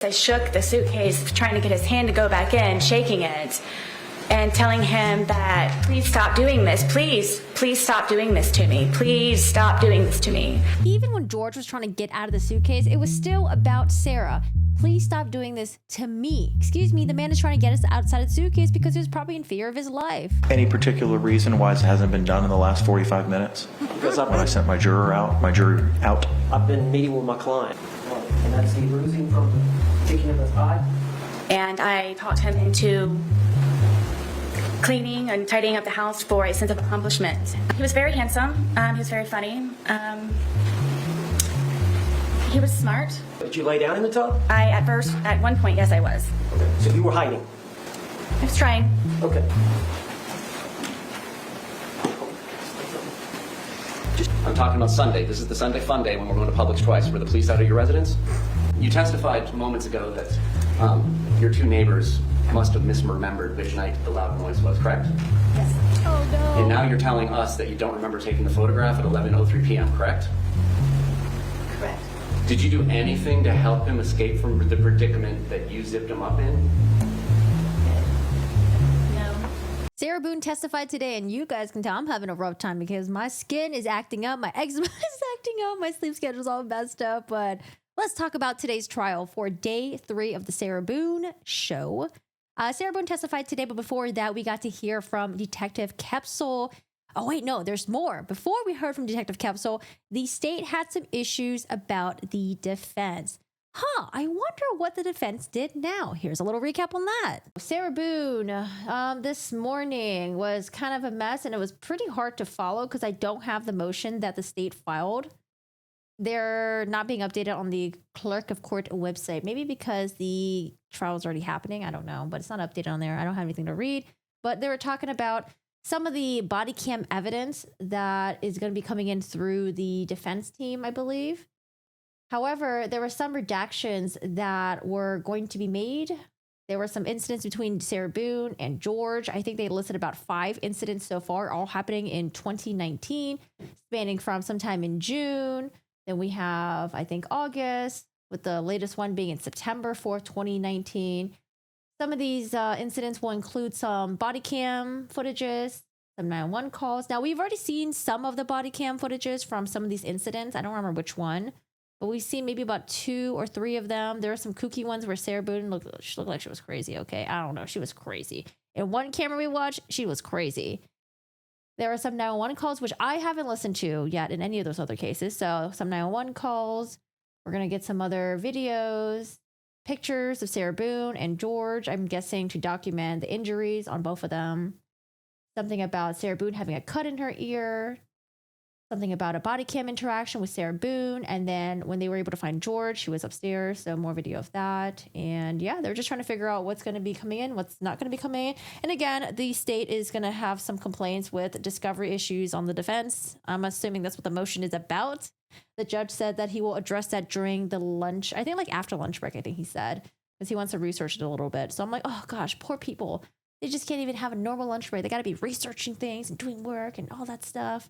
I shook the suitcase, trying to get his hand to go back in, shaking it, and telling him that, please stop doing this. Please stop doing this to me. Please stop doing this to me. Even when George was trying to get out of the suitcase, it was still about Sarah. Please stop doing this to me. Excuse me, the man is trying to get us outside of the suitcase because he was probably in fear of his life. Any particular reason why it hasn't been done in the last 45 minutes? Because when I sent my jury out. I've been meeting with my client, and that's the bruising from kicking in his eye. And I talked him into cleaning and tidying up the house for a sense of accomplishment. He was very handsome. He was very funny. He was smart. Did you lay down in the tub? At one point, yes, I was. Okay. So you were hiding? I was trying. Okay. I'm talking about Sunday. This is the Sunday fun day when we're going to Publix twice. Were the police out of your residence? You testified moments ago that your two neighbors must have misremembered which night the loud noise was, correct? Yes. Oh no. And now you're telling us that you don't remember taking the photograph at 11:03 p.m., correct? Correct. Did you do anything to help him escape from the predicament that you zipped him up in? No. Sarah Boone testified today, and you guys can tell I'm having a rough time because my skin is acting up, my eczema is acting up, my sleep schedule's all messed up. But let's talk about today's trial for day 3 of the Sarah Boone show. Sarah Boone testified today, but before that, we got to hear from Detective Koepsell. Oh, wait, no, there's more. Before we heard from Detective Koepsell, the state had some issues about the defense. I wonder what the defense did now. Here's a little recap on that. Sarah Boone, this morning was kind of a mess, and it was pretty hard to follow because I don't have the motion that the state filed. They're not being updated on the clerk of court website. Maybe because the trial is already happening. I don't know, but it's not updated on there. I don't have anything to read. But they were talking about some of the body cam evidence that is going to be coming in through the defense team, I believe. However, there were some redactions that were going to be made. There were some incidents between Sarah Boone and George. I think they listed about 5 incidents so far, all happening in 2019, spanning from sometime in June. Then we have, I think, August, with the latest one being in September 4th, 2019. Some of these incidents will include some body cam footages, some 911 calls. Now, we've already seen some of the body cam footages from some of these incidents. I don't remember which one, but we've seen maybe about 2 or 3 of them. There are some kooky ones where Sarah Boone looked like she was crazy, okay? I don't know. She was crazy. In one camera we watched, she was crazy. There are some 911 calls, which I haven't listened to yet in any of those other cases. So some 911 calls. We're going to get some other videos, pictures of Sarah Boone and George, I'm guessing, to document the injuries on both of them. Something about Sarah Boone having a cut in her ear. Something about a body cam interaction with Sarah Boone. And then when they were able to find George, she was upstairs. So more video of that. And yeah, they're just trying to figure out what's going to be coming in, what's not going to be coming in. And again, the state is going to have some complaints with discovery issues on the defense. I'm assuming that's what the motion is about. The judge said that he will address that during the lunch. I think like after lunch break, I think he said, because he wants to research it a little bit. So I'm like, oh gosh, poor people. They just can't even have a normal lunch break. They got to be researching things and doing work and all that stuff.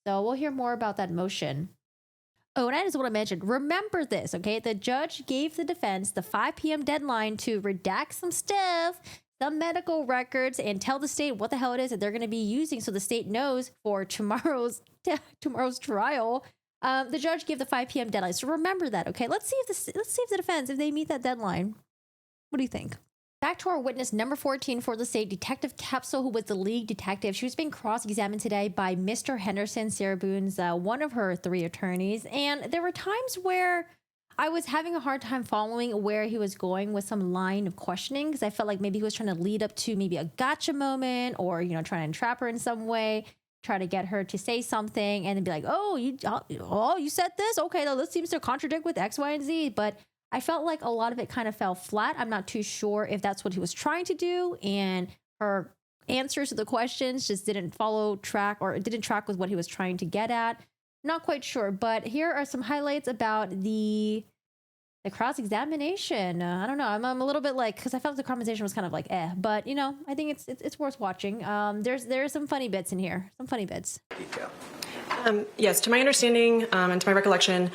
So we'll hear more about that motion. Oh, and I just want to mention, remember this, okay? The judge gave the defense the 5 p.m. deadline to redact some stuff, some medical records, and tell the state what the hell it is that they're going to be using so the state knows for tomorrow's trial. The judge gave the 5 p.m. deadline. So remember that, okay? Let's see if the defense, if they meet that deadline. What do you think? Back to our witness number 14 for the state, Detective Koepsell, who was the lead detective. She was being cross-examined today by Mr. Henderson, Sarah Boone's one of her 3 attorneys. And there were times where I was having a hard time following where he was going with some line of questioning, because I felt like maybe he was trying to lead up to maybe a gotcha moment, or, you know, trying to entrap her in some way, try to get her to say something and then be like, oh, you said this? Okay, now this seems to contradict with X, Y, and Z. But I felt like a lot of it kind of fell flat. I'm not too sure if that's what he was trying to do, and her answers to the questions just didn't track with what he was trying to get at. Not quite sure, but here are some highlights about the cross-examination. I don't know. I'm a little bit like, because I felt the conversation was kind of like, but you know, I think it's worth watching. There's some funny bits in here, some funny bits. Detail. Yes, to my understanding and to my recollection,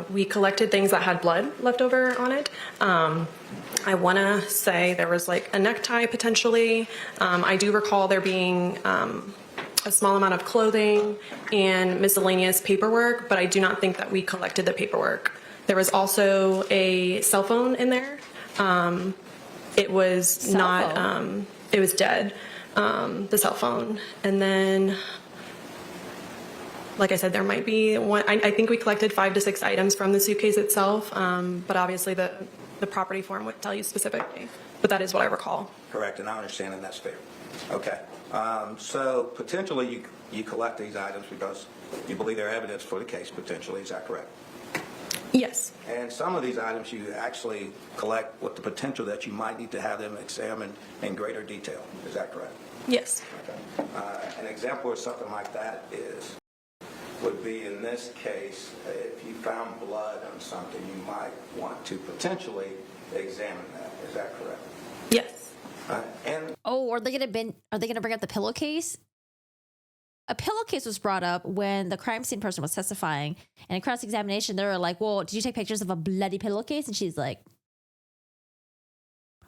we collected things that had blood left over on it. I want to say there was like a necktie potentially. I do recall there being a small amount of clothing and miscellaneous paperwork, but I do not think that we collected the paperwork. There was also a cell phone in there. It was it was dead, the cell phone. And then, like I said, there might be one. I think we collected 5 to 6 items from the suitcase itself, but obviously the property form would tell you specifically. But that is what I recall. Correct, and I understand, and that's fair. Okay. So potentially you collect these items because you believe they're evidence for the case, potentially. Is that correct? Yes. And some of these items you actually collect with the potential that you might need to have them examined in greater detail. Is that correct? Yes. Okay. An example of something like that would be in this case, if you found blood on something, you might want to potentially examine that. Is that correct? Yes. And are they gonna bring up the pillowcase? A pillowcase was brought up when the crime scene person was testifying, and in cross-examination, they were like, well, did you take pictures of a bloody pillowcase? And she's like,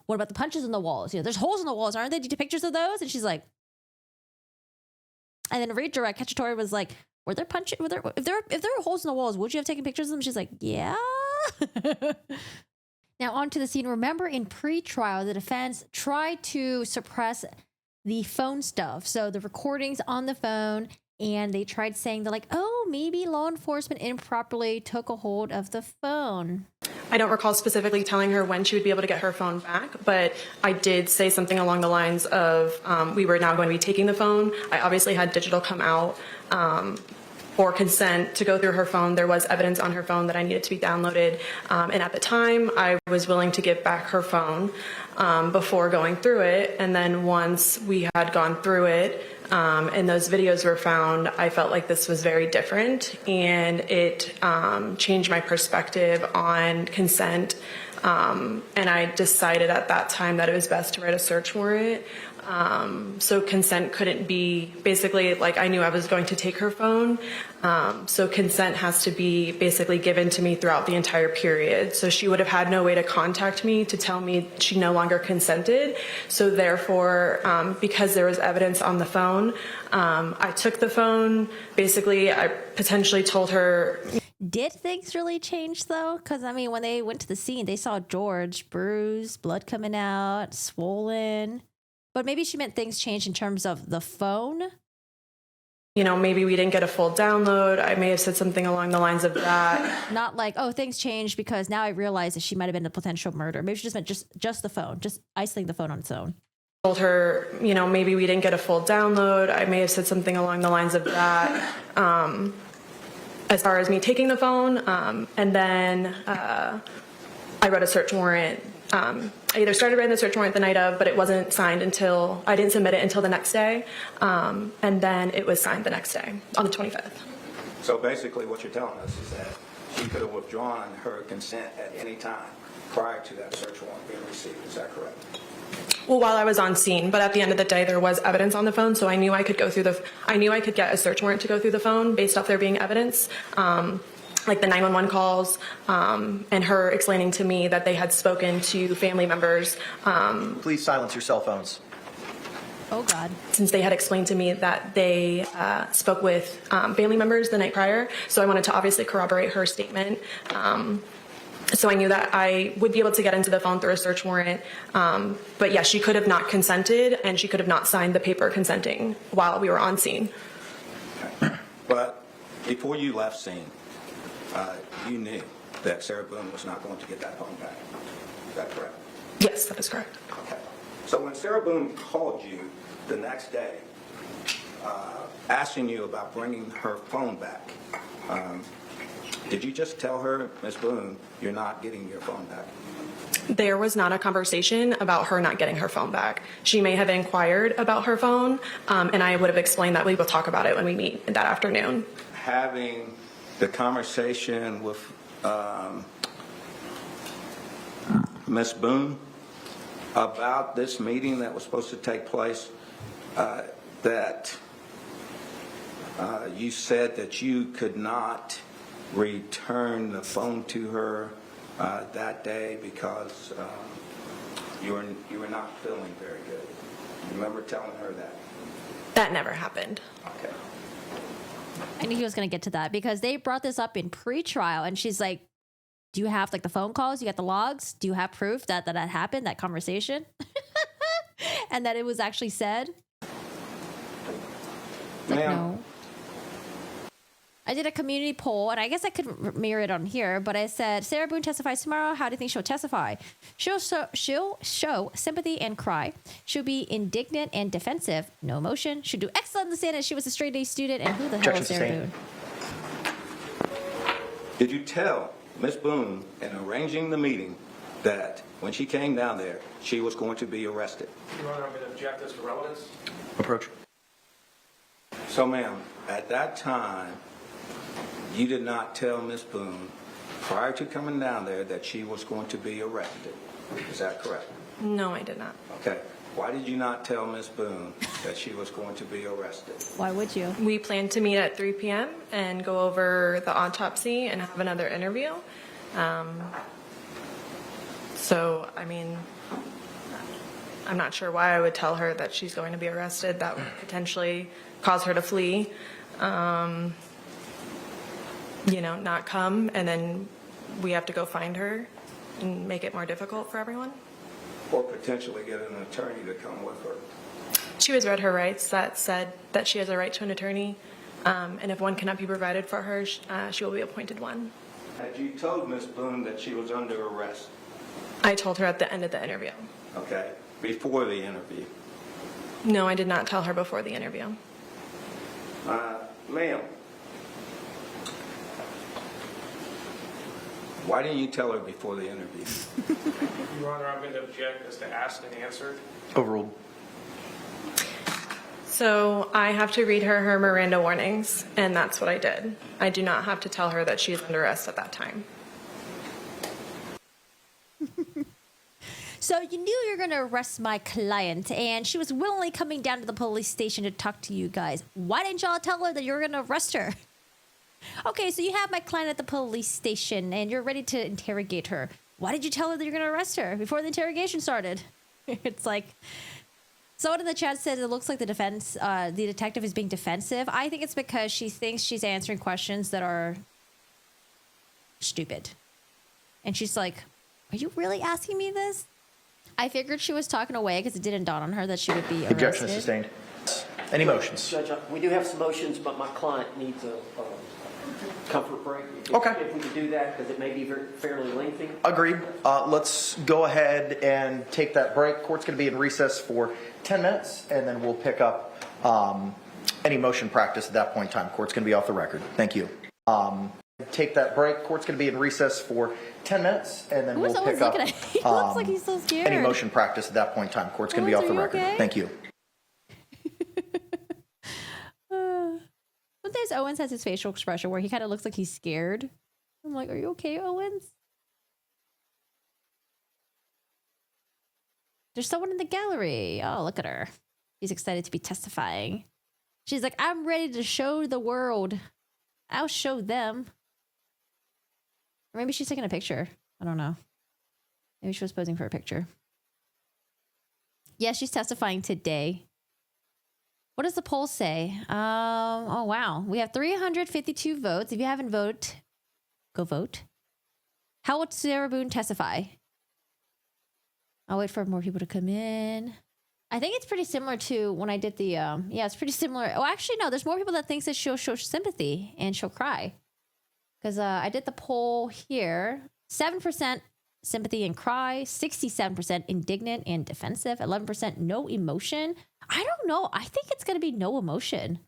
what about the punches in the walls? You know, there's holes in the walls, aren't there? Did you take pictures of those? And she's like, and then redirect, Cacciatore was like, if there were holes in the walls, would you have taken pictures of them? She's like, yeah. Now onto the scene. Remember, in pre-trial, the defense tried to suppress the phone stuff. So the recordings on the phone, and they tried saying they're like, oh, maybe law enforcement improperly took a hold of the phone. I don't recall specifically telling her when she would be able to get her phone back, but I did say something along the lines of we were now going to be taking the phone. I obviously had digital come out for consent to go through her phone. There was evidence on her phone that I needed to be downloaded. And at the time, I was willing to give back her phone before going through it. And then once we had gone through it and those videos were found, I felt like this was very different. And it changed my perspective on consent. And I decided at that time that it was best to write a search warrant. So consent couldn't be basically like I knew I was going to take her phone. So consent has to be basically given to me throughout the entire period. So she would have had no way to contact me to tell me she no longer consented. So therefore, because there was evidence on the phone, I took the phone. Basically, I potentially told her. Did things really change though? Because I mean, when they went to the scene, they saw George bruised, blood coming out, swollen. But maybe she meant things changed in terms of the phone. You know, maybe we didn't get a full download. I may have said something along the lines of that. Not like, oh, things changed because now I realize that she might have been a potential murder. Maybe she just meant just the phone, just isolating the phone on its own. Told her, you know, maybe we didn't get a full download. I may have said something along the lines of that. As far as me taking the phone, and then I wrote a search warrant. I either started writing the search warrant the night of, but it wasn't signed until, I didn't submit it until the next day. And then it was signed the next day, on the 25th. so basically what you're telling us is that she could have withdrawn her consent at any time prior to that search warrant being received. Is that correct? Well, while I was on scene, but at the end of the day, there was evidence on the phone, so I knew I could go through I knew I could get a search warrant to go through the phone based off there being evidence. Like the 911 calls, and her explaining to me that they had spoken to family members. Please silence your cell phones. Oh, God. Since they had explained to me that they spoke with family members the night prior, so I wanted to obviously corroborate her statement. So I knew that I would be able to get into the phone through a search warrant. But yeah, she could have not consented, and she could have not signed the paper consenting while we were on scene. Okay. But before you left scene, you knew that Sarah Boone was not going to get that phone back. Is that correct? Yes, that is correct. Okay. So when Sarah Boone called you the next day, asking you about bringing her phone back, did you just tell her, Ms. Boone, you're not getting your phone back? There was not a conversation about her not getting her phone back. She may have inquired about her phone, and I would have explained that we will talk about it when we meet that afternoon. Having the conversation with Ms. Boone about this meeting that was supposed to take place, that You said that you could not return the phone to her that day because you were not feeling very good. You remember telling her that? That never happened. Okay. I knew he was going to get to that because they brought this up in pre-trial, and she's like, do you have like the phone calls? You got the logs? Do you have proof that happened, that conversation? And that it was actually said? Like, no. I did a community poll, and I guess I could mirror it on here, but I said, Sarah Boone testifies tomorrow. How do you think she'll testify? She'll show sympathy and cry. She'll be indignant and defensive. No emotion. She'll do excellent in the stand as she was a straight A student. And who the hell is Sarah Boone? Did you tell Ms. Boone in arranging the meeting that when she came down there, she was going to be arrested? Your Honor, I'm going to object as to relevance. Approach. So, ma'am, at that time, you did not tell Ms. Boone prior to coming down there that she was going to be arrested. Is that correct? No, I did not. Okay. Why did you not tell Ms. Boone that she was going to be arrested? Why would you? We planned to meet at 3 p.m. and go over the autopsy and have another interview. So, I mean, I'm not sure why I would tell her that she's going to be arrested. That would potentially cause her to flee, not come, and then we have to go find her and make it more difficult for everyone. Or potentially get an attorney to come with her. She was read her rights that said that she has a right to an attorney, and if one cannot be provided for her, she will be appointed one. Had you told Ms. Boone that she was under arrest? I told her at the end of the interview. Okay. Before the interview? No, I did not tell her before the interview. Ma'am, why didn't you tell her before the interview? Your Honor, I'm going to object as to asked and answered. Overruled. So I have to read her Miranda warnings, and that's what I did. I do not have to tell her that she is under arrest at that time. So you knew you were going to arrest my client, and she was willingly coming down to the police station to talk to you guys. Why didn't y'all tell her that you were going to arrest her? Okay, so you have my client at the police station, and you're ready to interrogate her. Why did you tell her that you're going to arrest her before the interrogation started? It's like, someone in the chat said it looks like the detective is being defensive. I think it's because she thinks she's answering questions that are stupid. And she's like, are you really asking me this? I figured she was talking away because it didn't dawn on her that she would be arrested. Objection is sustained. Any motions? Judge, we do have some motions, but my client needs a comfort break. Okay. If we could do that, because it may be fairly lengthy. Agreed. Let's go ahead and take that break. Court's going to be in recess for 10 minutes, and then we'll pick up any motion practice at that point in time. Court's going to be off the record. Thank you. Take that break. Court's going to be in recess for 10 minutes, and then we'll pick up He looks like he's so scared. any motion practice at that point in time. Court's going to be off the record. Okay? Thank you. Sometimes Owens has his facial expression where he kind of looks like he's scared. I'm like, are you okay, Owens? There's someone in the gallery. Oh, look at her. She's excited to be testifying. She's like, I'm ready to show the world. I'll show them. Or maybe she's taking a picture. I don't know. Maybe she was posing for a picture. Yeah, she's testifying today. What does the poll say? Oh, wow. We have 352 votes. If you haven't voted, go vote. How would Sarah Boone testify? I'll wait for more people to come in. I think it's pretty similar to when I did the, yeah, it's pretty similar. Oh, actually, no, there's more people that thinks that she'll show sympathy and she'll cry. Because I did the poll here. 7% sympathy and cry, 67% indignant and defensive, 11% no emotion. I don't know. I think it's going to be no emotion.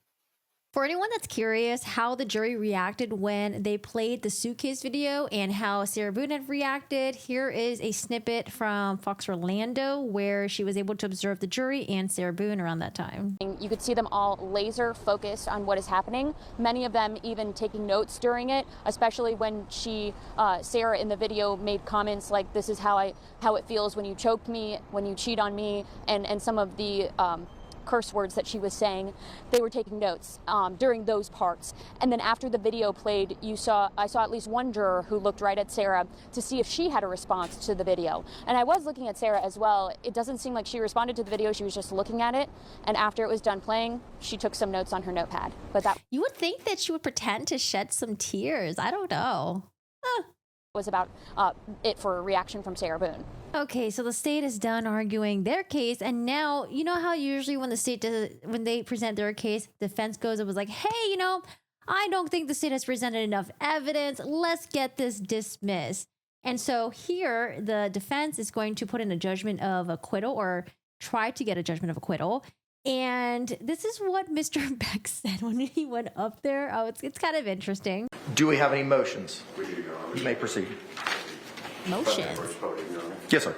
For anyone that's curious how the jury reacted when they played the suitcase video and how Sarah Boone had reacted, here is a snippet from Fox Orlando where she was able to observe the jury and Sarah Boone around that time. You could see them all laser focused on what is happening. Many of them even taking notes during it, especially when Sarah in the video made comments like, "This is how it feels when you choke me, when you cheat on me," and some of the curse words that she was saying. They were taking notes during those parts. And then after the video played, I saw at least one juror who looked right at Sarah to see if she had a response to the video. And I was looking at Sarah as well. It doesn't seem like she responded to the video. She was just looking at it. And after it was done playing, she took some notes on her notepad. But that You would think that she would pretend to shed some tears. I don't know. was about it for a reaction from Sarah Boone. Okay, so the state is done arguing their case, and now you know how usually when the state does, when they present their case, defense goes and was like, "Hey, you know, I don't think the state has presented enough evidence. Let's get this dismissed." And so here, the defense is going to put in a judgment of acquittal or try to get a judgment of acquittal. And this is what Mr. Beck said when he went up there. Oh, it's kind of interesting. Do we have any motions? You may proceed. Motions. Yes, sir.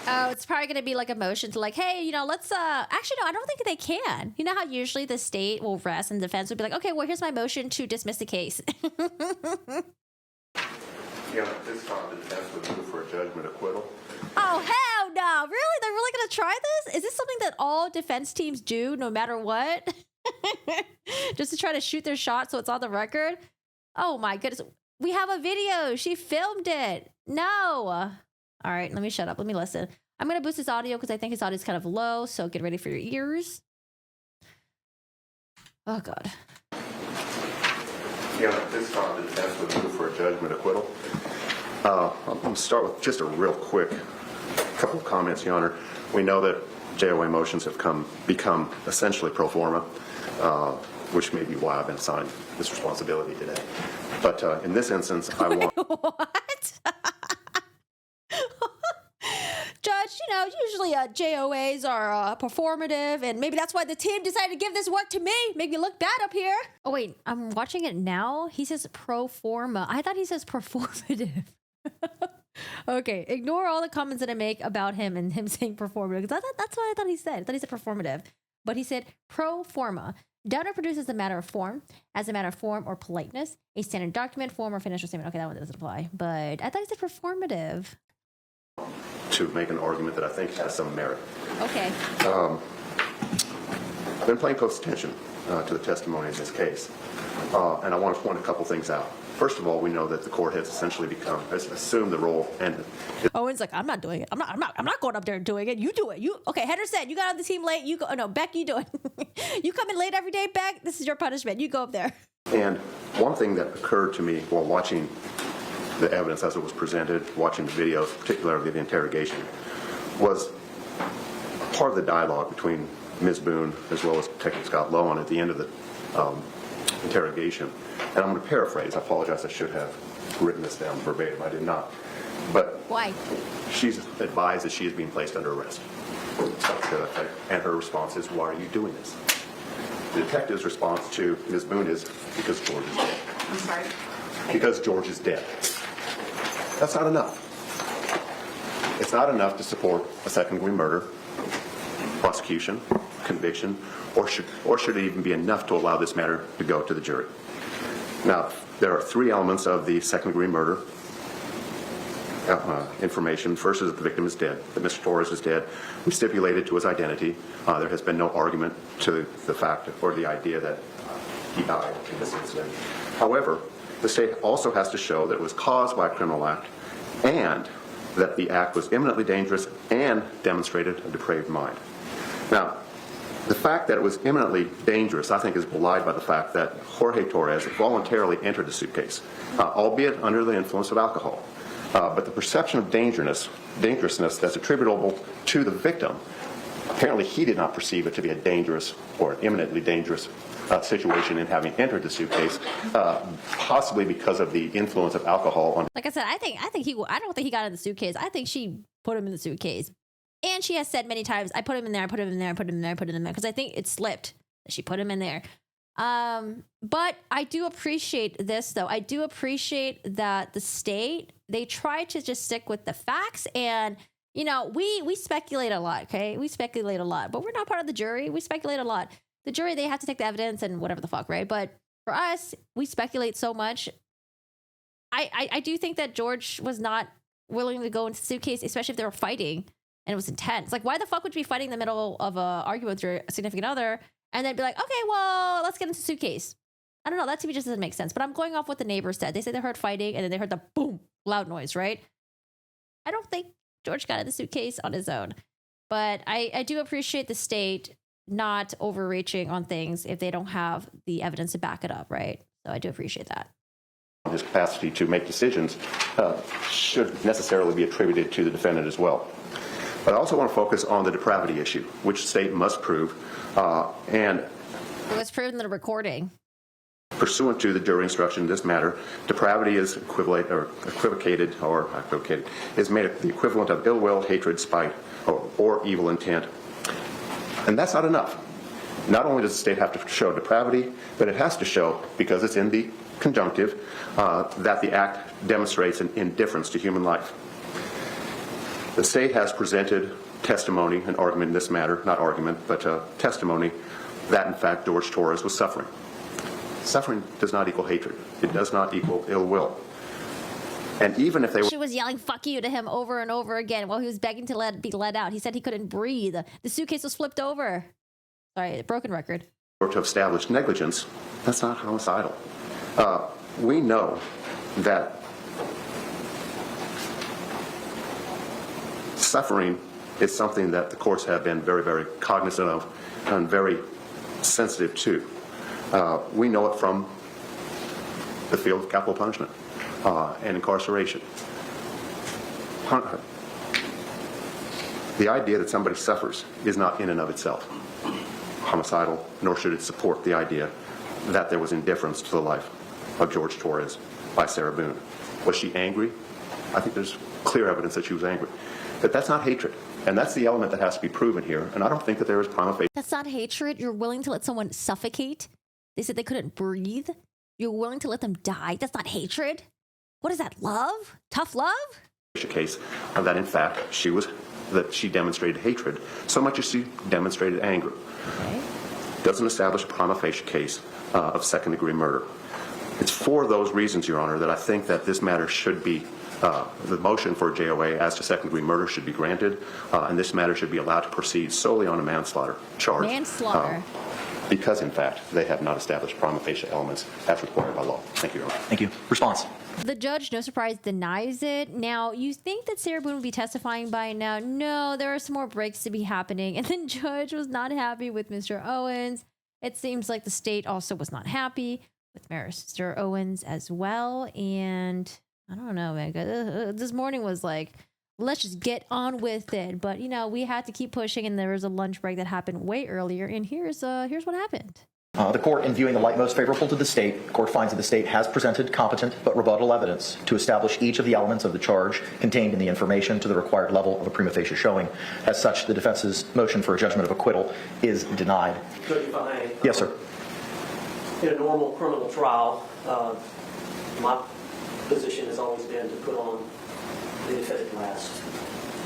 Oh, it's probably going to be like a motion to like, hey, you know, let's, actually, no, I don't think they can. You know how usually the state will rest and defense would be like, okay, well, here's my motion to dismiss the case. Yeah, at this time, the defense would move for a judgment acquittal. Oh, hell no. Really? They're really going to try this? Is this something that all defense teams do no matter what? Just to try to shoot their shot so it's on the record? Oh, my goodness. We have a video. She filmed it. No. All right, let me shut up. Let me listen. I'm going to boost his audio because I think his audio is kind of low, so get ready for your ears. Oh, God. Yeah, at this time, the defense would move for a judgment acquittal. I'm going to start with just a real quick couple of comments, Your Honor. We know that JOA motions have become essentially pro forma, which may be why I've been assigned this responsibility today. But in this instance, I want... What? Judge, you know, usually JOAs are performative, and maybe that's why the team decided to give this work to me. Make me look bad up here. Oh, wait, I'm watching it now. He says pro forma. I thought he says performative. Okay, ignore all the comments that I make about him and him saying performative, because that's what I thought he said. I thought he said performative. But he said pro forma. Done or produced as a matter of form, or politeness, a standard document, form, or financial statement. Okay, that one doesn't apply. But I thought he said performative. to make an argument that I think has some merit. Okay. I've been paying close attention to the testimony in this case, and I want to point a couple things out. First of all, we know that the court has essentially has assumed the role, and Owen's like, I'm not doing it. I'm not going up there and doing it. You do it. Okay, Henderson, you got on the team late. You go. No, Beck, you do it. You come in late every day, Beck. This is your punishment. You go up there. And one thing that occurred to me while watching the evidence as it was presented, watching the videos, particularly the interrogation, was part of the dialogue between Ms. Boone as well as Detective Scott Lowen at the end of the interrogation. And I'm going to paraphrase. I apologize. I should have written this down verbatim. I did not. But why? She's advised that she is being placed under arrest. And her response is, why are you doing this? The detective's response to Ms. Boone is, because George is dead. I'm sorry? Because George is dead. That's not enough. It's not enough to support a second-degree murder, prosecution, conviction, or should it even be enough to allow this matter to go to the jury? Now, there are three elements of the second-degree murder information. First is that the victim is dead, that Mr. Torres is dead. We stipulated to his identity. There has been no argument to the fact or the idea that he died in this incident. However, the state also has to show that it was caused by a criminal act and that the act was imminently dangerous and demonstrated a depraved mind. Now, the fact that it was imminently dangerous, I think, is belied by the fact that Jorge Torres voluntarily entered the suitcase, albeit under the influence of alcohol. But the perception of dangerousness that's attributable to the victim, apparently he did not perceive it to be a dangerous or imminently dangerous situation in having entered the suitcase, possibly because of the influence of alcohol on. Like I said, I don't think he got in the suitcase. I think she put him in the suitcase. And she has said many times, I put him in there, I put him in there, I put him in there, I put him in there, because I think it slipped. She put him in there. But I do appreciate this, though. I do appreciate that the state, they try to just stick with the facts. And, you know, we speculate a lot, okay? We speculate a lot, but we're not part of the jury. We speculate a lot. The jury, they have to take the evidence and whatever the fuck, right? But for us, we speculate so much. I do think that George was not willing to go into the suitcase, especially if they were fighting. and it was intense. Like, why the fuck would you be fighting in the middle of a argument with your significant other and then be like, okay, well, let's get into the suitcase? I don't know. That to me just doesn't make sense. But I'm going off what the neighbors said. They said they heard fighting and then they heard the boom, loud noise, right? I don't think George got in the suitcase on his own. But I do appreciate the state not overreaching on things if they don't have the evidence to back it up, right? So I do appreciate that. His capacity to make decisions should necessarily be attributed to the defendant as well. But I also want to focus on the depravity issue, which the state must prove, and it was proven in the recording. Pursuant to the jury instruction in this matter, depravity is equivocated, is made the equivalent of ill will, hatred, spite, or evil intent. And that's not enough. Not only does the state have to show depravity, but it has to show, because it's in the conjunctive, that the act demonstrates an indifference to human life. The state has presented testimony, an argument in this matter, not argument, but testimony, that in fact George Torres was suffering. Suffering does not equal hatred. It does not equal ill will. And even if they were... She was yelling "fuck you" to him over and over again while he was begging to be let out. He said he couldn't breathe. The suitcase was flipped over. Sorry, broken record. Or to establish negligence, that's not homicidal. We know that suffering is something that the courts have been very, very cognizant of and very sensitive to. We know it from the field of capital punishment and incarceration. The idea that somebody suffers is not in and of itself homicidal, nor should it support the idea that there was indifference to the life of George Torres by Sarah Boone. Was she angry? I think there's clear evidence that she was angry. But that's not hatred. And that's the element that has to be proven here. And I don't think that there is prima facie. That's not hatred. You're willing to let someone suffocate. They said they couldn't breathe. You're willing to let them die. That's not hatred. What is that, love? Tough love? Case that in fact she demonstrated hatred so much as she demonstrated anger. Okay. Doesn't establish a prima facie case of second-degree murder. It's for those reasons, Your Honor, that I think that this matter should be, the motion for JOA as to second-degree murder should be granted, and this matter should be allowed to proceed solely on a manslaughter charge. Manslaughter. Because, in fact, they have not established prima facie elements as required by law. Thank you, Your Honor. Thank you. Response. The judge, no surprise, denies it. Now, you think that Sarah Boone would be testifying by now? No, there are some more breaks to be happening. And the judge was not happy with Mr. Owens. It seems like the state also was not happy with Mr. Owens as well. And I don't know, man. This morning was like, let's just get on with it. But, you know, we had to keep pushing, and there was a lunch break that happened way earlier. And here's what happened. The court, in viewing the light most favorable to the state, the court finds that the state has presented competent but rebuttal evidence to establish each of the elements of the charge contained in the information to the required level of a prima facie showing. As such, the defense's motion for a judgment of acquittal is denied. Judge, if I may. Yes, sir. In a normal criminal trial, my position has always been to put on the defendant last.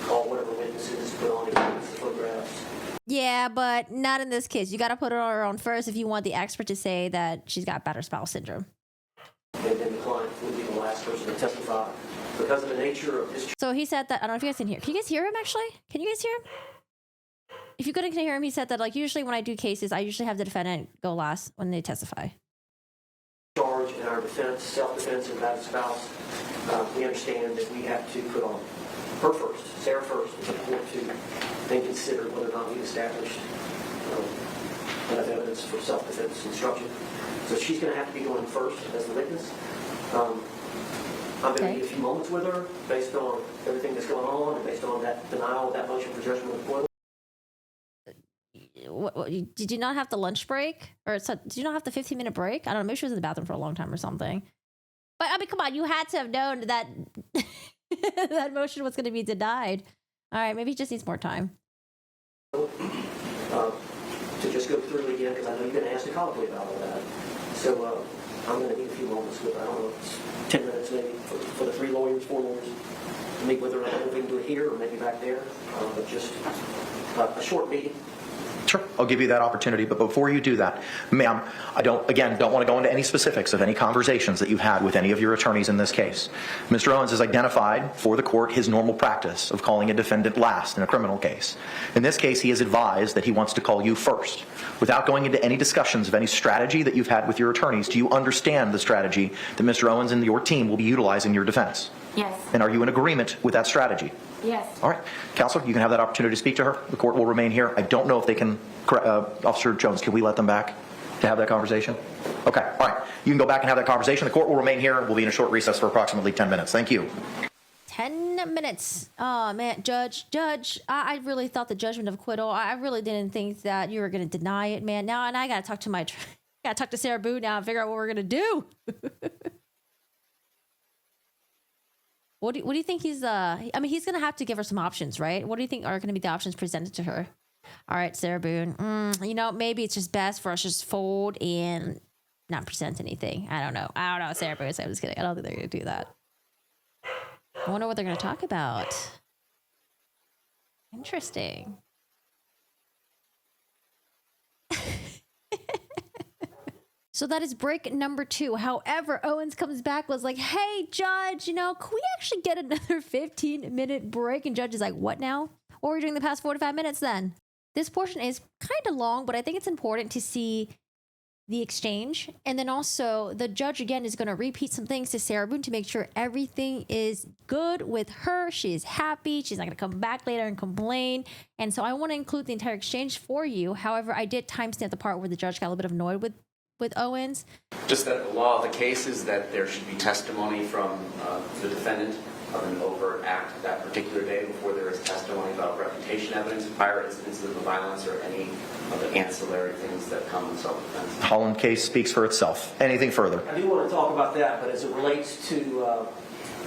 Call whatever witnesses, put on the photographs. Yeah, but not in this case. You got to put her on first if you want the expert to say that she's got battered spouse syndrome. And then the client would be the last person to testify because of the nature of this. So he said that, I don't know if you guys can hear. Can you guys hear him, actually? Can you guys hear him? If you couldn't hear him, he said that, like, usually when I do cases, I usually have the defendant go last when they testify. Charge in our defense, self-defense, and battered spouse, we understand that we have to put on her first, Sarah first, for the court to then consider whether or not we established enough evidence for self-defense instruction. So she's going to have to be going first as the witness. I'm going to need a few moments with her based on everything that's going on and based on that denial of that motion for judgment of acquittal. Did you not have the lunch break? Or did you not have the 15-minute break? I don't know. Maybe she was in the bathroom for a long time or something. But, I mean, come on. You had to have known that that motion was going to be denied. All right. Maybe he just needs more time. To just go through it again, because I know you're going to ask a colloquy about all that. So I'm going to need a few moments with, I don't know, 10 minutes maybe for the 4 lawyers to meet with her. I don't know if we can do it here or maybe back there, but just a short meeting. Sure, I'll give you that opportunity, but before you do that, ma'am, I don't want to go into any specifics of any conversations that you've had with any of your attorneys in this case. Mr. Owens has identified for the court his normal practice of calling a defendant last in a criminal case. In this case, he has advised that he wants to call you first. Without going into any discussions of any strategy that you've had with your attorneys, do you understand the strategy that Mr. Owens and your team will be utilizing in your defense? Yes. And are you in agreement with that strategy? Yes. All right. Counselor, you can have that opportunity to speak to her. The court will remain here. I don't know if they can, Officer Jones, can we let them back to have that conversation? Okay. All right. You can go back and have that conversation. The court will remain here. We'll be in a short recess for approximately 10 minutes. Thank you. 10 minutes. Oh, man. Judge, I really thought the judgment of acquittal, I really didn't think that you were going to deny it, man. Now, and I got to talk to Sarah Boone now and figure out what we're going to do. What do you think he's I mean, he's going to have to give her some options, right? What do you think are going to be the options presented to her? All right, Sarah Boone, maybe it's just best for us to just fold and not present anything. I don't know, Sarah Boone. So I'm just kidding. I don't think they're going to do that. I wonder what they're going to talk about. Interesting. So that is break number 2. However, Owens comes back, was like, hey, Judge, can we actually get another 15-minute break? And Judge is like, what now? What were we doing the past 45 minutes then? This portion is kind of long, but I think it's important to see the exchange. And then also the judge, again, is going to repeat some things to Sarah Boone to make sure everything is good with her. She is happy. She's not going to come back later and complain. And so I want to include the entire exchange for you. However, I did timestamp the part where the judge got a little bit annoyed with Owens. Just that the law of the case is that there should be testimony from the defendant of an overt act that particular day before there is testimony about reputation evidence, prior incidents of violence, or any of the ancillary things that come in self-defense. Holland case speaks for itself. Anything further? I do want to talk about that, but as it relates to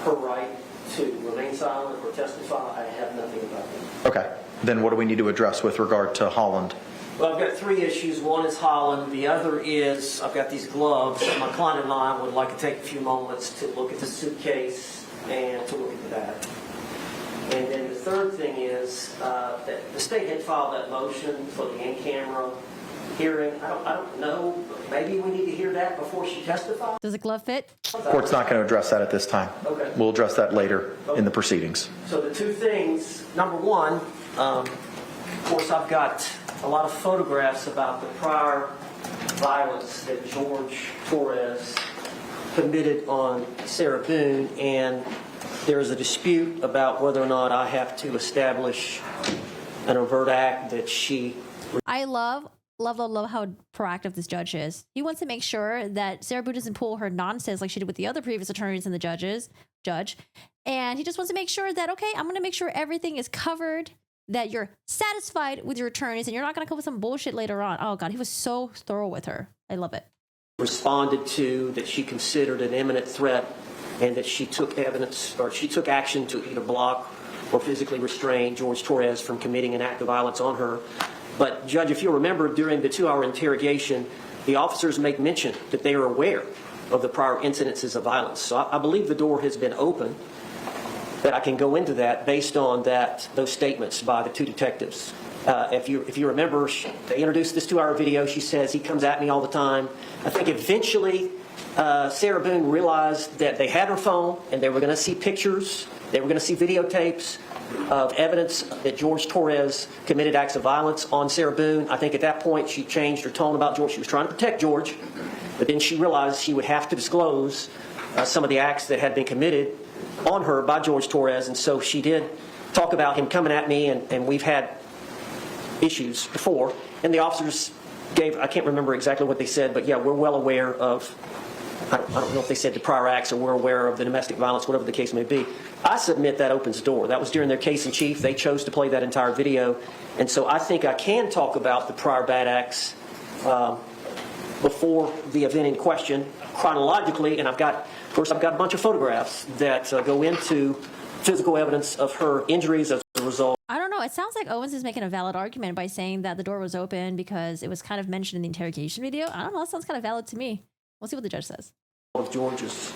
her right to remain silent or testify, I have nothing about that. Okay. Then what do we need to address with regard to Holland? Well, I've got 3 issues. One is Holland. The other is I've got these gloves. My client and I would like to take a few moments to look at the suitcase and to look at that. And then the third thing is that the state had filed that motion for the in-camera hearing. I don't know. Maybe we need to hear that before she testifies. Does the glove fit? Court's not going to address that at this time. Okay. We'll address that later in the proceedings. So the 2 things, number 1, of course, I've got a lot of photographs about the prior violence that George Torres committed on Sarah Boone, and there's a dispute about whether or not I have to establish an overt act that she... I love how proactive this judge is. He wants to make sure that Sarah Boone doesn't pull her nonsense like she did with the other previous attorneys and the judge. And he just wants to make sure that, okay, I'm going to make sure everything is covered, that you're satisfied with your attorneys, and you're not going to come with some bullshit later on. Oh, God, he was so thorough with her. I love it. Responded to that she considered an imminent threat, and that she took action to either block or physically restrain George Torres from committing an act of violence on her. But, Judge, if you remember, during the 2-hour interrogation, the officers make mention that they are aware of the prior incidences of violence. So I believe the door has been open, that I can go into that based on those statements by the 2 detectives. If you remember, they introduced this 2-hour video. She says, he comes at me all the time. I think eventually Sarah Boone realized that they had her phone and they were going to see pictures, they were going to see videotapes of evidence that George Torres committed acts of violence on Sarah Boone. I think at that point she changed her tone about George. She was trying to protect George, but then she realized she would have to disclose some of the acts that had been committed on her by George Torres, and so she did talk about him coming at me, and we've had issues before. And the officers gave, I can't remember exactly what they said, but yeah, we're well aware of, I don't know if they said the prior acts or we're aware of the domestic violence, whatever the case may be. I submit that opens the door. That was during their case in chief. They chose to play that entire video. And so I think I can talk about the prior bad acts before the event in question chronologically. And I've got a bunch of photographs that go into physical evidence of her injuries as a result. I don't know. It sounds like Owens is making a valid argument by saying that the door was open because it was kind of mentioned in the interrogation video. I don't know. That sounds kind of valid to me. We'll see what the judge says. Of George's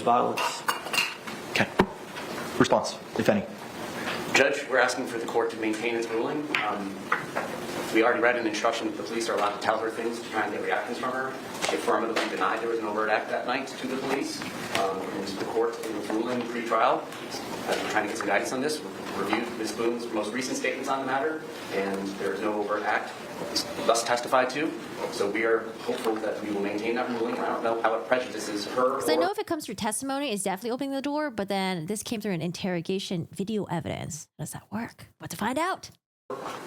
violence. Okay. Response, if any. Judge, we're asking for the court to maintain its ruling. We already read an instruction that the police are allowed to tell her things to try and get reactions from her. She affirmatively denied there was an overt act that night to the police. And the court, in its ruling pre-trial, as we're trying to get some guidance on this, reviewed Ms. Boone's most recent statements on the matter, and there is no overt act thus testified to. So we are hopeful that we will maintain that ruling. I don't know how it prejudices her. Because I know if it comes through testimony, it's definitely opening the door, but then this came through an interrogation video evidence. How does that work? But to find out.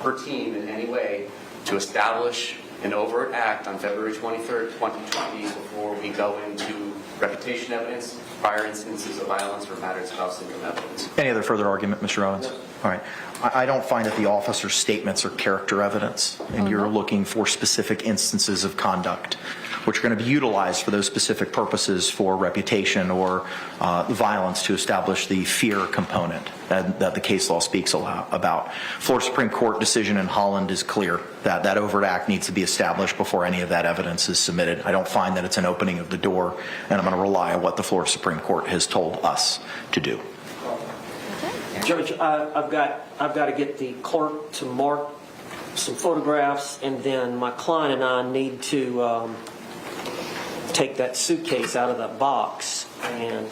Her team in any way to establish an overt act on February 23rd, 2020 before we go into reputation evidence, prior instances of violence, or battered spouse syndrome evidence. Any other further argument, Mr. Owens? No. All right. I don't find that the officer's statements are character evidence, and you're looking for specific instances of conduct, which are going to be utilized for those specific purposes for reputation or violence to establish the fear component that the case law speaks about. Florida Supreme Court decision in Holland is clear that that overt act needs to be established before any of that evidence is submitted. I don't find that it's an opening of the door, and I'm going to rely on what the Florida Supreme Court has told us to do. Judge, I've got to get the clerk to mark some photographs, and then my client and I need to take that suitcase out of that box and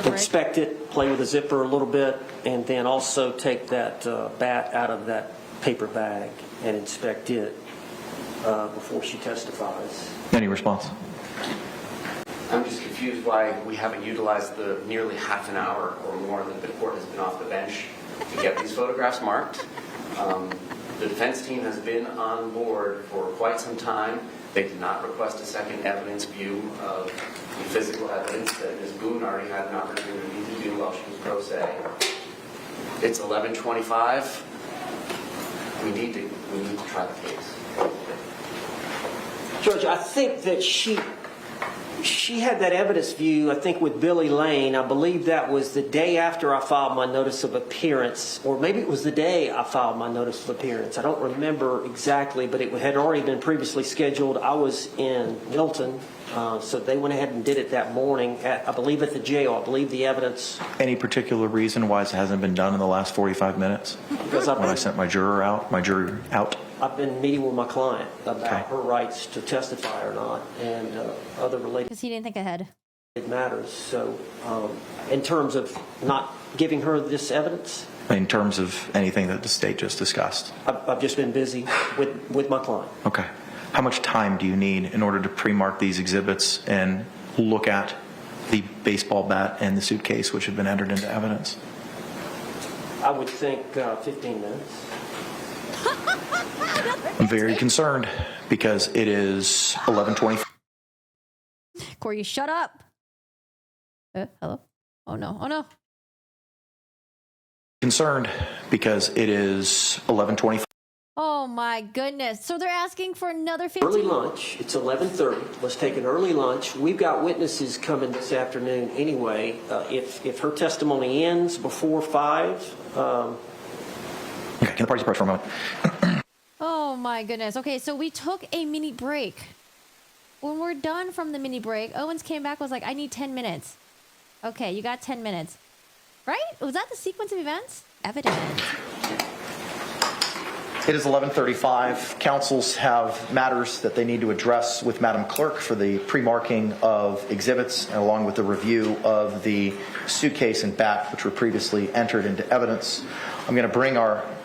inspect it, play with the zipper a little bit, and then also take that bat out of that paper bag and inspect it before she testifies. Any response? I'm just confused why we haven't utilized the nearly half an hour or more that the court has been off the bench to get these photographs marked. The defense team has been on board for quite some time. They did not request a second evidence view of the physical evidence that Ms. Boone already had an opportunity to do while she was pro se. It's 11:25. We need to try the case. Judge, I think that she had that evidence view, I think, with Billy Lane. I believe that was the day after I filed my notice of appearance, or maybe it was the day I filed my notice of appearance. I don't remember exactly, but it had already been previously scheduled. I was in Milton, so they went ahead and did it that morning, I believe at the jail. I believe the evidence... Any particular reason why it hasn't been done in the last 45 minutes? Because when I sent my jury out? I've been meeting with my client about her rights to testify or not, and other related... Because he didn't think ahead. ...matters. So in terms of not giving her this evidence... In terms of anything that the state just discussed? I've just been busy with my client. Okay. How much time do you need in order to pre-mark these exhibits and look at the baseball bat and the suitcase which have been entered into evidence? I would think 15 minutes. I'm very concerned because it is 11:25. Corey, shut up. Hello? Oh no. Concerned because it is 11:25. Oh my goodness. So they're asking for another 15 Early lunch. It's 11:30. Let's take an early lunch. We've got witnesses coming this afternoon anyway. If her testimony ends before 5... Okay, can the parties approach for a moment? Oh my goodness. Okay, so we took a mini break. When we're done from the mini break, Owens came back, was like, I need 10 minutes. Okay, you got 10 minutes. Right? Was that the sequence of events? Evidence. It is 11:35. Councils have matters that they need to address with Madam Clerk for the pre-marking of exhibits, and along with the review of the suitcase and bat, which were previously entered into evidence. I'm going to bring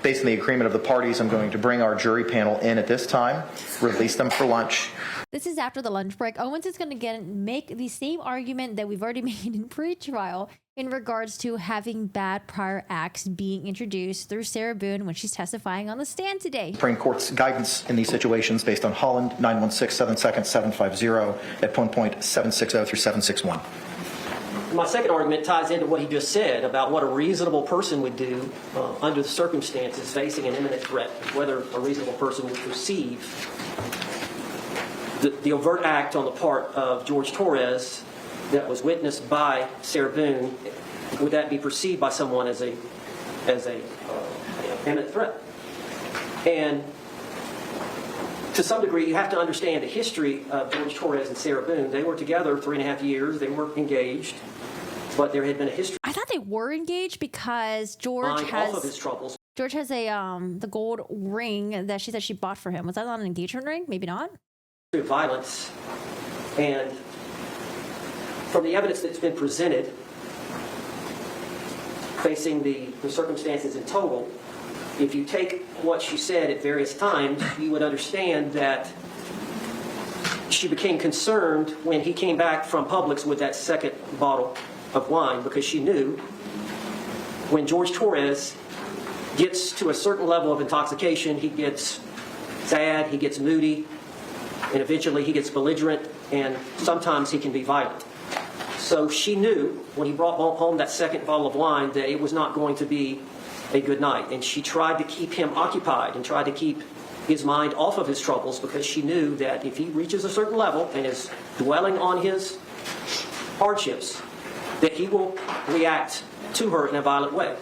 based on the agreement of the parties, I'm going to bring our jury panel in at this time, release them for lunch. This is after the lunch break. Owens is going to make the same argument that we've already made in pre-trial in regards to having bad prior acts being introduced through Sarah Boone when she's testifying on the stand today. Supreme Court's guidance in these situations based on Holland 916-7-750 at 1.760 through 761. My second argument ties into what he just said about what a reasonable person would do under the circumstances facing an imminent threat, whether a reasonable person would perceive the overt act on the part of George Torres that was witnessed by Sarah Boone. Would that be perceived by someone as a imminent threat? And to some degree, you have to understand the history of George Torres and Sarah Boone. They were together 3.5 years. They weren't engaged, but there had been a history. I thought they they were engaged because George off of his troubles. George has a the gold ring that she said she bought for him. Was that not an engagement ring? Maybe not. Violence, and from the evidence that's been presented, facing the circumstances in total, if you take what she said at various times, you would understand that she became concerned when he came back from Publix with that second bottle of wine, because she knew when George Torres gets to a certain level of intoxication, he gets sad, he gets moody, and eventually he gets belligerent, and sometimes he can be violent. So she knew when he brought home that second bottle of wine that it was not going to be a good night. And she tried to keep him occupied and tried to keep his mind off of his troubles, because she knew that if he reaches a certain level and is dwelling on his hardships, that he will react to her in a violent way.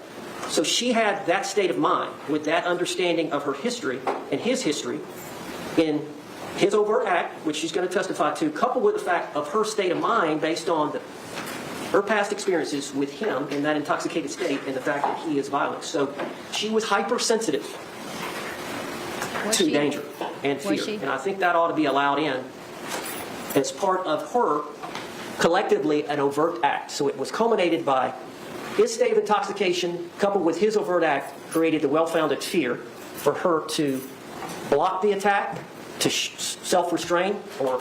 So she had that state of mind with that understanding of her history and his history in his overt act, which she's going to testify to, coupled with the fact of her state of mind based on her past experiences with him in that intoxicated state and the fact that he is violent. So she was hypersensitive to danger and fear. And I think that ought to be allowed in as part of her collectively an overt act. So it was culminated by his state of intoxication coupled with his overt act created the well-founded fear for her to block the attack, to self-restrain or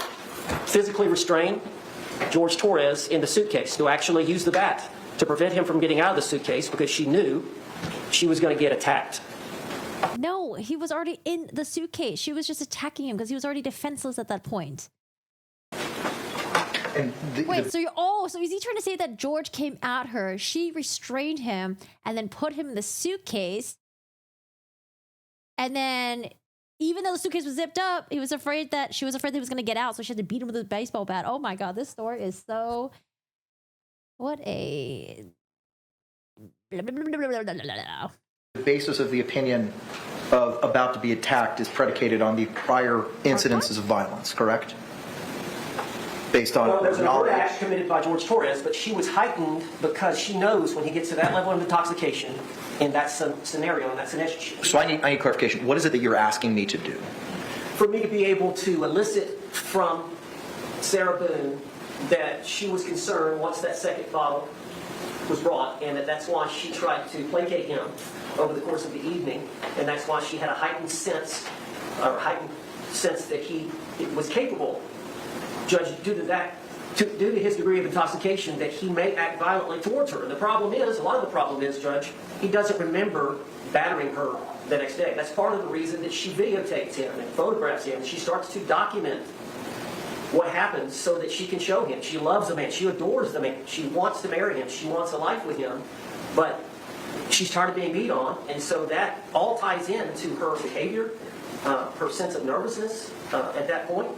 physically restrain George Torres in the suitcase, to actually use the bat to prevent him from getting out of the suitcase, because she knew she was going to get attacked. No, he was already in the suitcase. She was just attacking him because he was already defenseless at that point. And Wait, so is he trying to say that George came at her, she restrained him, and then put him in the suitcase, and then even though the suitcase was zipped up, she was afraid that he was going to get out, so she had to beat him with a baseball bat. Oh my God, this story is so... What a... the basis of the opinion of about to be attacked is predicated on the prior incidences of violence, correct? Based on There's an overt knowledge. act committed by George Torres, but she was heightened because she knows when he gets to that level of intoxication in that scenario, in that scenario. So I need clarification. What is it that you're asking me to do? For me to be able to elicit from Sarah Boone that she was concerned once that second bottle was brought, and that's why she tried to placate him over the course of the evening, and that's why she had a heightened sense that he was capable, Judge, due to his degree of intoxication, that he may act violently towards her. And a lot of the problem is, Judge, he doesn't remember battering her the next day. That's part of the reason that she videotapes him and photographs him. She starts to document what happens so that she can show him. She loves the man. She adores the man. She wants to marry him. She wants a life with him. But she's tired of being beat on. And so that all ties into her behavior, her sense of nervousness at that point.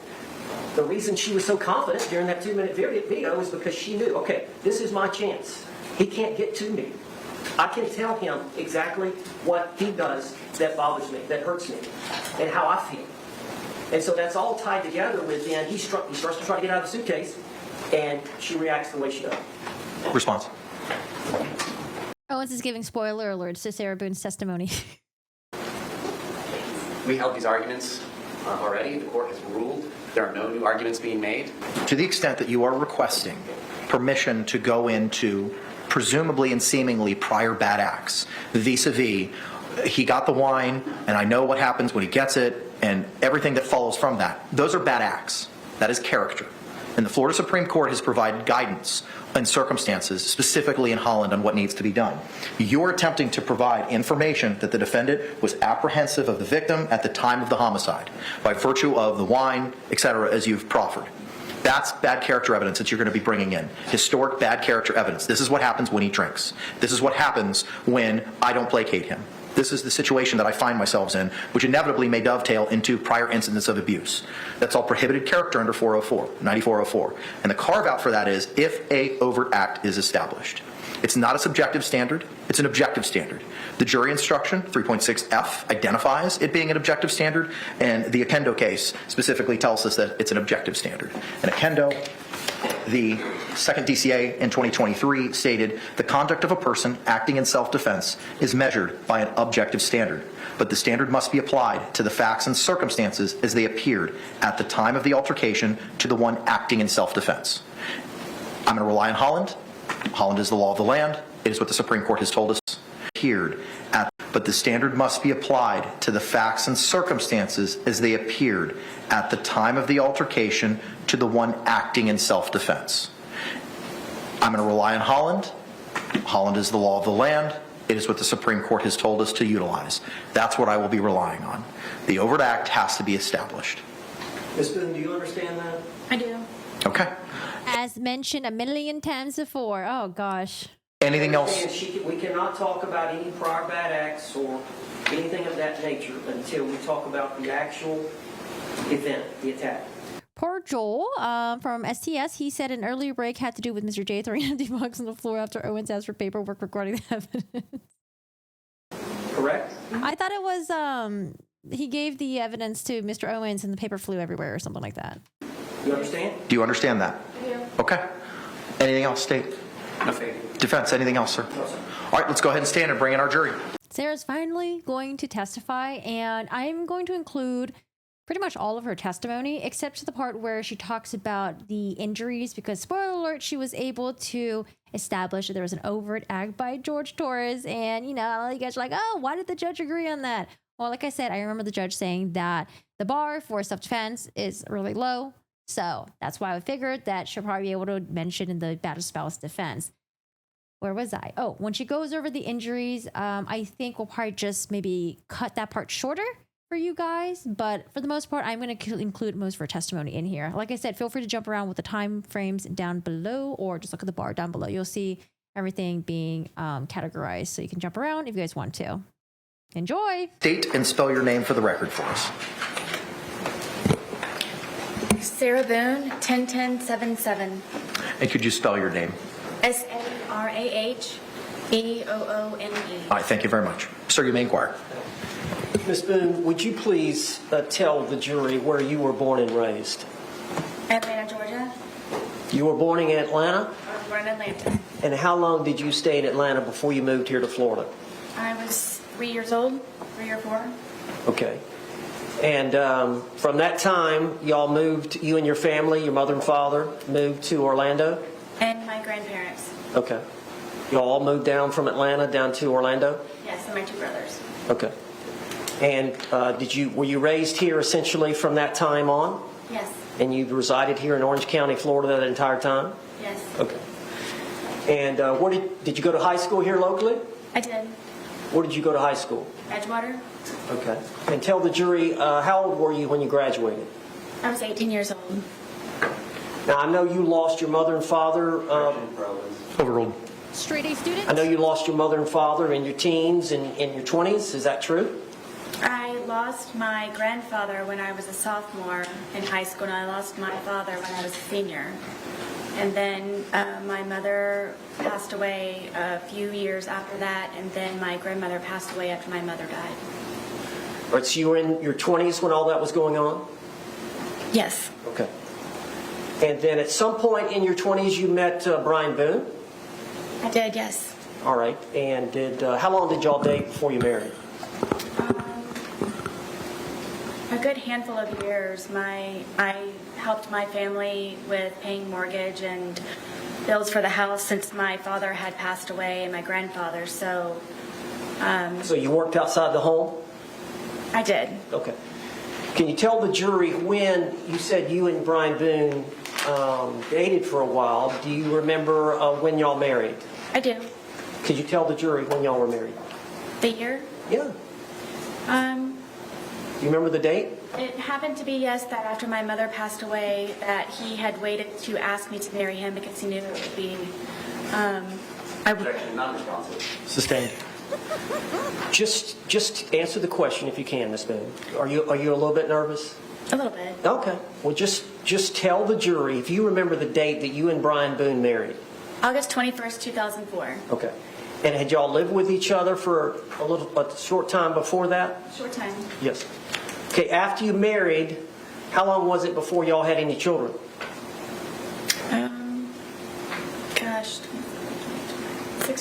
The reason she was so confident during that 2-minute video is because she knew, okay, this is my chance. He can't get to me. I can tell him exactly what he does that bothers me, that hurts me, and how I feel. And so that's all tied together with then he starts to try to get out of the suitcase, and she reacts the way she does. Response. Owens is giving spoiler alerts to Sarah Boone's testimony. We held these arguments already. The court has ruled. There are no new arguments being made. To the extent that you are requesting permission to go into presumably and seemingly prior bad acts, vis-a-vis, he got the wine, and I know what happens when he gets it, and everything that follows from that, those are bad acts. That is character. And the Florida Supreme Court has provided guidance in circumstances, specifically in Holland, on what needs to be done. You're attempting to provide information that the defendant was apprehensive of the victim at the time of the homicide by virtue of the wine, etc., as you've proffered. That's bad character evidence that you're going to be bringing in. Historic bad character evidence. This is what happens when he drinks. This is what happens when I don't placate him. This is the situation that I find myself in, which inevitably may dovetail into prior incidents of abuse. That's all prohibited character under 9404. And the carve-out for that is if a overt act is established. It's not a subjective standard, it's an objective standard. The jury instruction, 3.6F, identifies it being an objective standard, and the Akendo case specifically tells us that it's an objective standard. And Akendo The second DCA in 2023 stated, the conduct of a person acting in self-defense is measured by an objective standard, but the standard must be applied to the facts and circumstances as they appeared at the time of the altercation to the one acting in self-defense. I'm going to rely on Holland. Holland is the law of the land. It is what the Supreme Court has told us. But the standard must be applied to the facts and circumstances as they appeared at the time of the altercation to the one acting in self-defense. I'm going to rely on Holland. Holland is the law of the land. It is what the Supreme Court has told us to utilize. That's what I will be relying on. The overt act has to be established. Ms. Boone, do you understand that? I do. Okay. As mentioned a million times before. Oh, gosh. Anything else? We cannot talk about any prior bad acts or anything of that nature until we talk about the actual event, the attack. Poor Joel from STS, he said an earlier break had to do with Mr. J throwing empty box on the floor after Owens asked for paperwork regarding the evidence. Correct? I thought it was he gave the evidence to Mr. Owens and the paper flew everywhere or something like that. You understand? Do you understand that? I do. Okay. Anything else, State? No. Defense, anything else, sir? No, sir. All right, let's go ahead and stand and bring in our jury. Sarah's finally going to testify, and I'm going to include pretty much all of her testimony, except to the part where she talks about the injuries, because, spoiler alert, she was able to establish that there was an overt act by George Torres, and, you know, all you guys are like, oh, why did the judge agree on that? Well, like I said, I remember the judge saying that the bar for self-defense is really low, so that's why I figured that she'll probably be able to mention in the battered spouse defense. Where was I? Oh, when she goes over the injuries, I think we'll probably just maybe cut that part shorter for you guys. But for the most part, I'm going to include most of her testimony in here. Like I said, feel free to jump around with the time frames down below or just look at the bar down below. You'll see everything being categorized. So you can jump around if you guys want to. Enjoy. State and spell your name for the record for us. Sarah Boone, 101077. And could you spell your name? SARAHBOONE. All right, thank you very much. Sir, you may inquire. Ms. Boone, would you please tell the jury where you were born and raised? Atlanta, Georgia. You were born in Atlanta? I was born in Atlanta. And how long did you stay in Atlanta before you moved here to Florida? I was 3 years old, 3 or 4. Okay. And from that time, y'all moved, you and your family, your mother and father, moved to Orlando? And my grandparents. Okay. You all moved down from Atlanta down to Orlando? Yes, and my 2 brothers. Okay. And were you raised here essentially from that time on? Yes. And you resided here in Orange County, Florida that entire time? Yes. Okay. And where did you go to high school here locally? I did. Where did you go to high school? Edgewater. Okay. And tell the jury, how old were you when you graduated? I was 18 years old. Now, I know you lost your mother and father. Overruled. Straight A student. I know you lost your mother and father in your teens and in your 20s. Is that true? I lost my grandfather when I was a sophomore in high school, and I lost my father when I was a senior. And then my mother passed away a few years after that, and then my grandmother passed away after my mother died. All right, so you were in your 20s when all that was going on? Yes. Okay. And then at some point in your 20s, you met Brian Boone? I did, yes. All right. And how long did y'all date before you married? A good handful of years. I helped my family with paying mortgage and bills for the house since my father had passed away and my grandfather, so... So you worked outside the home? I did. Okay. Can you tell the jury when you said you and Brian Boone dated for a while? Do you remember when y'all married? I do. Could you tell the jury when y'all were married? The year? Yeah. Do you remember the date? It happened to be, yes, that after my mother passed away, that he had waited to ask me to marry him because he knew it would be... Objection, not responsive. Sustained. Just answer the question if you can, Ms. Boone. Are you a little bit nervous? A little bit. Okay. Well, just tell the jury if you remember the date that you and Brian Boone married. August 21st, 2004. Okay. And had y'all lived with each other for a short time before that? Short time. Yes. Okay, after you married, how long was it before y'all had any children?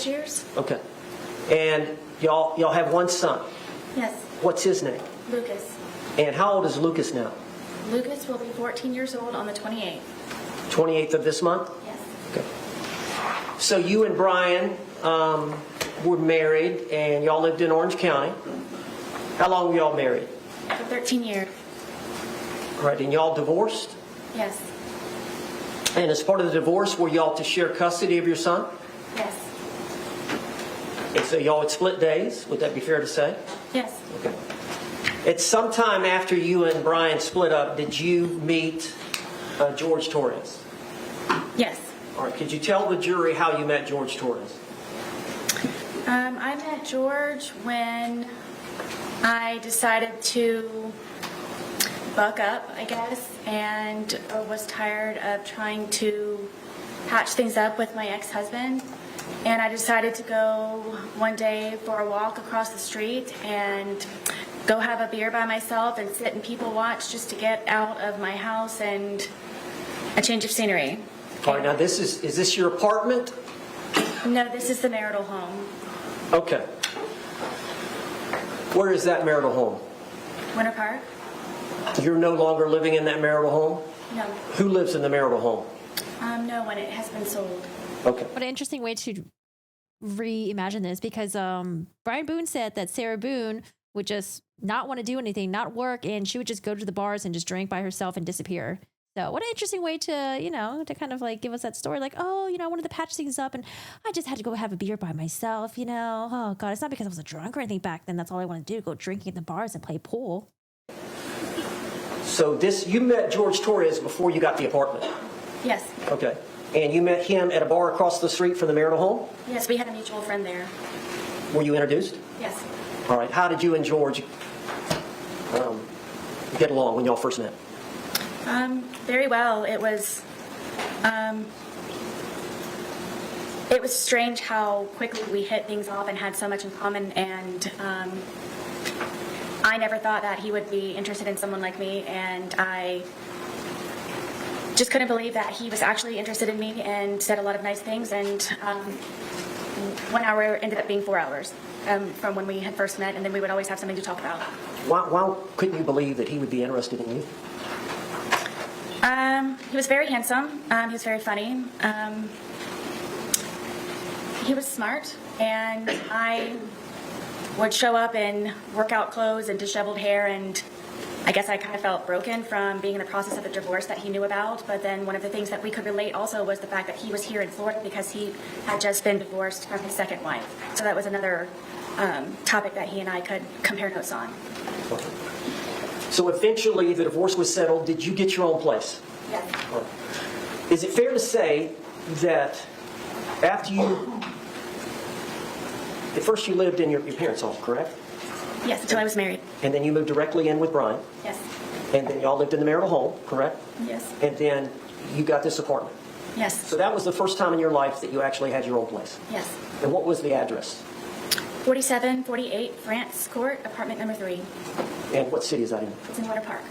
6 years. Okay. And y'all have one son. Yes. What's his name? Lucas. And how old is Lucas now? Lucas will be 14 years old on the 28th. 28th of this month? Yes. Okay. So you and Brian were married, and y'all lived in Orange County. How long were y'all married? For 13 years. Right, and y'all divorced? Yes. And as part of the divorce, were y'all to share custody of your son? Yes. And so y'all would split days? Would that be fair to say? Yes. Okay. At some time after you and Brian split up, did you meet George Torres? Yes. All right, could you tell the jury how you met George Torres? I met George when I decided to buck up, I guess, and was tired of trying to patch things up with my ex-husband. And I decided to go one day for a walk across the street and go have a beer by myself and sit and people watch just to get out of my house and a change of scenery. All right, now is this your apartment? No, this is the marital home. Okay. Where is that marital home? Winter Park? You're no longer living in that marital home? No. Who lives in the marital home? No one. It has been sold. Okay. What an interesting way to reimagine this, because Brian Boone said that Sarah Boone would just not want to do anything, not work, and she would just go to the bars and just drink by herself and disappear. So what an interesting way to, to kind of like give us that story. Like, oh, I wanted to patch things up and I just had to go have a beer by myself, Oh, God, it's not because I was a drunk or anything back then. That's all I wanted to do, go drinking at the bars and play pool. So you met George Torres before you got the apartment? Yes. Okay. And you met him at a bar across the street from the marital home? Yes, we had a mutual friend there. Were you introduced? Yes. All right. How did you and George get along when y'all first met? Very well. It was strange how quickly we hit things off and had so much in common, and I never thought that he would be interested in someone like me, and I just couldn't believe that he was actually interested in me and said a lot of nice things, and 1 hour ended up being 4 hours from when we had first met, and then we would always have something to talk about. Why couldn't you believe that he would be interested in you? He was very handsome. He was very funny. He was smart, and I would show up in workout clothes and disheveled hair, and I guess I kind of felt broken from being in the process of a divorce that he knew about. But then one of the things that we could relate also was the fact that he was here in Florida because he had just been divorced from his second wife. So that was another topic that he and I could compare notes on. Okay. So eventually the divorce was settled. Did you get your own place? Yes. Is it fair to say that after at first you lived in your parents' home, correct? Yes, until I was married. And then you moved directly in with Brian? Yes. And then y'all lived in the marital home, correct? Yes. And then you got this apartment? Yes. So that was the first time in your life that you actually had your own place? Yes. And what was the address? 4748 France Court, apartment number 3. And what city is that in? It's in Winter Park.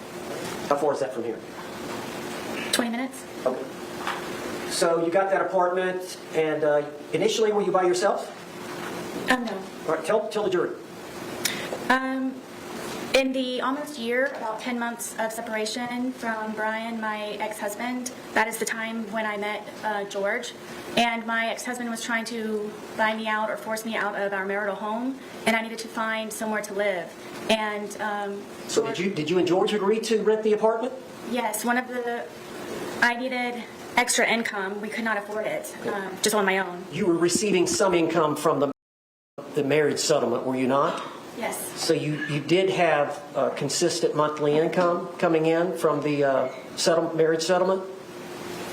How far is that from here? 20 minutes? Okay. So you got that apartment, and initially were you by yourself? No. All right, tell the jury. In the almost year, about 10 months of separation from Brian, my ex-husband, that is the time when I met George. And my ex-husband was trying to buy me out or force me out of our marital home, and I needed to find somewhere to live. And So did you and George agree to rent the apartment? yes, I needed extra income. We could not afford it, just on my own. You were receiving some income from the marriage settlement, were you not? Yes. So you did have consistent monthly income coming in from the marriage settlement?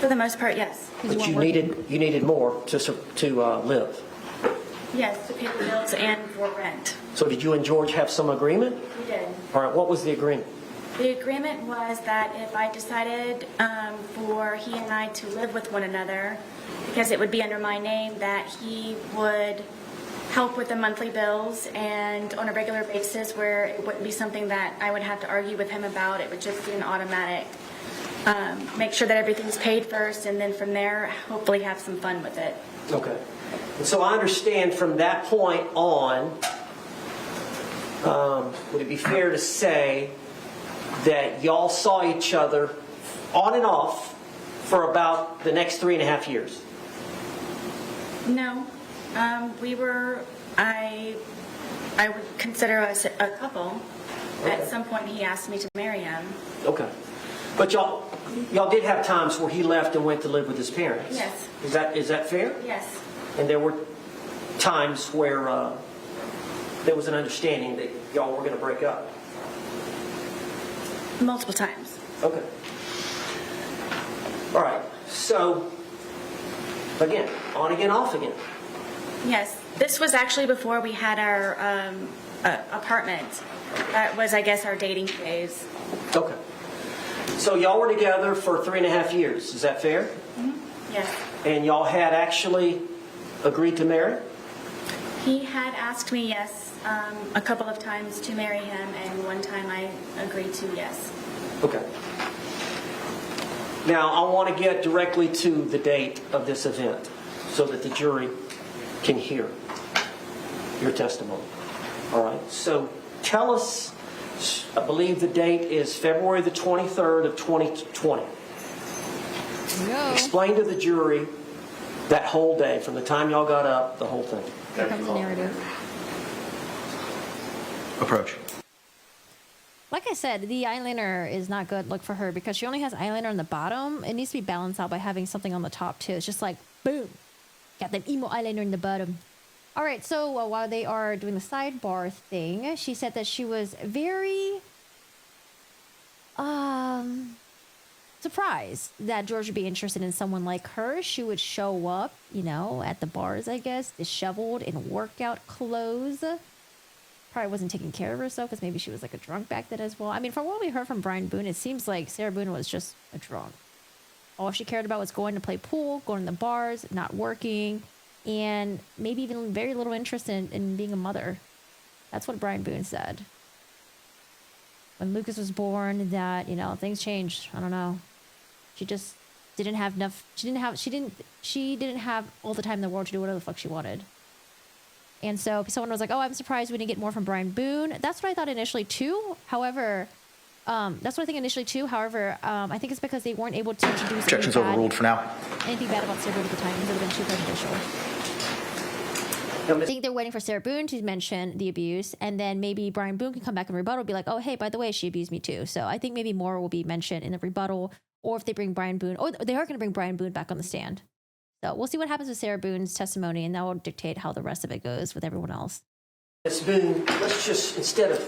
For the most part, yes. But you needed more to live. Yes, to pay the bills and for rent. So did you and George have some agreement? We did. All right, what was the agreement? The agreement was that if I decided for he and I to live with one another, because it would be under my name, that he would help with the monthly bills and on a regular basis where it wouldn't be something that I would have to argue with him about. It would just be an automatic, make sure that everything's paid first, and then from there, hopefully have some fun with it. Okay. And so I understand from that point on, would it be fair to say that y'all saw each other on and off for about the next 3.5 years? No, I would consider us a couple. Okay. At some point, he asked me to marry him. Okay. But y'all did have times where he left and went to live with his parents. Yes. Is that fair? Yes. And there were times where there was an understanding that y'all were going to break up. Multiple times. Okay. All right. So, again, on again, off again. Yes. This was actually before we had our apartment. That was, I guess, our dating phase. Okay. So y'all were together for 3.5 years. Is that fair? Mm-hmm. Yes. And y'all had actually agreed to marry? He had asked me, yes, a couple of times to marry him, and one time I agreed to yes. Okay. Now, I want to get directly to the date of this event so that the jury can hear your testimony. All right. So tell us, I believe the date is February the 23rd of 2020. No. Explain to the jury that whole day, from the time y'all got up, the whole thing. Here comes the narrative. Approach. Like I said, the eyeliner is not good look for her because she only has eyeliner on the bottom. It needs to be balanced out by having something on the top too. It's just like, boom, got that emo eyeliner in the bottom. All right, so while they are doing the sidebar thing, she said that she was very surprised that George would be interested in someone like her. She would show up, you know, at the bars, I guess, disheveled in workout clothes. Probably wasn't taking care of herself because maybe she was like a drunk back then as well. I mean, from what we heard from Brian Boone, it seems like Sarah Boone was just a drunk. All she cared about was going to play pool, going to the bars, not working, and maybe even very little interest in being a mother. That's what Brian Boone said. When Lucas was born, that, you know, things changed. I don't know. She just didn't have enough. She didn't have all the time in the world to do whatever the fuck she wanted. And so someone was like, "Oh, I'm surprised we didn't get more from Brian Boone." That's what I thought initially too. However, that's what I think initially too. However, I think it's because they weren't able to introduce Objections overruled for now. anything bad about Sarah Boone at the time. It would have been too prejudicial. I think they're waiting for Sarah Boone to mention the abuse, and then maybe Brian Boone can come back and rebuttal and be like, "Oh, hey, by the way, she abused me too." So I think maybe more will be mentioned in the rebuttal, or if they bring Brian Boone, or they are going to bring Brian Boone back on the stand. So we'll see what happens with Sarah Boone's testimony, and that will dictate how the rest of it goes with everyone else. Ms. Boone, let's just, instead of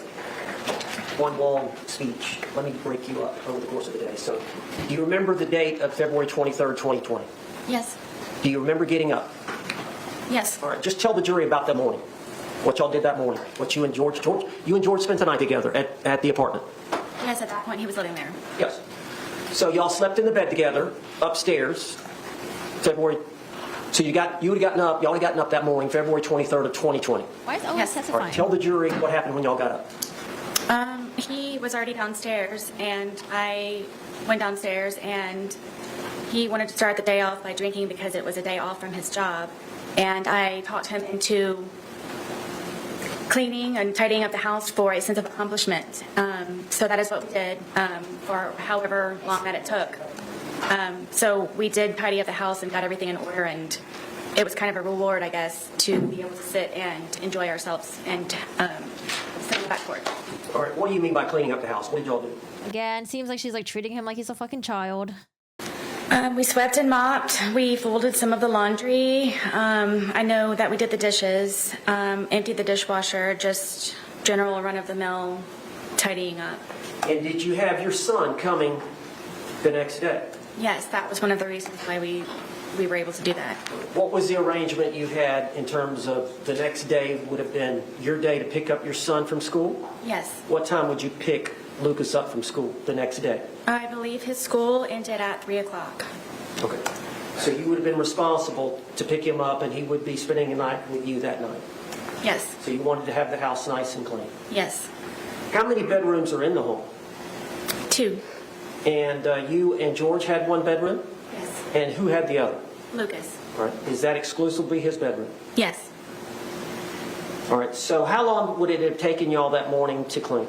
one long speech, let me break you up over the course of the day. So, do you remember the date of February 23rd, 2020? Yes. Do you remember getting up? Yes. All right, just tell the jury about that morning. What y'all did that morning. What you and George spent the night together at the apartment. Yes, at that point he was living there. Yes. So y'all slept in the bed together upstairs. February. So y'all had gotten up that morning, February 23rd of 2020. Why is Owen Yes. testifying? All right, tell the jury what happened when y'all got up. He was already downstairs, and I went downstairs, and he wanted to start the day off by drinking because it was a day off from his job. And I talked him into cleaning and tidying up the house for a sense of accomplishment. So that is what we did for however long that it took. So we did tidy up the house and got everything in order, and it was kind of a reward, I guess, to be able to sit and enjoy ourselves and sit on the back porch. All right, what do you mean by cleaning up the house? What did y'all do? Again, seems like she's like treating him like he's a fucking child. We swept and mopped. We folded some of the laundry. I know that we did the dishes, emptied the dishwasher, just general run-of-the-mill tidying up. And did you have your son coming the next day? Yes, that was one of the reasons why we were able to do that. What was the arrangement you had in terms of the next day would have been your day to pick up your son from school? Yes. What time would you pick Lucas up from school the next day? I believe his school ended at 3 o'clock. Okay. So you would have been responsible to pick him up, and he would be spending the night with you that night? Yes. So you wanted to have the house nice and clean? Yes. How many bedrooms are in the home? 2. And you and George had one bedroom? Yes. And who had the other? Lucas. All right. Is that exclusively his bedroom? Yes. All right. So how long would it have taken y'all that morning to clean?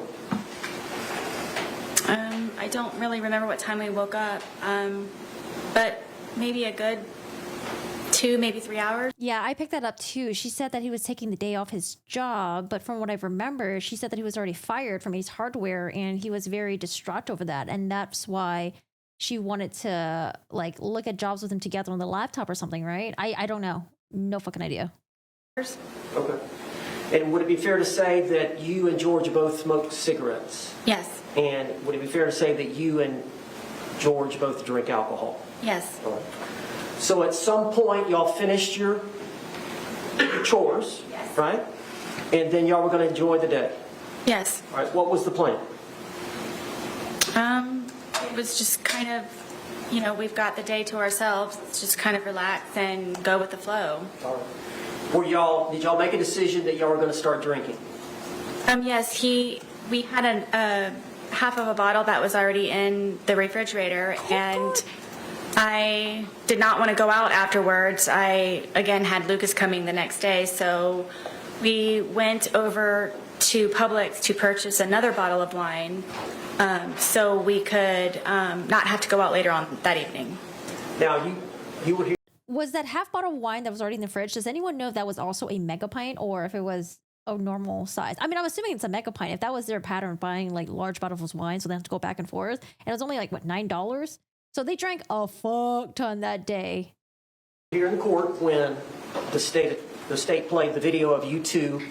I don't really remember what time we woke up, but maybe a good 2, maybe 3 hours. Yeah, I picked that up too. She said that he was taking the day off his job, but from what I remember, she said that he was already fired from Ace Hardware, and he was very distraught over that, and that's why she wanted to like look at jobs with him together on the laptop or something, right? I don't know. No fucking idea. Okay. And would it be fair to say that you and George both smoked cigarettes? Yes. And would it be fair to say that you and George both drink alcohol? Yes. All right. So at some point, y'all finished your chores, Yes. right? And then y'all were going to enjoy the day. Yes. All right. What was the plan? It was just kind of, you know, we've got the day to ourselves. Let's just kind of relax and go with the flow. All right. Did y'all make a decision that y'all were going to start drinking? Yes, we had a half of a bottle that was already in the refrigerator, and I did not want to go out afterwards. I, again, had Lucas coming the next day, so we went over to Publix to purchase another bottle of wine so we could not have to go out later on that evening. Now, you were here. Was that half bottle of wine that was already in the fridge? Does anyone know if that was also a mega pint or if it was a normal size? I mean, I'm assuming it's a mega pint. If that was their pattern of buying like large bottles of wine, so they have to go back and forth, and it was only like what, $9? So they drank a fuck ton that day. Here in court when the state played the video of you two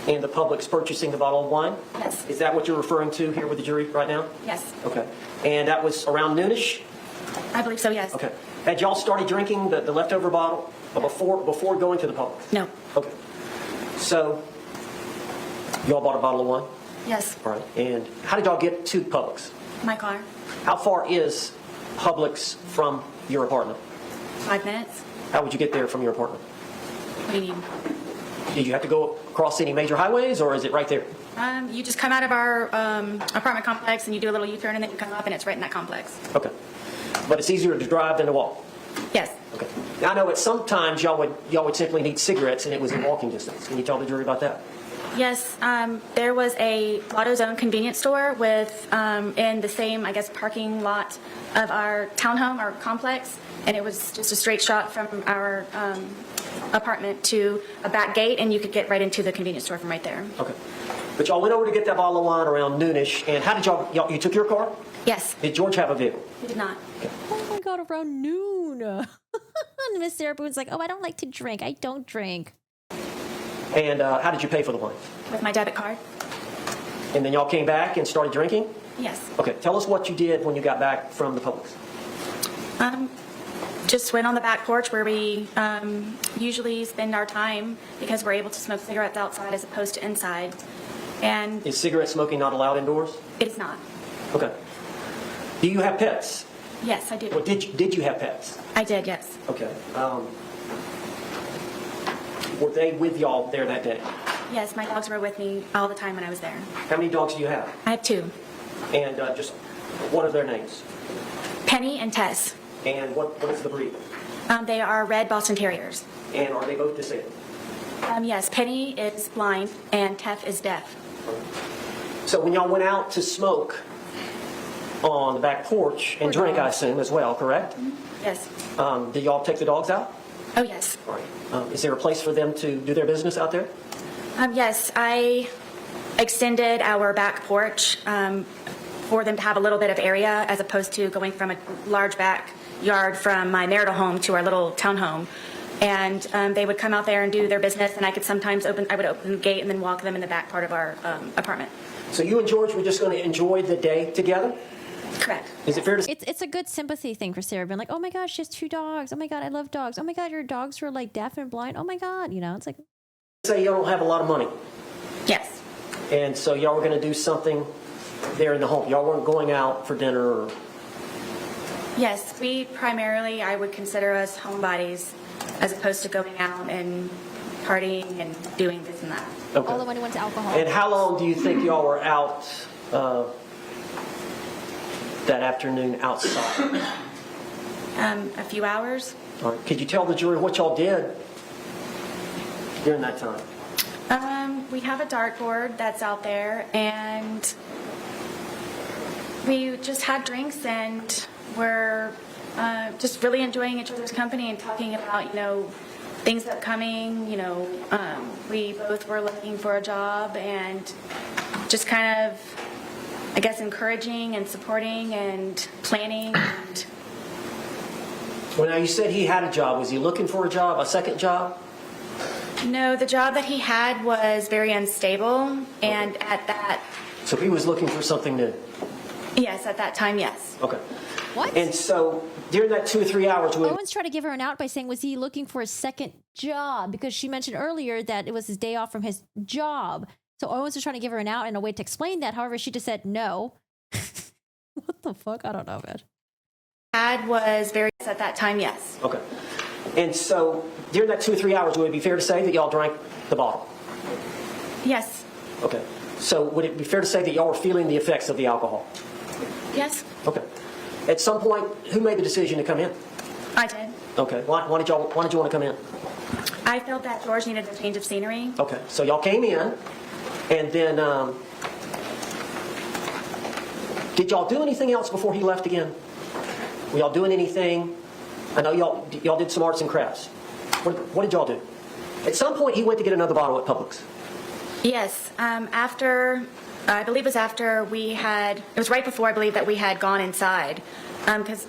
and the Publix purchasing the bottle of wine? Yes. Is that what you're referring to here with the jury right now? Yes. Okay. And that was around noonish? I believe so, yes. Okay. Had y'all started drinking the leftover bottle before going to the Publix? No. Okay. So, y'all bought a bottle of wine? Yes. All right. And how did y'all get to Publix? My car. How far is Publix from your apartment? 5 minutes. How would you get there from your apartment? What do you mean? Did you have to go across any major highways, or is it right there? You just come out of our apartment complex and you do a little U-turn and then you come up and it's right in that complex. Okay. But it's easier to drive than to walk? Yes. Okay. Now, I know that sometimes y'all would simply need cigarettes and it was in walking distance. Can you tell the jury about that? Yes, there was a AutoZone convenience store with in the same, I guess, parking lot of our townhome, our complex, and it was just a straight shot from our apartment to a back gate, and you could get right into the convenience store from right there. Okay. But y'all went over to get that bottle of wine around noonish, and how did y'all you took your car? Yes. Did George have a vehicle? He did not. Oh my God, around noon. And Miss Sarah Boone's like, oh, I don't like to drink. I don't drink. And how did you pay for the wine? With my debit card. And then y'all came back and started drinking? Yes. Okay. Tell us what you did when you got back from the Publix. Just went on the back porch where we usually spend our time because we're able to smoke cigarettes outside as opposed to inside. And Is cigarette smoking not allowed indoors? it is not. Okay. Do you have pets? Yes, I do. Well, did you have pets? I did, yes. Okay. Were they with y'all there that day? Yes, my dogs were with me all the time when I was there. How many dogs do you have? I have 2. And just what are their names? Penny and Tess. And what is the breed? They are red Boston Terriers. And are they both disabled? Yes, Penny is blind and Teff is deaf. So when y'all went out to smoke on the back porch and drink, I assume, as well, correct? Yes. Did y'all take the dogs out? Oh, yes. All right. Is there a place for them to do their business out there? Yes, I extended our back porch for them to have a little bit of area as opposed to going from a large backyard from my marital home to our little townhome. And they would come out there and do their business, and I could sometimes I would open the gate and then walk them in the back part of our apartment. So you and George were just going to enjoy the day together? Correct. Is it fair to say? It's a good sympathy thing for Sarah, being like, oh my gosh, she has 2 dogs. Oh my God, I love dogs. Oh my God, your dogs were like deaf and blind. Oh my God, you know, it's like. Say y'all don't have a lot of money, Yes. and so y'all were going to do something there in the home. Y'all weren't going out for dinner or... Yes, we primarily, I would consider us homebodies as opposed to going out and partying and doing this and that. Okay. All the money went to alcohol. And how long do you think y'all were out that afternoon outside? A few hours. All right. Could you tell the jury what y'all did during that time? We have a dartboard that's out there, and we just had drinks, and we're just really enjoying each other's company and talking about, things upcoming. We both were looking for a job and just kind of, I guess, encouraging and supporting and planning. And Well, now you said he had a job. Was he looking for a job, a second job? no, the job that he had was very unstable, and at that, So he was looking for something new. yes, at that time, yes. Okay. What? And so during that 2 or 3 hours, Owen's trying to give her an out by saying, was he looking for a second job? Because she mentioned earlier that it was his day off from his job. So Owens was trying to give her an out and a way to explain that. However, she just said no. What the fuck? I don't know, man. Had was very, at that time, yes. okay. And so during that 2 or 3 hours, would it be fair to say that y'all drank the bottle? Yes. Okay. So would it be fair to say that y'all were feeling the effects of the alcohol? Yes, Okay. At some point, who made the decision to come in? I did. Okay. Why did y'all want to come in? I felt that George needed a change of scenery. Okay. So y'all came in, and then did y'all do anything else before he left again? Were y'all doing anything? I know y'all did some arts and crafts. What did y'all do? At some point, he went to get another bottle at Publix. Yes, I believe it was after it was right before, I believe, that we had gone inside. Because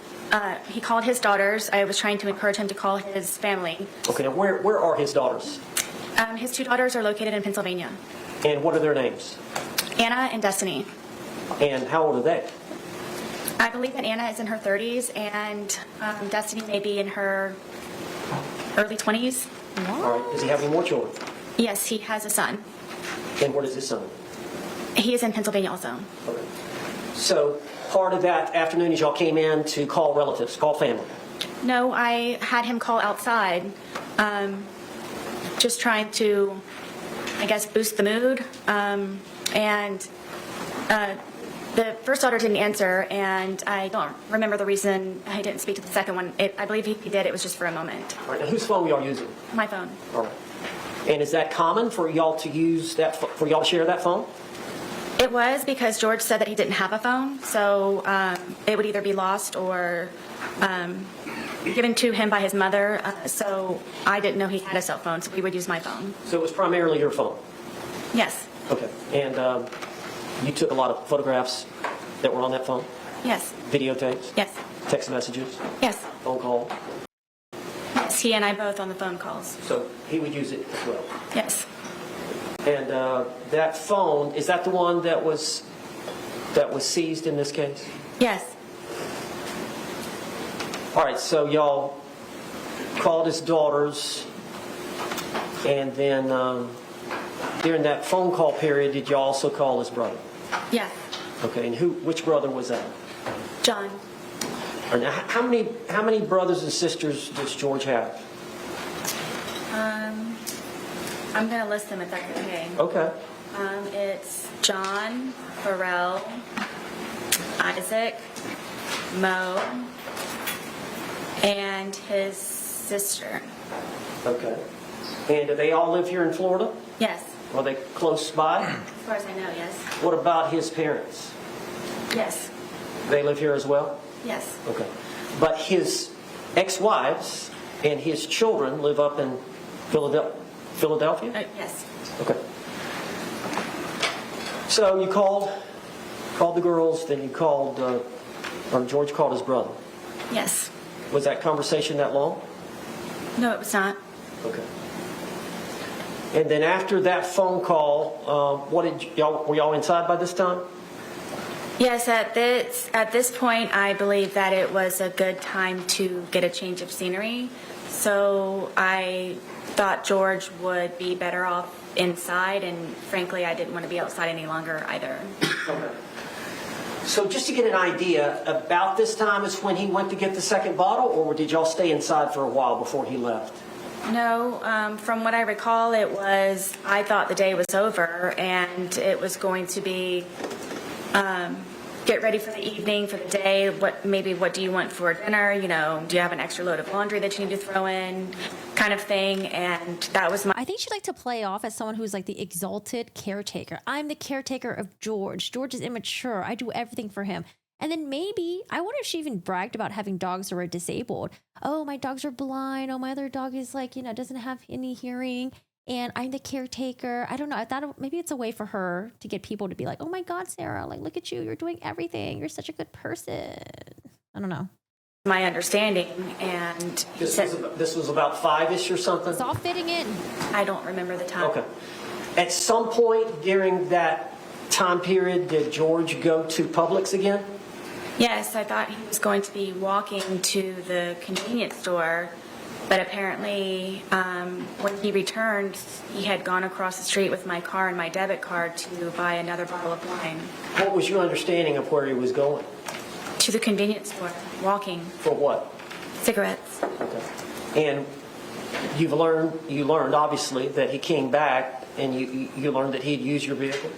he called his daughters. I was trying to encourage him to call his family. Okay. Now, where are his daughters? His two daughters are located in Pennsylvania, And what are their names? Anna and Destiny. And how old are they? I believe that Anna is in her 30s, and Destiny may be in her early 20s. All right. Does he have any more children? Yes, he has a son. And where does his son? He is in Pennsylvania also. Okay. So part of that afternoon is y'all came in to call relatives, call family. No, I had him call outside, just trying to, I guess, boost the mood. And the first daughter didn't answer, and I don't remember the reason I didn't speak to the second one. I believe he did. It was just for a moment. All right. Now, whose phone were y'all using? My phone. All right. And is that common for y'all to use that, for y'all to share that phone? It was, because George said that he didn't have a phone, so it would either be lost or given to him by his mother. So I didn't know he had a cell phone, so we would use my phone. So it was primarily your phone? Yes. Okay. And you took a lot of photographs that were on that phone? Yes. Videotapes? Yes. Text messages? Yes. Phone call? Yes. He and I both on the phone calls. So he would use it as well? Yes. And that phone, is that the one that was seized in this case? Yes. All right, so y'all called his daughters, and then during that phone call period, did y'all also call his brother? Yes. Okay, and which brother was that? John. All right, now, how many brothers and sisters does George have? I'm going to list them if that's okay. Okay. It's John, Pharrell, Isaac, Mo, and his sister. Okay. And do they all live here in Florida? Yes. Are they close by? As far as I know, yes. What about his parents? Yes. They live here as well? Yes. Okay. But his ex-wives and his children live up in Philadelphia? Yes. Okay. So you called the girls, then you called, or George called his brother. Yes. Was that conversation that long? No, it was not. Okay. And then after that phone call, were y'all inside by this time? Yes, at this point, I believe that it was a good time to get a change of scenery. So I thought George would be better off inside, and frankly, I didn't want to be outside any longer either. Okay. So just to get an idea, about this time is when he went to get the second bottle, or did y'all stay inside for a while before he left? No, from what I recall, I thought the day was over, and it was going to be get ready for the evening, for the day. What do you want for dinner? You know, do you have an extra load of laundry that you need to throw in, kind of thing. And that was my. I think she liked to play off as someone who's like the exalted caretaker. I'm the caretaker of George. George is immature. I do everything for him. And then maybe, I wonder if she even bragged about having dogs that were disabled. Oh, my dogs are blind. Oh, my other dog is like, you know, doesn't have any hearing. And I'm the caretaker. I don't know. I thought maybe it's a way for her to get people to be like, oh my God, Sarah, like, look at you. You're doing everything. You're such a good person. I don't know. My understanding, and This was about 5-ish or something? It's all fitting in. I don't remember the time. Okay. At some point during that time period, did George go to Publix again? Yes, I thought he was going to be walking to the convenience store, but apparently when he returned, he had gone across the street with my car and my debit card to buy another bottle of wine. What was your understanding of where he was going? To the convenience store, walking. For what? Cigarettes. Okay. And you learned obviously that he came back and you learned that he'd used your vehicle?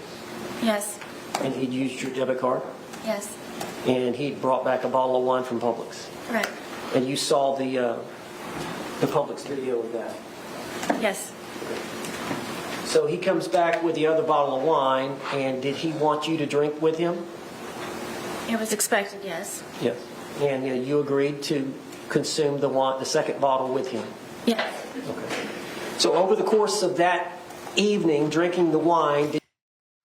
Yes. And he'd used your debit card? Yes. And he'd brought back a bottle of wine from Publix? Correct. And you saw the Publix video of that? Yes. So he comes back with the other bottle of wine, and did he want you to drink with him? It was expected, yes. Yes. And you agreed to consume the second bottle with him? Yes. Okay. So over the course of that evening, drinking the wine,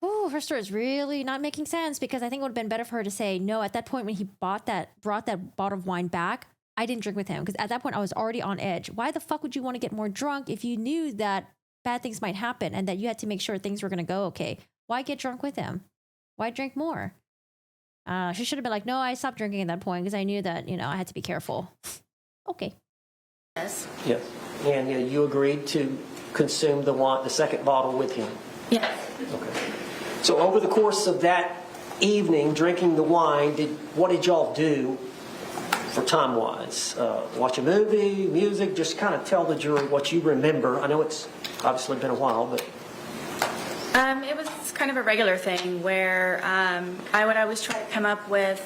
Oh, her story is really not making sense, because I think it would have been better for her to say, no, at that point when he brought that bottle of wine back, I didn't drink with him, because at that point I was already on edge. Why the fuck would you want to get more drunk if you knew that bad things might happen and that you had to make sure things were going to go okay? Why get drunk with him? Why drink more? She should have been like, no, I stopped drinking at that point because I knew that, you know, I had to be careful. Okay. Yes. yes. And you agreed to consume the second bottle with him? Yes. Okay. So over the course of that evening, drinking the wine, what did y'all do for time-wise? Watch a movie, music, just kind of tell the jury what you remember. I know it's obviously been a while, but... It was kind of a regular thing where I would always try to come up with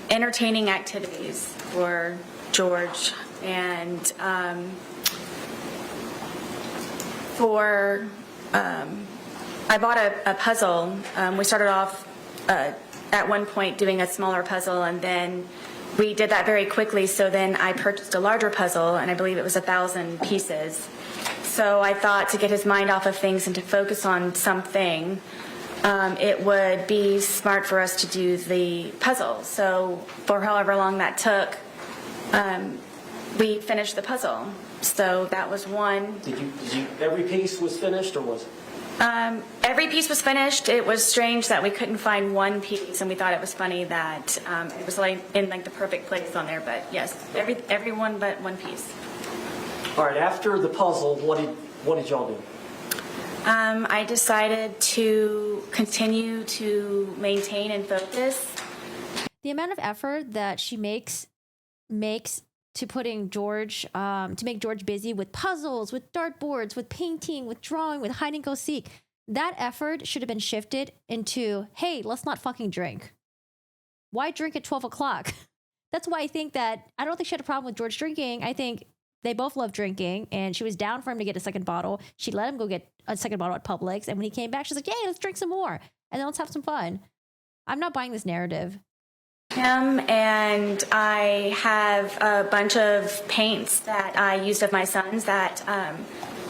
entertaining activities for George, and I bought a puzzle. We started off at one point doing a smaller puzzle, and then we did that very quickly, so then I purchased a larger puzzle, and I believe it was 1,000 pieces. So I thought, to get his mind off of things and to focus on something, it would be smart for us to do the puzzle. So for however long that took, we finished the puzzle. So that was one. Did you every piece was finished, or was it? Every piece was finished. It was strange that we couldn't find one piece, and we thought it was funny that it was like in like the perfect place on there. But yes, every one but one piece. All right. After the puzzle, what did y'all do? I decided to continue to maintain and focus. The amount of effort that she makes to putting George, to make George busy with puzzles, with dartboards, with painting, with drawing, with hide and go seek, that effort should have been shifted into, hey, let's not fucking drink. Why drink at 12 o'clock? That's why I don't think she had a problem with George drinking. I think they both love drinking, and she was down for him to get a second bottle. She let him go get a second bottle at Publix, and when he came back, she's like, yay, let's drink some more, and then let's have some fun. I'm not buying this narrative. Him, and I have a bunch of paints that I used of my son's that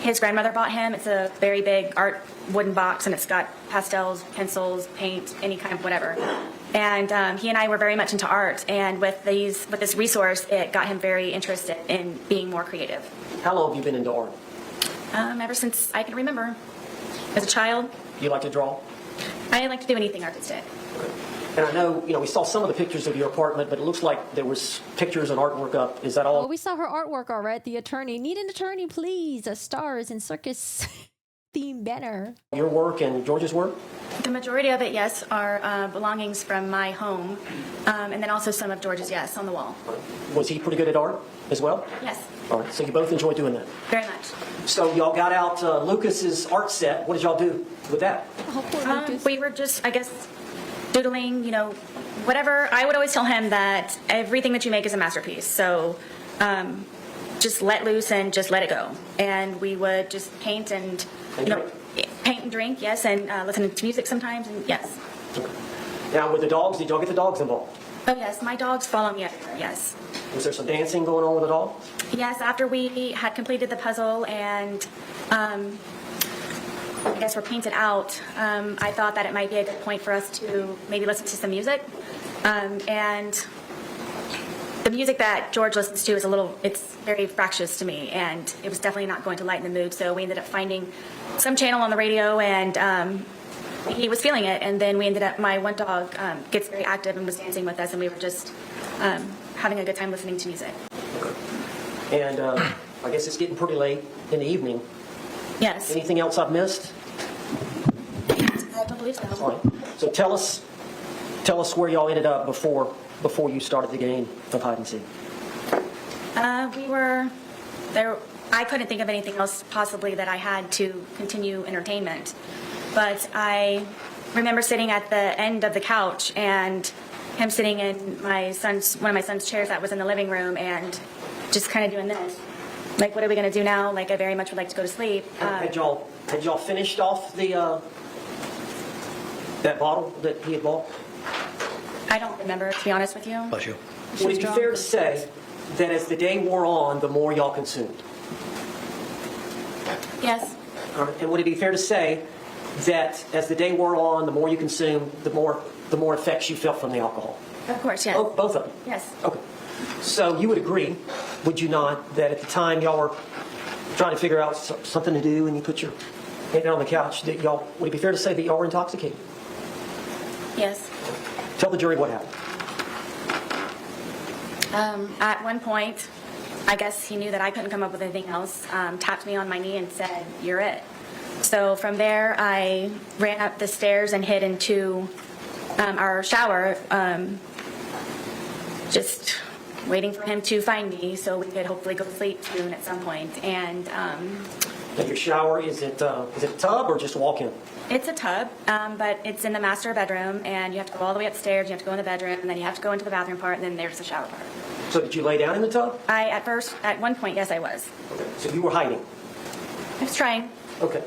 his grandmother bought him. It's a very big art wooden box, and it's got pastels, pencils, paint, any kind of whatever. And he and I were very much into art, and with this resource, it got him very interested in being more creative. How long have you been into art? Ever since I can remember. As a child. You like to draw? I like to do anything artistic. And I know, we saw some of the pictures of your apartment, but it looks like there was pictures and artwork up. Is that all? Well, we saw her artwork already. The attorney. Need an attorney, please. A stars and circus theme banner. Your work and George's work? The majority of it, yes, are belongings from my home. And then also some of George's, yes, on the wall. Was he pretty good at art as well? Yes. All right, so you both enjoy doing that? Very much. So y'all got out Lucas's art set. What did y'all do with that? Oh, poor Lucas. We were just, I guess, doodling, you know, whatever. I would always tell him that everything that you make is a masterpiece. So just let loose and just let it go. And we would just paint and, you know, paint and drink, yes, and listen to music sometimes, and yes. Now, with the dogs, did y'all get the dogs involved? Oh, yes, my dogs follow me everywhere, yes. Was there some dancing going on with the dogs? Yes, after we had completed the puzzle and I guess we're painted out, I thought that it might be a good point for us to maybe listen to some music. And the music that George listens to is it's very fractious to me, and it was definitely not going to lighten the mood. So we ended up finding some channel on the radio, and he was feeling it. And then we ended up, my one dog gets very active and was dancing with us, and we were just having a good time listening to music. And I guess it's getting pretty late in the evening. Yes. Anything else I've missed? I don't believe so. All right. So tell us where y'all ended up before you started the game of hide and seek. We were there. I couldn't think of anything else possibly that I had to continue entertainment. But I remember sitting at the end of the couch and him sitting in one of my son's chairs that was in the living room and just kind of doing this. Like, what are we going to do now? Like, I very much would like to go to sleep. Had y'all finished off the that bottle that he had bought? I don't remember, to be honest with you. Bless you. Would it be fair to say that as the day wore on, the more y'all consumed? Yes. All right. And would it be fair to say that as the day wore on, the more you consumed, the more effects you felt from the alcohol? Of course, yes. Oh, both of them? Yes. Okay. So you would agree, would you not, that at the time y'all were trying to figure out something to do and you put your head down on the couch, that would it be fair to say that y'all were intoxicated? Yes. Tell the jury what happened. At one point, I guess he knew that I couldn't come up with anything else, tapped me on my knee and said, "You're it." So from there, I ran up the stairs and hid into our shower, just waiting for him to find me so we could hopefully go to sleep soon at some point. And Now your shower, is it a tub or just walk-in? it's a tub, but it's in the master bedroom, and you have to go all the way upstairs, you have to go in the bedroom, and then you have to go into the bathroom part, and then there's the shower part. So did you lay down in the tub? At one point, yes, I was. Okay. So you were hiding? I was trying. Okay.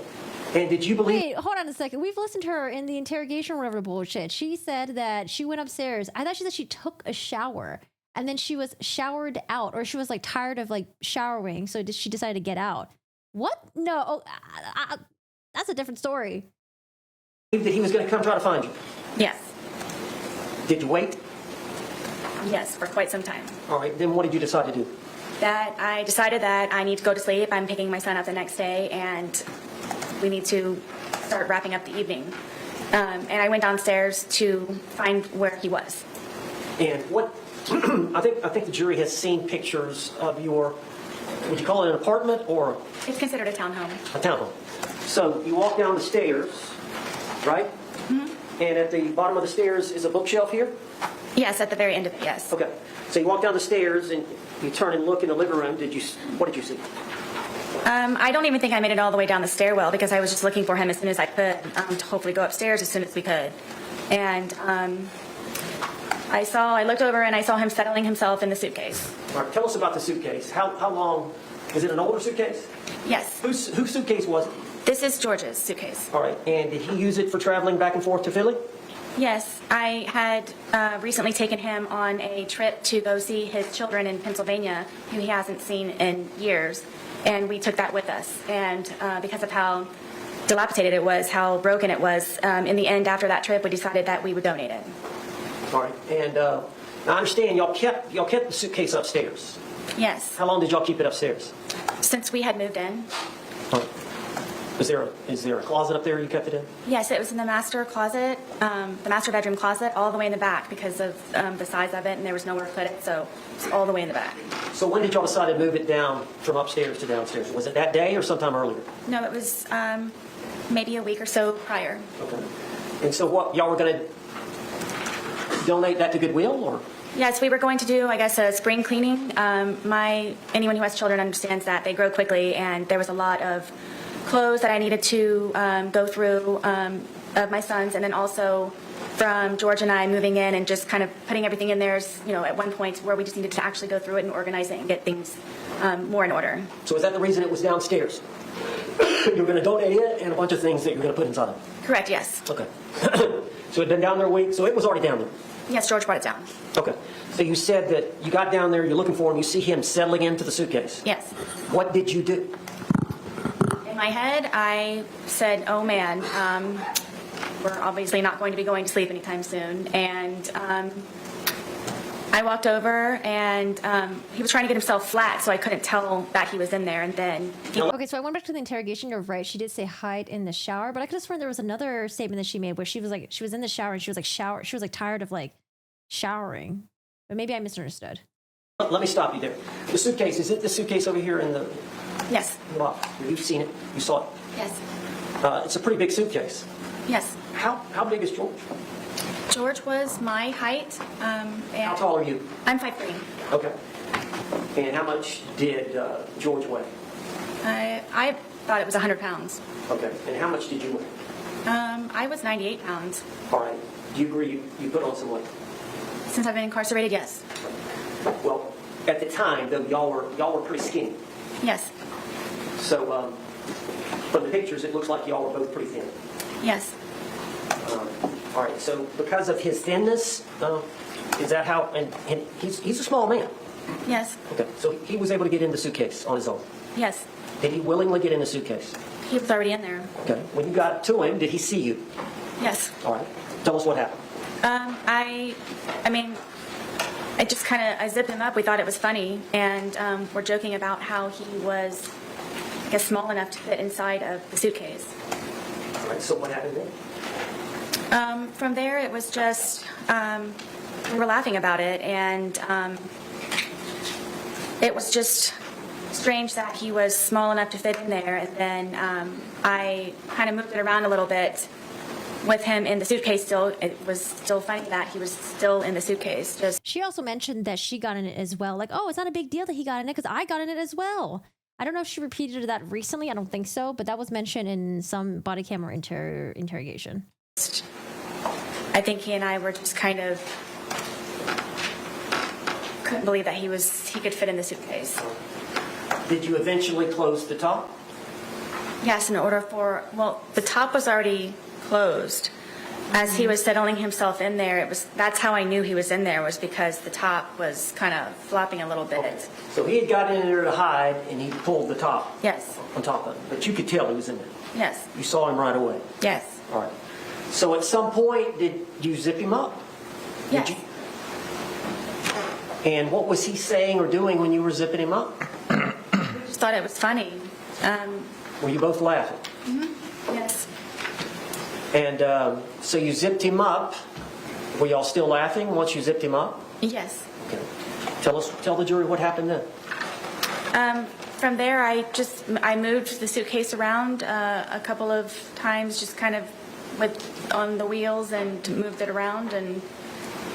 And did you believe... Wait, hold on a second. We've listened to her in the interrogation or whatever bullshit. She said that she went upstairs. I thought she said she took a shower and then she was showered out, or she was like tired of like showering, so she decided to get out. What? No, that's a different story. that he was going to come try to find you? Yes. Did you wait? Yes, for quite some time. All right. Then what did you decide to do? That I decided that I need to go to sleep. I'm picking my son up the next day, and we need to start wrapping up the evening. And I went downstairs to find where he was. And what? I think the jury has seen pictures of your. Would you call it an apartment or It's considered a townhome. a townhome? So you walk down the stairs, right? Mm-hmm. And at the bottom of the stairs is a bookshelf here. Yes, at the very end of it, yes. Okay. So you walk down the stairs and you turn and look in the living room. What did you see? I don't even think I made it all the way down the stairwell because I was just looking for him as soon as I could to hopefully go upstairs as soon as we could. And I looked over and I saw him settling himself in the suitcase. All right, tell us about the suitcase. How long? Is it an older suitcase? Yes. Whose suitcase was it? This is George's suitcase. All right. And did he use it for traveling back and forth to Philly? Yes, I had recently taken him on a trip to go see his children in Pennsylvania, who he hasn't seen in years, and we took that with us. And because of how dilapidated it was, how broken it was, in the end, after that trip, we decided that we would donate it. All right. And I understand y'all kept the suitcase upstairs. Yes, How long did y'all keep it upstairs? since we had moved in. All right. Is there a closet up there you kept it in? Yes, it was in the master closet, the master bedroom closet, all the way in the back because of the size of it, and there was nowhere to put it, so it's all the way in the back. So when did y'all decide to move it down from upstairs to downstairs? Was it that day or sometime earlier? No, it was maybe a week or so prior. Okay. And so what, y'all were going to donate that to Goodwill or? Yes, we were going to do, I guess, a spring cleaning. Anyone who has children understands that they grow quickly, and there was a lot of clothes that I needed to go through of my son's, and then also from George and I moving in and just kind of putting everything in there, at one point where we just needed to actually go through it and organize it and get things more in order. So is that the reason it was downstairs? You're going to donate it and a bunch of things that you're going to put inside of it? Correct, yes. Okay. So it had been down there a week, so it was already down there? Yes, George brought it down. Okay. So you said that you got down there, you're looking for him, you see him settling into the suitcase. Yes. What did you do? In my head, I said, oh man, we're obviously not going to be going to sleep anytime soon. And I walked over and he was trying to get himself flat, so I couldn't tell that he was in there. And then Okay, so I went back to the interrogation. You're right. She did say hide in the shower, but I could have sworn there was another statement that she made where she was in the shower and she was like tired of like showering. But maybe I misunderstood. Let me stop you there. The suitcase, is it the suitcase over here in the Yes. box? You've seen it? You saw it? Yes. It's a pretty big suitcase. Yes. How big is George? George was my height. And How tall are you? I'm 5'3". Okay. And how much did George weigh? I thought it was 100 pounds. Okay. And how much did you weigh? I was 98 pounds. All right. Do you agree you put on some weight? Since I've been incarcerated, yes. Well, at the time, though, y'all were pretty skinny. Yes. So from the pictures, it looks like y'all were both pretty thin. Yes. All right. So because of his thinness, is that how? And he's a small man. Yes. Okay. So he was able to get in the suitcase on his own. Yes. Did he willingly get in the suitcase? He was already in there. Okay. When you got to him, did he see you? Yes. All right. Tell us what happened. I mean, I zipped him up. We thought it was funny, and we're joking about how he was, I guess, small enough to fit inside of the suitcase. All right. So what happened then? From there, it was just we were laughing about it, and it was just strange that he was small enough to fit in there. And then I kind of moved it around a little bit with him in the suitcase still. It was still funny that he was still in the suitcase. She also mentioned that she got in it as well. Like, oh, it's not a big deal that he got in it because I got in it as well. I don't know if she repeated that recently. I don't think so, but that was mentioned in some body camera interrogation. I think he and I were just kind of couldn't believe that he could fit in the suitcase. Did you eventually close the top? Yes, in order for, the top was already closed. As he was settling himself in there, that's how I knew he was in there, was because the top was kind of flopping a little bit. Okay. So he had gotten in there to hide, and he pulled the top. Yes. On top of it. But you could tell he was in there. Yes. You saw him right away. Yes. All right. So at some point, did you zip him up? Yes. Did you? And what was he saying or doing when you were zipping him up? We just thought it was funny. Were you both laughing? Mm-hmm. Yes. And so you zipped him up. Were y'all still laughing once you zipped him up? Yes. Okay. Tell the jury what happened then. From there, I moved the suitcase around a couple of times, just kind of on the wheels and moved it around. And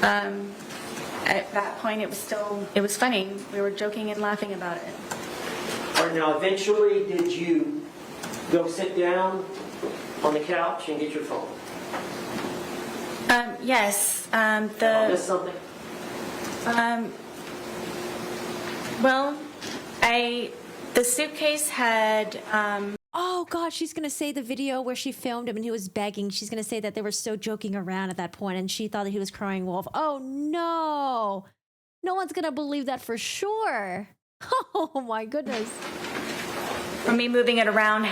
at that point, it was funny. We were joking and laughing about it. All right. Now, eventually, did you go sit down on the couch and get your phone? Yes. I missed something? The suitcase had. Oh God, she's gonna say the video where she filmed him and he was begging. She's gonna say that they were so joking around at that point, and she thought that he was crying wolf. Oh no, no one's gonna believe that for sure. Oh my goodness. For me, moving it around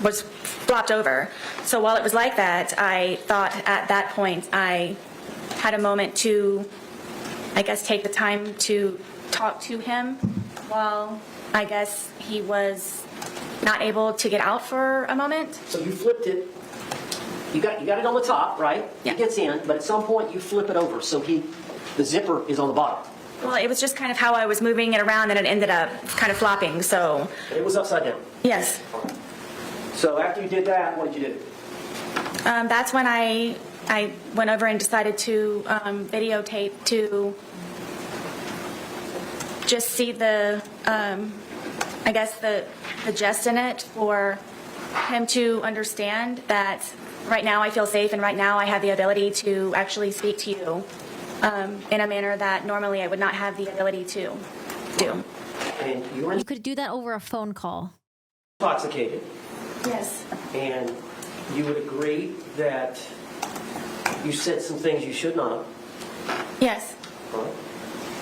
was flopped over. So while it was like that, I thought at that point I had a moment to, I guess, take the time to talk to him while I guess he was not able to get out for a moment. So you flipped it. You got it on the top, right? Yeah. It gets in, but at some point you flip it over so the zipper is on the bottom. Well, it was just kind of how I was moving it around, and it ended up kind of flopping. So it was upside down. Yes. So after you did that, what did you do? That's when I went over and decided to videotape to just see the, I guess the gist in it for him to understand that right now I feel safe and right now I have the ability to actually speak to you in a manner that normally I would not have the ability to do. And you were You could do that over a phone call. intoxicated, Yes. and you would agree that you said some things you should not, Yes. right?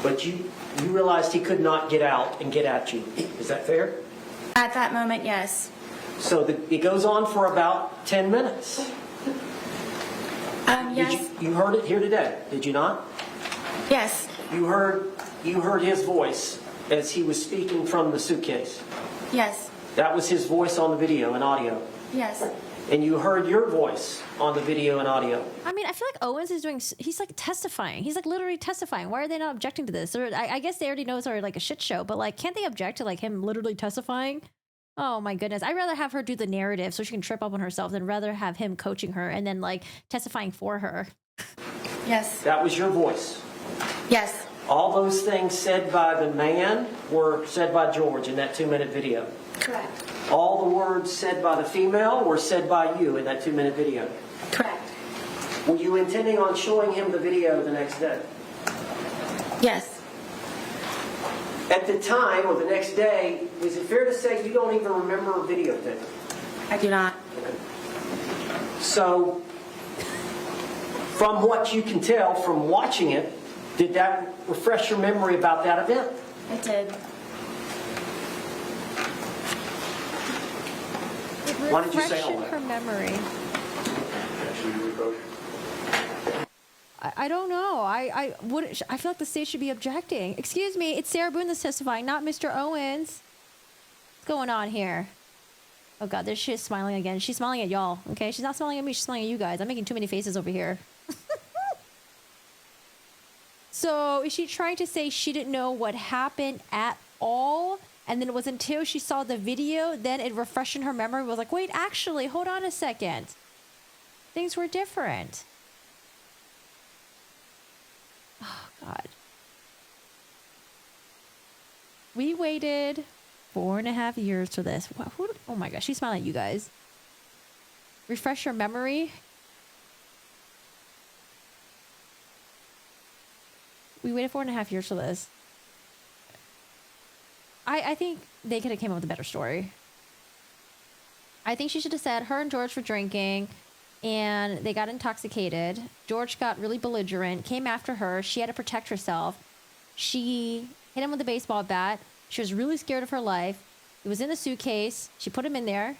But you realized he could not get out and get at you. Is that fair? At that moment, yes. So it goes on for about 10 minutes. Yes. You heard it here today, did you not? Yes. You heard his voice as he was speaking from the suitcase. Yes. That was his voice on the video and audio. Yes. And you heard your voice on the video and audio. I mean, I feel like Owens is he's like testifying. He's like literally testifying. Why are they not objecting to this? Or I guess they already know it's already like a shit show, but like, can't they object to like him literally testifying? Oh my goodness. I'd rather have her do the narrative so she can trip up on herself than rather have him coaching her and then like testifying for her. Yes. That was your voice. Yes. All those things said by the man were said by George in that 2-minute video. Correct. All the words said by the female were said by you in that 2-minute video. Correct. Were you intending on showing him the video the next day? Yes. At the time or the next day, is it fair to say you don't even remember videotaping? I do not. So, from what you can tell from watching it, did that refresh your memory about that event? It did. Why did you say all Refreshing that? her memory. I don't know. I feel like the state should be objecting. Excuse me, it's Sarah Boone that's testifying, not Mr. Owens. What's going on here? Oh God, this shit is smiling again. She's smiling at y'all. Okay, she's not smiling at me. She's smiling at you guys. I'm making too many faces over here. So is she trying to say she didn't know what happened at all? And then it was until she saw the video, then it refreshed in her memory. It was like, wait, actually, hold on a second. Things were different. Oh, God. We waited 4.5 years for this. Oh, my gosh. She's smiling at you guys. Refresh your memory. We waited 4.5 years for this. I think they could have came up with a better story. I think she should have said her and George were drinking and they got intoxicated. George got really belligerent, came after her. She had to protect herself. She hit him with a baseball bat. She was really scared of her life. It was in the suitcase. She put him in there.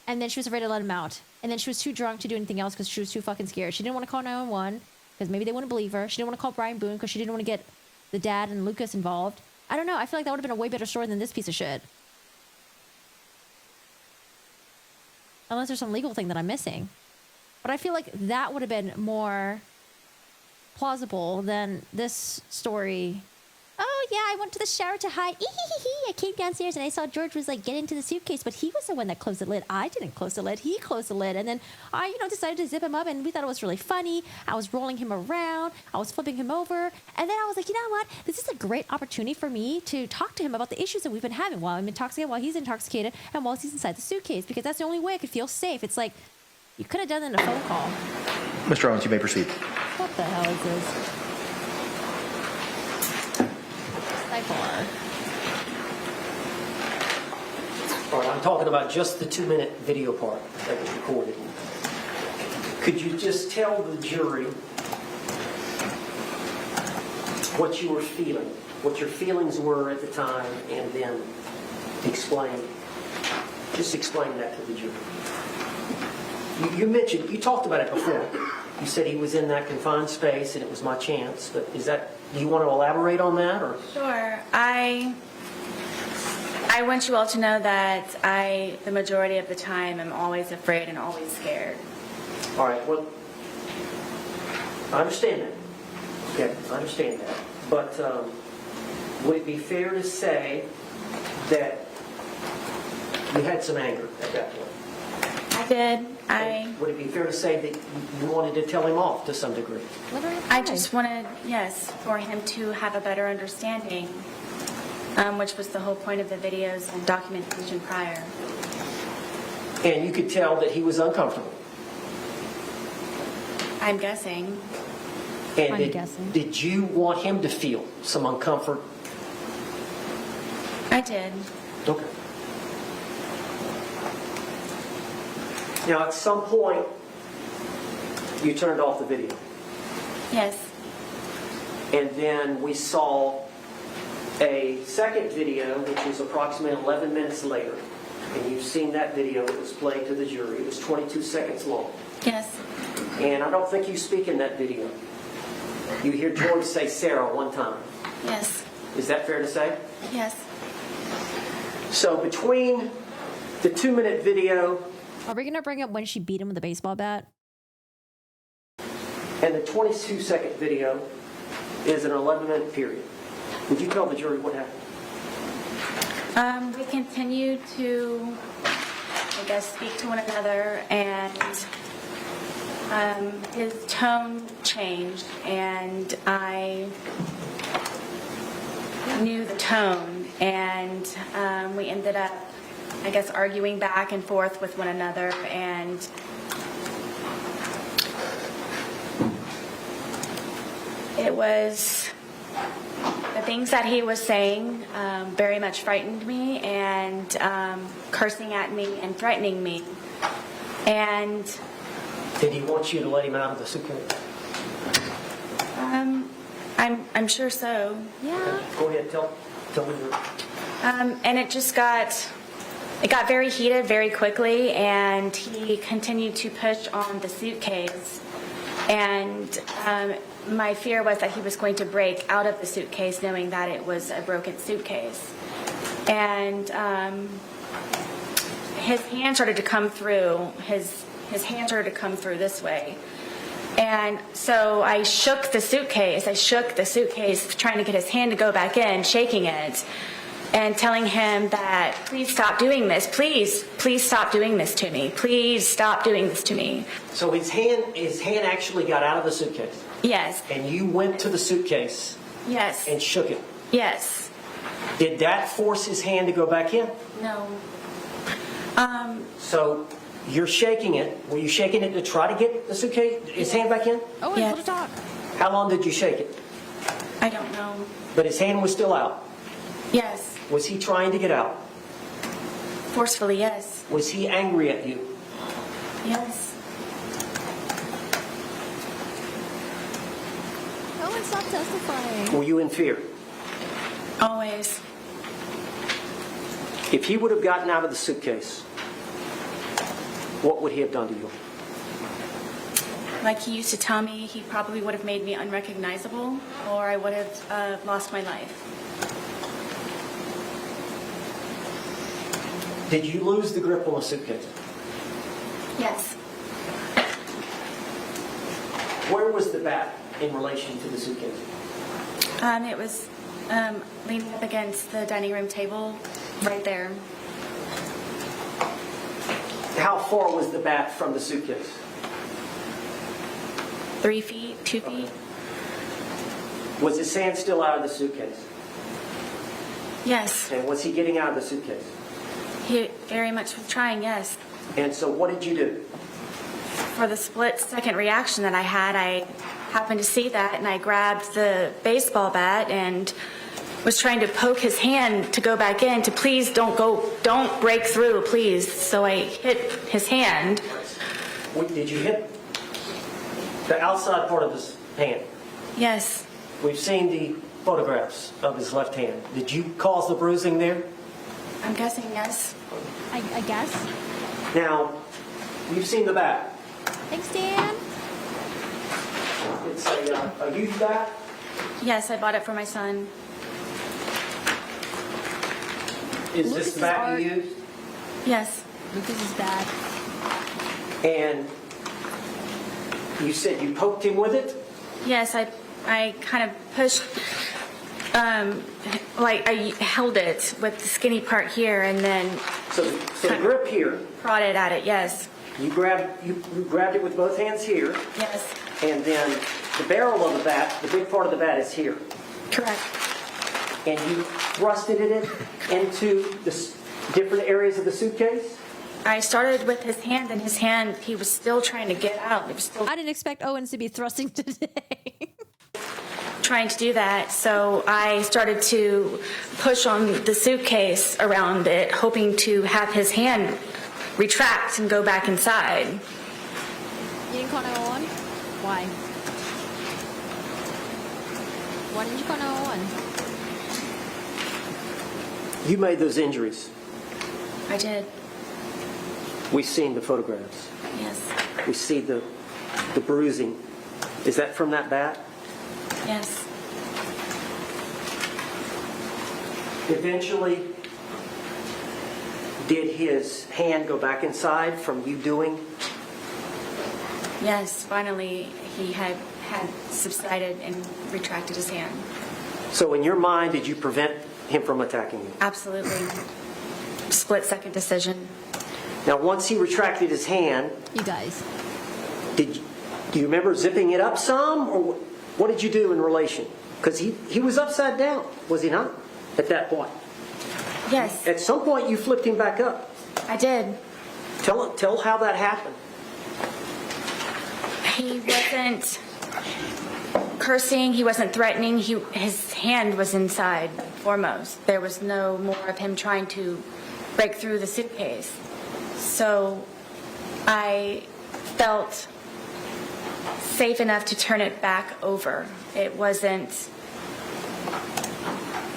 And then she was afraid to let him out. And then she was too drunk to do anything else because she was too fucking scared. She didn't want to call 911 because maybe they wouldn't believe her. She didn't want to call Brian Boone because she didn't want to get the dad and Lucas involved. I don't know. I feel like that would have been a way better story than this piece of shit. Unless there's some legal thing that I'm missing. But I feel like that would have been more plausible than this story. Oh, yeah, I went to the shower to hide. I came downstairs and I saw George was like, get into the suitcase, but he was the one that closed the lid. I didn't close the lid. He closed the lid. And then I, decided to zip him up and we thought it was really funny. I was rolling him around. I was flipping him over. And then I was like, you know what? This is a great opportunity for me to talk to him about the issues that we've been having while I'm intoxicated, while he's intoxicated, and while he's inside the suitcase, because that's the only way I could feel safe. It's like, you could have done it in a phone call. Mr. Owens, you may proceed. What the hell is this? All right, I'm talking about just the 2-minute video part that was recorded. Could you just tell the jury what you were feeling, what your feelings were at the time, and then explain that to the jury? You mentioned, you talked about it before. You said he was in that confined space and it was my chance, but do you want to elaborate on that? Or? Sure. I want you all to know that the majority of the time, am always afraid and always scared. All right, well, I understand that. Okay, I understand that. But would it be fair to say that you had some anger at that point? I did. Would it be fair to say that you wanted to tell him off to some degree? I just wanted, yes, for him to have a better understanding, which was the whole point of the videos and documentation prior. And you could tell that he was uncomfortable. I'm guessing. And I'm guessing. did you want him to feel some uncomfort? I did. Okay. Now, at some point, you turned off the video. Yes. And then we saw a second video, which was approximately 11 minutes later. And you've seen that video that was played to the jury. It was 22 seconds long. Yes. And I don't think you speak in that video. You hear George say Sarah one time. Yes. Is that fair to say? Yes. So between the 2-minute video Are we gonna bring up when she beat him with a baseball bat? and the 22-second video is an 11-minute period. Would you tell the jury what happened? We continued to, I guess, speak to one another, and his tone changed, and I knew the tone, and we ended up, I guess, arguing back and forth with one another, and it was the things that he was saying very much frightened me, and cursing at me and threatening me. And Did he want you to let him out of the suitcase? I'm sure so. Yeah. Go ahead, tell the jury. And it just got very heated very quickly, and he continued to push on the suitcase. And my fear was that he was going to break out of the suitcase, knowing that it was a broken suitcase. And his hand started to come through. His hand started to come through this way. And so I shook the suitcase, trying to get his hand to go back in, shaking it, and telling him that, please stop doing this. Please stop doing this to me. Please stop doing this to me. So his hand actually got out of the suitcase. Yes. And you went to the suitcase Yes. and shook it. Yes. Did that force his hand to go back in? No. So you're shaking it. Were you shaking it to try to get the suitcase, his hand back in? Oh, wait, Yes. let her talk. How long did you shake it? I don't know. But his hand was still out. Yes. Was he trying to get out? Forcefully, yes. Was he angry at you? Yes. Owen, stop testifying. Were you in fear? Always. If he would have gotten out of the suitcase, what would he have done to you? Like he used to tell me, he probably would have made me unrecognizable, or I would have lost my life. Did you lose the grip on the suitcase? Yes. Where was the bat in relation to the suitcase? It was leaning up against the dining room table, right there. How far was the bat from the suitcase? 3 feet, 2 feet. Was his hand still out of the suitcase? Yes. And was he getting out of the suitcase? He very much was trying, yes. And so what did you do? For the split-second reaction that I had, I happened to see that, and I grabbed the baseball bat and was trying to poke his hand to go back in, to please don't break through, please. So I hit his hand. Did you hit the outside part of his hand? Yes. We've seen the photographs of his left hand. Did you cause the bruising there? I'm guessing yes. I guess. Now, you've seen the bat. Thanks, Dan. It's a youth bat. Yes, I bought it for my son. Is Lucas this is the bat art. you used? Yes. Lucas is bad. And you said you poked him with it? Yes, I kind of pushed, like I held it with the skinny part here, and then So the grip here, prodded at it, yes. you grabbed it with both hands here, Yes. and then the barrel of the bat, the big part of the bat is here. Correct. And you thrusted it into the different areas of the suitcase? I started with his hand, and his hand, he was still trying to get out. He was still I didn't expect Owens to be thrusting today. trying to do that. So I started to push on the suitcase around it, hoping to have his hand retract and go back inside. You didn't call 911? Why? Why didn't you call 911? You made those injuries. I did, We've seen the photographs. yes, We see the bruising. Is that from that bat? yes. Eventually, did his hand go back inside from you doing? Yes, finally he had subsided and retracted his hand. So in your mind, did you prevent him from attacking you? Absolutely. Split-second decision. Now, once he retracted his hand, You guys. do you remember zipping it up some, or what did you do in relation? Because he was upside down, was he not, at that point? Yes, At some point, you flipped him back up. I did. Tell how that happened. He wasn't cursing, he wasn't threatening, his hand was inside foremost. There was no more of him trying to break through the suitcase. So I felt safe enough to turn it back over. It wasn't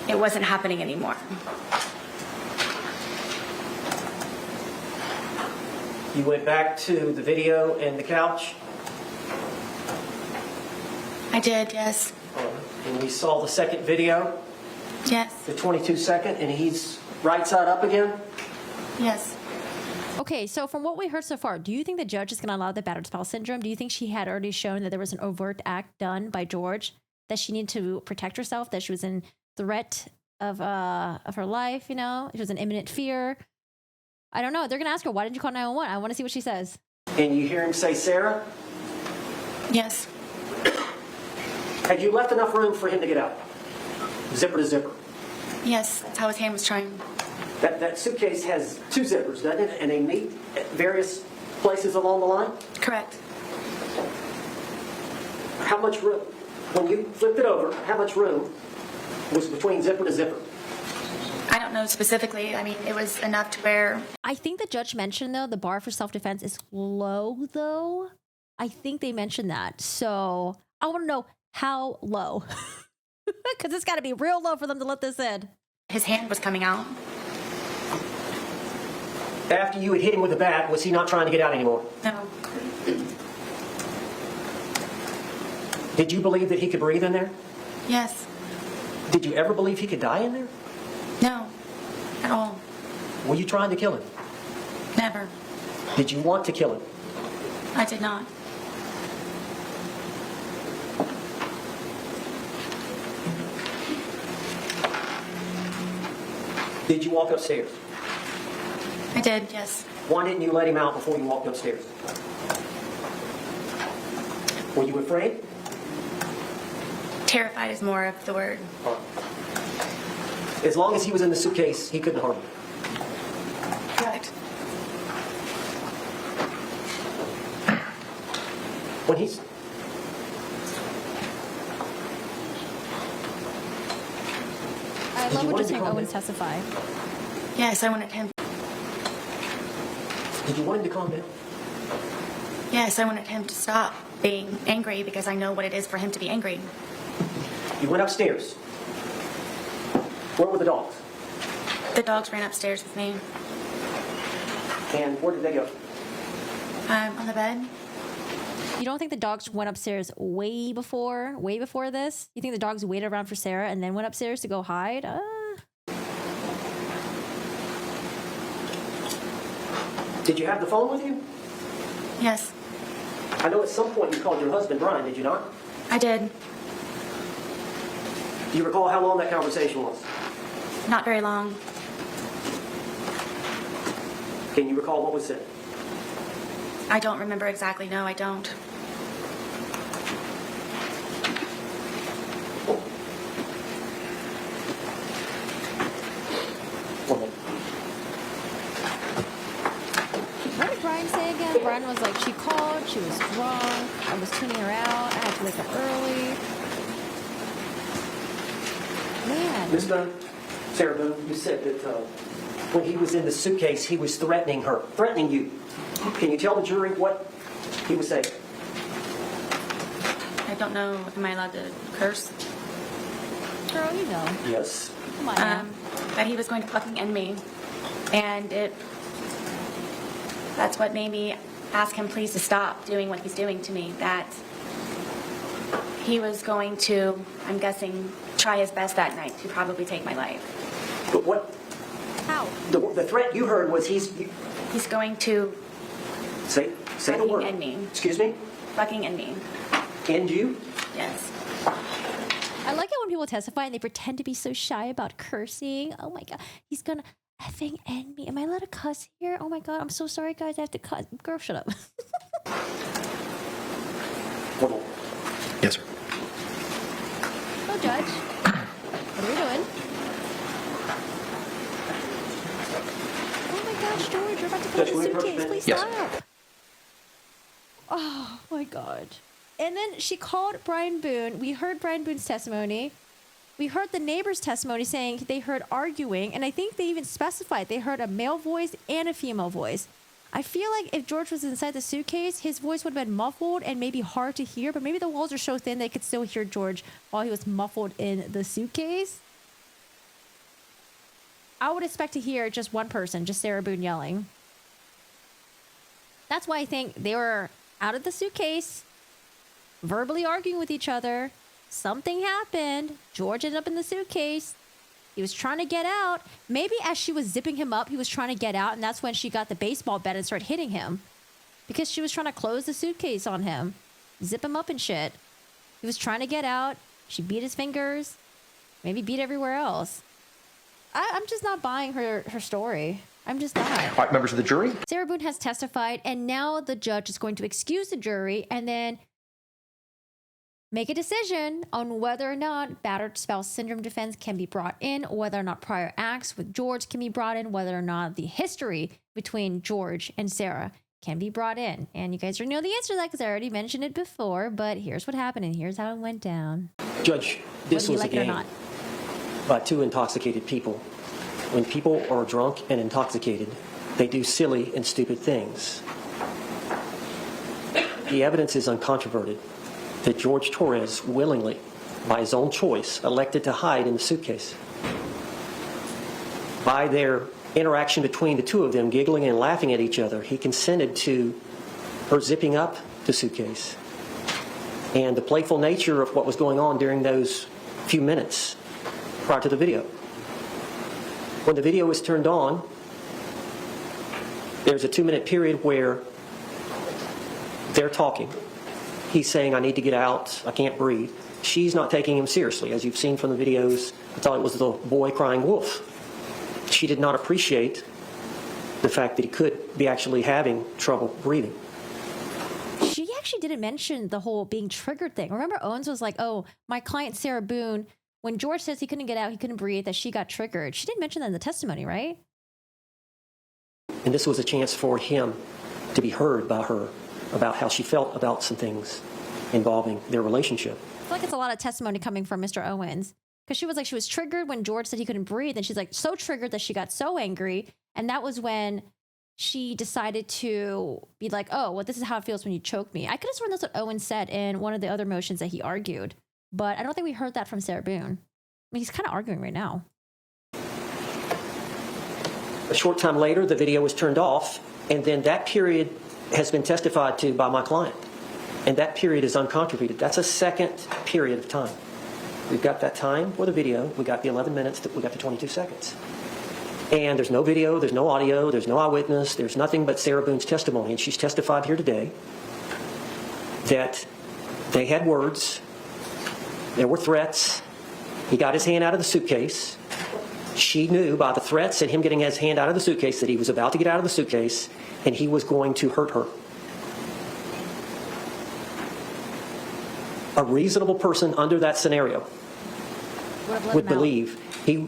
happening anymore. You went back to the video and the couch, I did, yes. and we saw the second video, Yes, the 22-second, and he's right side up again. yes. Okay, so from what we heard so far, do you think the judge is going to allow the battered spouse syndrome? Do you think she had already shown that there was an overt act done by George, that she needed to protect herself, that she was in threat of her life, you know? She was in imminent fear. I don't know. They're going to ask her, why didn't you call 911? I want to see what she says. And you hear him say, Sarah, Yes, had you left enough room for him to get out? Zipper to zipper. yes, that's how his hand was trying. That suitcase has two zippers, doesn't it? And they meet at various places along the line? Correct. How much room, when you flipped it over, how much room was between zipper to zipper? I don't know specifically. I mean, it was enough to where I think the judge mentioned, though, the bar for self-defense is low, though. I think they mentioned that. So I want to know how low. Because it's got to be real low for them to let this in. his hand was coming out. After you had hit him with the bat, was he not trying to get out anymore? No. Did you believe that he could breathe in there? Yes. Did you ever believe he could die in there? No. At all. Were you trying to kill him? Never. Did you want to kill him? I did not. Did you walk upstairs? I did, yes. Why didn't you let him out before you walked upstairs? Were you afraid? Terrified is more of the word. As long as he was in the suitcase, he couldn't harm you. Correct. When he's... I Did love you what want you're to saying, calm Owens down? testify. Yes, I wanted him. Did you want him to calm down? Yes, I wanted him to stop being angry because I know what it is for him to be angry. You went upstairs. Where were the dogs? The dogs ran upstairs with me. And where did they go? On the bed. You don't think the dogs went upstairs way before this? You think the dogs waited around for Sarah and then went upstairs to go hide? Did you have the phone with you? Yes, I know at some point you called your husband, Brian, did you not? I did. Do you recall how long that conversation was? Not very long. Can you recall what was said? I don't remember exactly. No, I don't. Brian was like, she called, she was drunk, I was tuning her out, I had to wake up early. Man. Ms. Boone, Sarah Boone, you said that when he was in the suitcase, he was threatening her, threatening you. Can you tell the jury what he was saying? I don't know. Am I allowed to curse? Girl, you know. Yes. Come on now. That he was going to fucking end me. And that's what made me ask him please to stop doing what he's doing to me. That he was going to, I'm guessing, try his best that night to probably take my life. But what? How? The threat you heard was he's going to say the fucking word. end me. Excuse me? Fucking end me. End you? Yes. I like it when people testify and they pretend to be so shy about cursing. Oh my God, he's gonna effing end me. Am I allowed to cuss here? Oh my God, I'm so sorry, guys. I have to cuss. Girl, shut up. Hold on. Yes, sir. Hello, Judge. What are we doing? Oh my gosh, George, you're about to put Judge, on will the you approach suitcase. me? Please Yes. stop. Oh my God. And then she called Brian Boone. We heard Brian Boone's testimony. We heard the neighbor's testimony saying they heard arguing, and I think they even specified they heard a male voice and a female voice. I feel like if George was inside the suitcase, his voice would have been muffled and maybe hard to hear, but maybe the walls are so thin they could still hear George while he was muffled in the suitcase. I would expect to hear just one person, just Sarah Boone yelling. That's why I think they were out of the suitcase, verbally arguing with each other. Something happened. George ended up in the suitcase. He was trying to get out. Maybe as she was zipping him up, he was trying to get out, and that's when she got the baseball bat and started hitting him. Because she was trying to close the suitcase on him, zip him up and shit. He was trying to get out. She beat his fingers, maybe beat everywhere else. I'm just not buying her story. I'm just not. All right, members of the jury. Sarah Boone has testified, and now the judge is going to excuse the jury and then make a decision on whether or not battered spouse syndrome defense can be brought in, whether or not prior acts with George can be brought in, whether or not the history between George and Sarah can be brought in. And you guys already know the answer to that because I already mentioned it before, but here's what happened and here's how it went down. Judge, this Whether you was like a it or game not. by two intoxicated people. When people are drunk and intoxicated, they do silly and stupid things. The evidence is uncontroverted that George Torres willingly, by his own choice, elected to hide in the suitcase. By their interaction between the two of them, giggling and laughing at each other, he consented to her zipping up the suitcase. And the playful nature of what was going on during those few minutes prior to the video. When the video was turned on, there's a 2-minute period where they're talking. He's saying, I need to get out, I can't breathe. She's not taking him seriously. As you've seen from the videos, I thought it was the boy crying wolf. She did not appreciate the fact that he could be actually having trouble breathing. She actually didn't mention the whole being triggered thing. Remember, Owens was like, oh, my client Sarah Boone, when George says he couldn't get out, he couldn't breathe, that she got triggered. She didn't mention that in the testimony, right? And this was a chance for him to be heard by her about how she felt about some things involving their relationship. I feel like it's a lot of testimony coming from Mr. Owens. Because she was like, she was triggered when George said he couldn't breathe. And she's like, so triggered that she got so angry. And that was when she decided to be like, oh, well, this is how it feels when you choke me. I could have sworn that's what Owens said in one of the other motions that he argued. But I don't think we heard that from Sarah Boone. I mean, he's kind of arguing right now. A short time later, the video was turned off, and then that period has been testified to by my client. And that period is uncontroverted. That's a second period of time. We've got that time for the video. We got the 11 minutes. We got the 22 seconds. And there's no video, there's no audio, there's no eyewitness, there's nothing but Sarah Boone's testimony. And she's testified here today that they had words, there were threats, he got his hand out of the suitcase. She knew by the threats and him getting his hand out of the suitcase that he was about to get out of the suitcase and he was going to hurt her. A reasonable person under that scenario would believe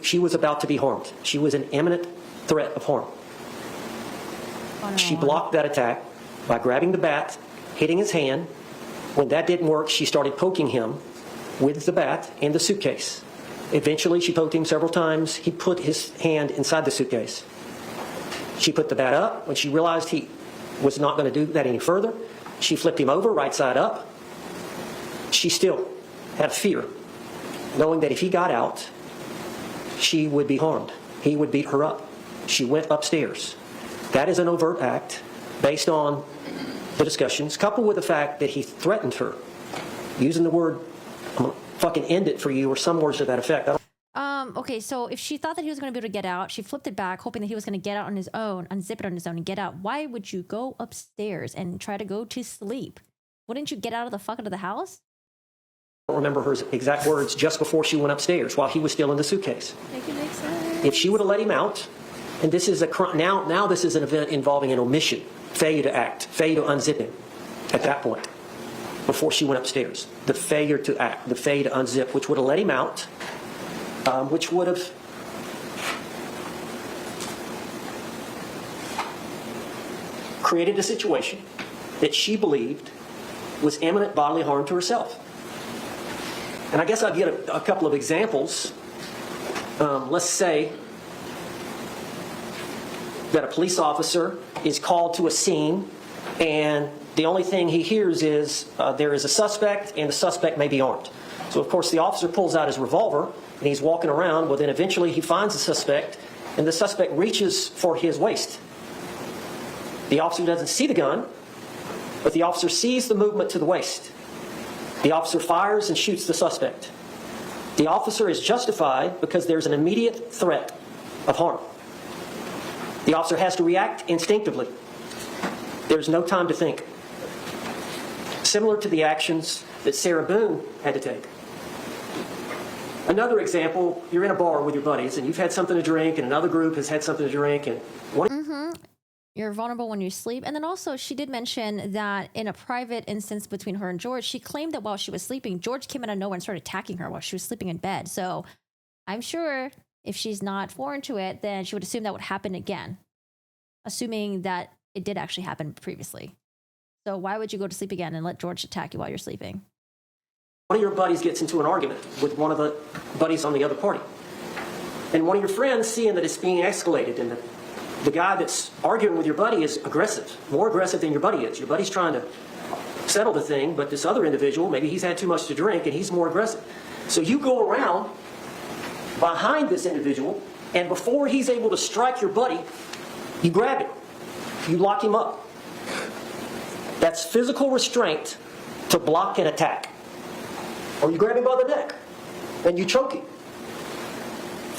she was about to be harmed. She was an imminent threat of harm. Oh, no. She blocked that attack by grabbing the bat, hitting his hand. When that didn't work, she started poking him with the bat and the suitcase. Eventually, she poked him several times. He put his hand inside the suitcase. She put the bat up. When she realized he was not going to do that any further, she flipped him over right side up. She still had fear, knowing that if he got out, she would be harmed. He would beat her up. She went upstairs. That is an overt act based on the discussions, coupled with the fact that he threatened her, using the word, "I'm going to fucking end it for you," or some words to that effect. Okay, so if she thought that he was going to be able to get out, she flipped it back, hoping that he was going to get out on his own, unzip it on his own and get out. Why would you go upstairs and try to go to sleep? Wouldn't you get out of the fuck out of the house? I don't remember her exact words just before she went upstairs while he was still in the suitcase. Make it make sense. If she would have let him out, and this is now this is an event involving an omission, failure to act, failure to unzip him at that point, before she went upstairs. The failure to act, the failure to unzip, which would have let him out, which would have created a situation that she believed was imminent bodily harm to herself. And I guess I'll get a couple of examples. Let's say that a police officer is called to a scene and the only thing he hears is there is a suspect and the suspect may be armed. So of course the officer pulls out his revolver and he's walking around. Well, then eventually he finds the suspect and the suspect reaches for his waist. The officer doesn't see the gun, but the officer sees the movement to the waist. The officer fires and shoots the suspect. The officer is justified because there's an immediate threat of harm. The officer has to react instinctively. There's no time to think. Similar to the actions that Sarah Boone had to take. Another example, you're in a bar with your buddies and you've had something to drink and another group has had something to drink and You're vulnerable when you sleep. And then also she did mention that in a private instance between her and George, she claimed that while she was sleeping, George came out of nowhere and started attacking her while she was sleeping in bed. So I'm sure if she's not foreign to it, then she would assume that would happen again, assuming that it did actually happen previously. So why would you go to sleep again and let George attack you while you're sleeping? one of your buddies gets into an argument with one of the buddies on the other party. And one of your friends, seeing that it's being escalated and the guy that's arguing with your buddy is aggressive, more aggressive than your buddy is. Your buddy's trying to settle the thing, but this other individual, maybe he's had too much to drink and he's more aggressive. So you go around behind this individual, and before he's able to strike your buddy, you grab him. You lock him up. That's physical restraint to block an attack. Or you grab him by the neck and you choke him.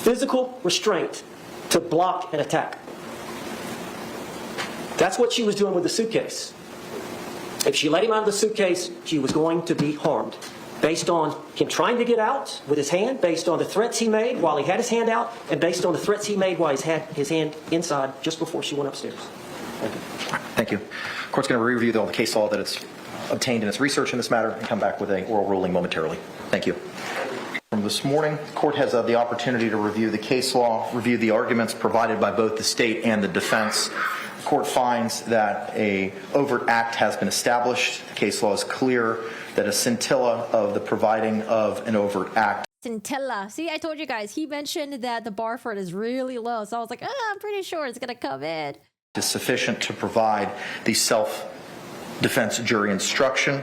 Physical restraint to block an attack. That's what she was doing with the suitcase. If she let him out of the suitcase, she was going to be harmed. Based on him trying to get out with his hand, based on the threats he made while he had his hand out, and based on the threats he made while he had his hand inside just before she went upstairs. Thank you. Thank you. The court's going to review all the case law that it's obtained in its research in this matter and come back with an oral ruling momentarily. Thank you. From this morning, the court has the opportunity to review the case law, review the arguments provided by both the state and the defense. The court finds that an overt act has been established. The case law is clear that a scintilla of the providing of an overt act. Scintilla. See, I told you guys, he mentioned that the bar for it is really low. So I was like, I'm pretty sure it's going to come in. Is sufficient to provide the self-defense jury instruction.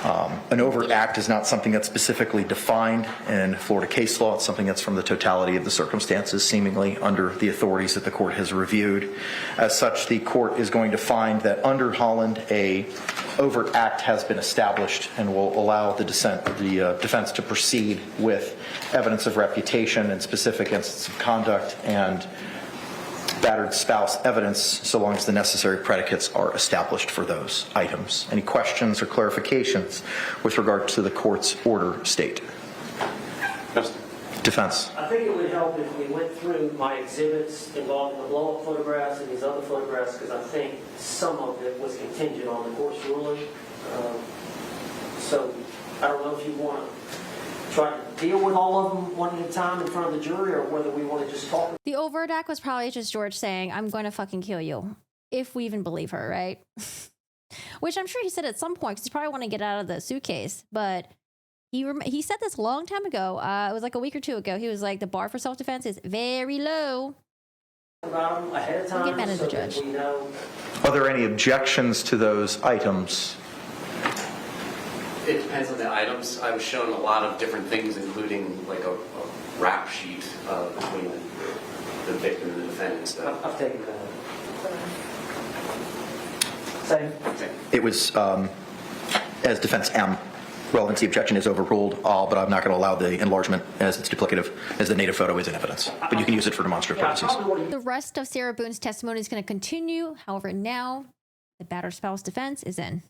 An overt act is not something that's specifically defined in Florida case law. It's something that's from the totality of the circumstances, seemingly under the authorities that the court has reviewed. As such, the court is going to find that under Holland, a overt act has been established and will allow the defense to proceed with evidence of reputation and specific instances of conduct and battered spouse evidence, so long as the necessary predicates are established for those items. Any questions or clarifications with regard to the court's order state? Yes. Defense. I think it would help if we went through my exhibits involving the blow-up photographs and these other photographs, because I think some of it was contingent on the court's ruling. So I don't know if you want to try to deal with all of them one at a time in front of the jury, or whether we want to just talk. The overt act was probably just George saying, I'm going to fucking kill you. if we even believe her, right? Which I'm sure he said at some point, because he probably want to get out of the suitcase. But he said this a long time ago. It was like a week or two ago. He was like, the bar for self-defense is very low. About them ahead of time, Get mad at the so that judge. we know. Are there any objections to those items? It depends on the items. I was shown a lot of different things, including like a rap sheet between the victim and the defendant. So. I've taken that. Same. It was, as defense M, relevancy objection is overruled, but I'm not going to allow the enlargement as it's duplicative, as the native photo is in evidence. But you can use it for demonstrative purposes. The rest of Sarah Boone's testimony is going to continue. However, now the battered spouse defense is in.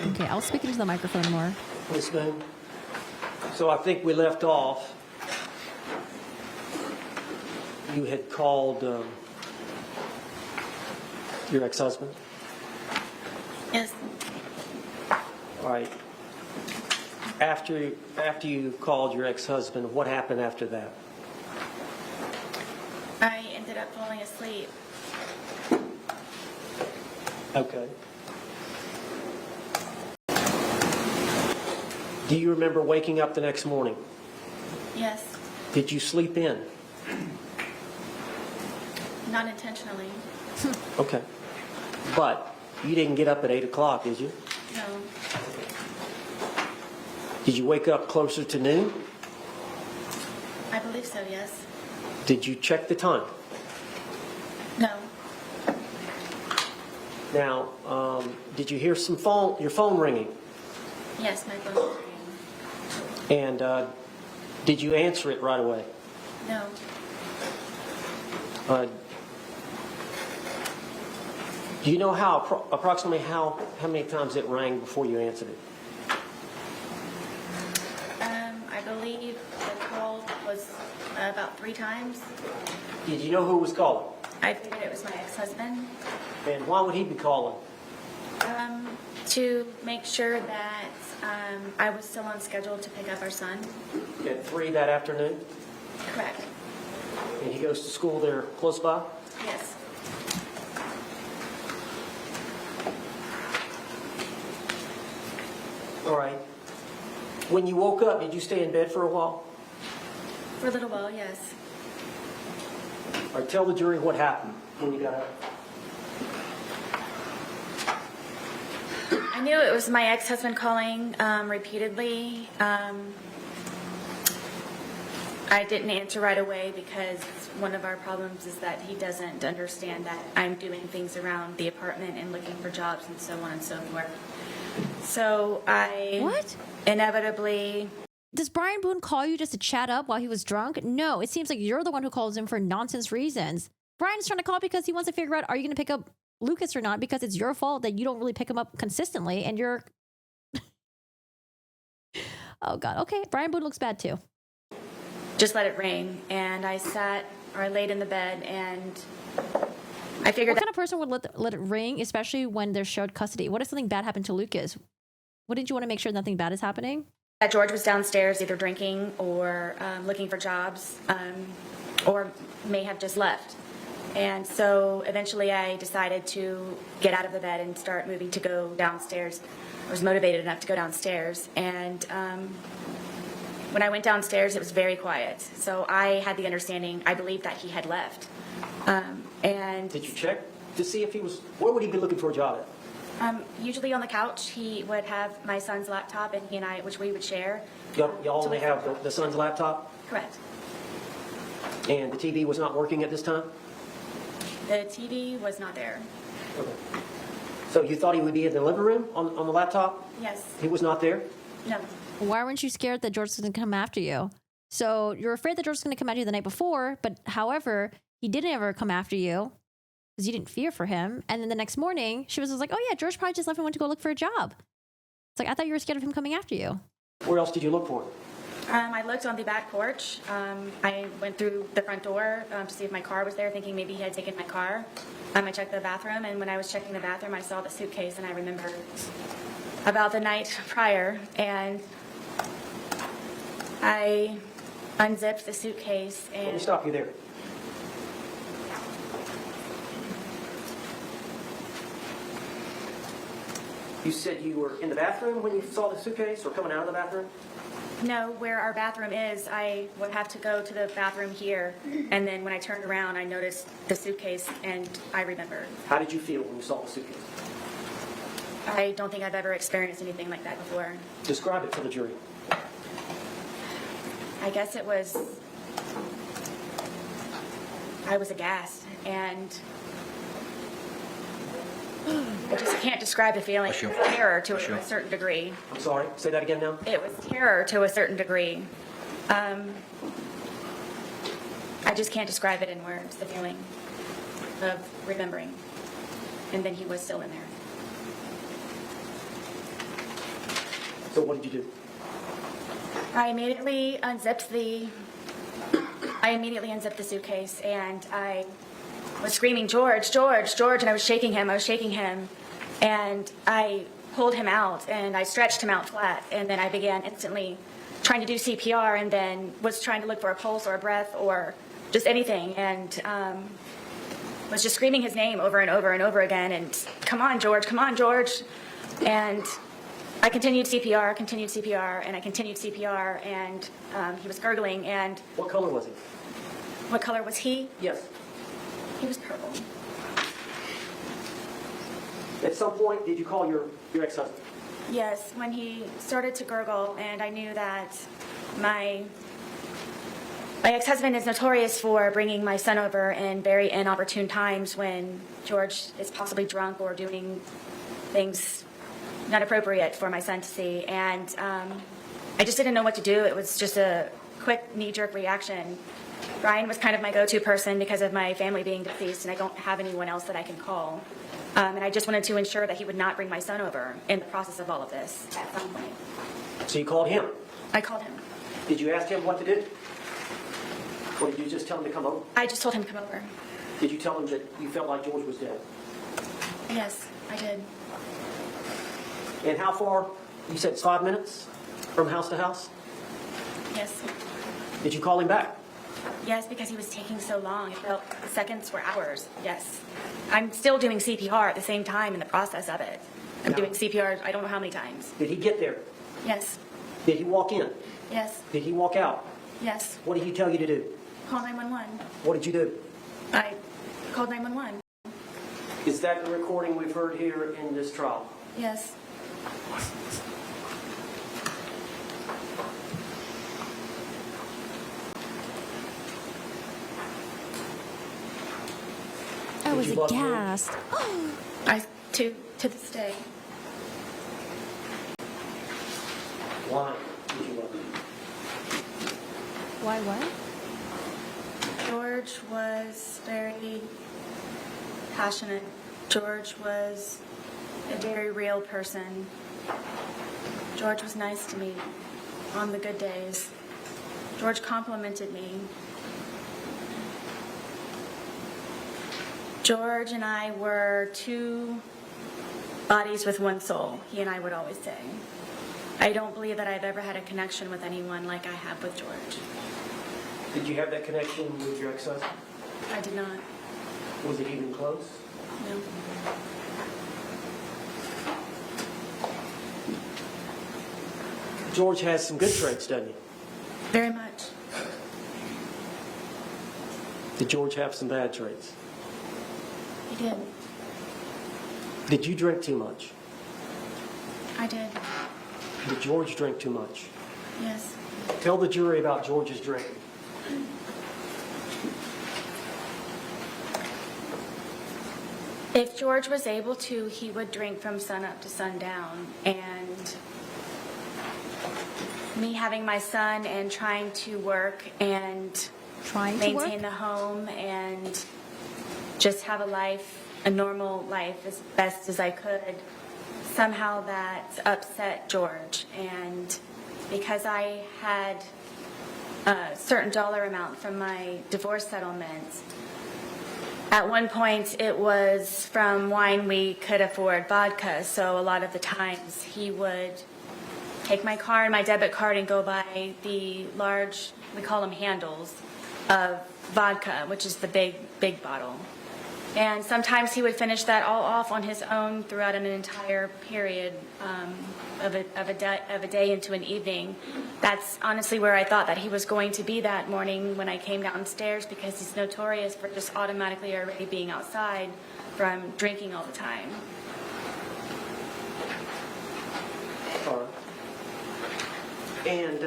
Okay, I'll speak into the microphone more. Ms. Boone. So I think we left off. You had called your ex-husband. Yes. All right. After you called your ex-husband, what happened after that? I ended up falling asleep. Okay. Do you remember waking up the next morning? Yes. Did you sleep in? Not intentionally. Okay. But you didn't get up at 8 o'clock, did you? No. Did you wake up closer to noon? I believe so, yes. Did you check the time? No. Now, did you hear your phone ringing? Yes, my phone was ringing. And did you answer it right away? No. Do you know approximately how many times it rang before you answered it? I believe the call was about 3 times. Did you know who was calling? I figured it was my ex-husband. And why would he be calling? To make sure that I was still on schedule to pick up our son. At 3 that afternoon? Correct. And he goes to school there close by? Yes. All right. When you woke up, did you stay in bed for a while? For a little while, yes. All right, tell the jury what happened when you got up. I knew it was my ex-husband calling repeatedly. I didn't answer right away because one of our problems is that he doesn't understand that I'm doing things around the apartment and looking for jobs and so on and so forth. So I inevitably... Does Brian Boone call you just to chat up while he was drunk? No, it seems like you're the one who calls him for nonsense reasons. Brian's trying to call because he wants to figure out, are you going to pick up Lucas or not? Because it's your fault that you don't really pick him up consistently and you're... Oh, God. Okay, Brian Boone looks bad, too. Just let it ring. And I laid in the bed and I figured... What kind of person would let it ring, especially when there's shared custody? What if something bad happened to Lucas? Wouldn't you want to make sure nothing bad is happening? That George was downstairs either drinking or looking for jobs or may have just left. And so eventually I decided to get out of the bed and start moving to go downstairs. I was motivated enough to go downstairs. And when I went downstairs, it was very quiet. So I had the understanding, I believed that he had left. And did you check to see if he was, where would he be looking for a job at? Usually on the couch. He would have my son's laptop and he and I, which we would share. Y'all only have the son's laptop? Correct. And the TV was not working at this time? The TV was not there. Okay. So you thought he would be in the living room on the laptop? Yes. He was not there? No. Why weren't you scared that George was going to come after you? So you're afraid that George was going to come after you the night before, but however, he didn't ever come after you because you didn't fear for him. And then the next morning, she was like, oh yeah, George probably just left and went to go look for a job. It's like, I thought you were scared of him coming after you. Where else did you look for him? I looked on the back porch. I went through the front door to see if my car was there, thinking maybe he had taken my car. I checked the bathroom, and when I was checking the bathroom, I saw the suitcase, and I remembered about the night prior, and I unzipped the suitcase and... Let me stop you there. You said you were in the bathroom when you saw the suitcase, or coming out of the bathroom? No, where our bathroom is, I would have to go to the bathroom here, and then when I turned around, I noticed the suitcase, and I remembered. How did you feel when you saw the suitcase? I don't think I've ever experienced anything like that before. Describe it for the jury. I guess it was... I was aghast, and... I just can't describe the feeling. It was terror to a certain degree. I'm sorry, say that again now. It was terror to a certain degree. I just can't describe it in words, the feeling of remembering. And then he was still in there. So what did you do? I immediately unzipped the suitcase, and I was screaming, George, George, George, and I was shaking him, and I pulled him out, and I stretched him out flat, and then I began instantly trying to do CPR, and then was trying to look for a pulse or a breath or just anything, and was just screaming his name over and over and over again, and come on, George, and I continued CPR, and I continued CPR, and he was gurgling, and... What color was he? What color was he? Yes. He was purple. At some point, did you call your ex-husband? Yes, when he started to gurgle, and I knew that my ex-husband is notorious for bringing my son over in very inopportune times when George is possibly drunk or doing things not appropriate for my son to see. And I just didn't know what to do. It was just a quick knee-jerk reaction. Ryan was kind of my go-to person because of my family being deceased, and I don't have anyone else that I can call. And I just wanted to ensure that he would not bring my son over in the process of all of this at some point. So you called him? I called him. Did you ask him what to do? Or did you just tell him to come over? I just told him to come over. Did you tell him that you felt like George was dead? Yes, I did. And how far? You said it's 5 minutes from house to house? Yes. Did you call him back? Yes, because he was taking so long. It felt seconds were hours. Yes. I'm still doing CPR at the same time in the process of it. I'm doing CPR I don't know how many times. Did he get there? Yes. Did he walk in? Yes. Did he walk out? Yes. What did he tell you to do? Call 911. What did you do? I called 911. Is that the recording we've heard here in this trial? Yes. I was you love him? aghast. To this day. Why did you love him? Why what? George was very passionate. George was a very real person. George was nice to me on the good days. George complimented me. George and I were two bodies with one soul, he and I would always say. I don't believe that I've ever had a connection with anyone like I have with George. Did you have that connection with your ex-husband? I did not. Was it even close? No. George has some good traits, doesn't he? Very much. Did George have some bad traits? He did. Did you drink too much? I did. Did George drink too much? Yes. Tell the jury about George's drinking. If George was able to, he would drink from sunup to sundown. And me having my son and trying to work and maintain the home and just have a life, a normal life as best as I could, somehow that upset George. And because I had a certain dollar amount from my divorce settlement. At one point, it was from wine we could afford vodka, so a lot of the times he would take my card, my debit card, and go buy the large, we call them handles, of vodka, which is the big bottle. And sometimes he would finish that all off on his own throughout an entire period of a day into an evening. That's honestly where I thought that he was going to be that morning when I came downstairs, because he's notorious for just automatically already being outside from drinking all the time. All right. And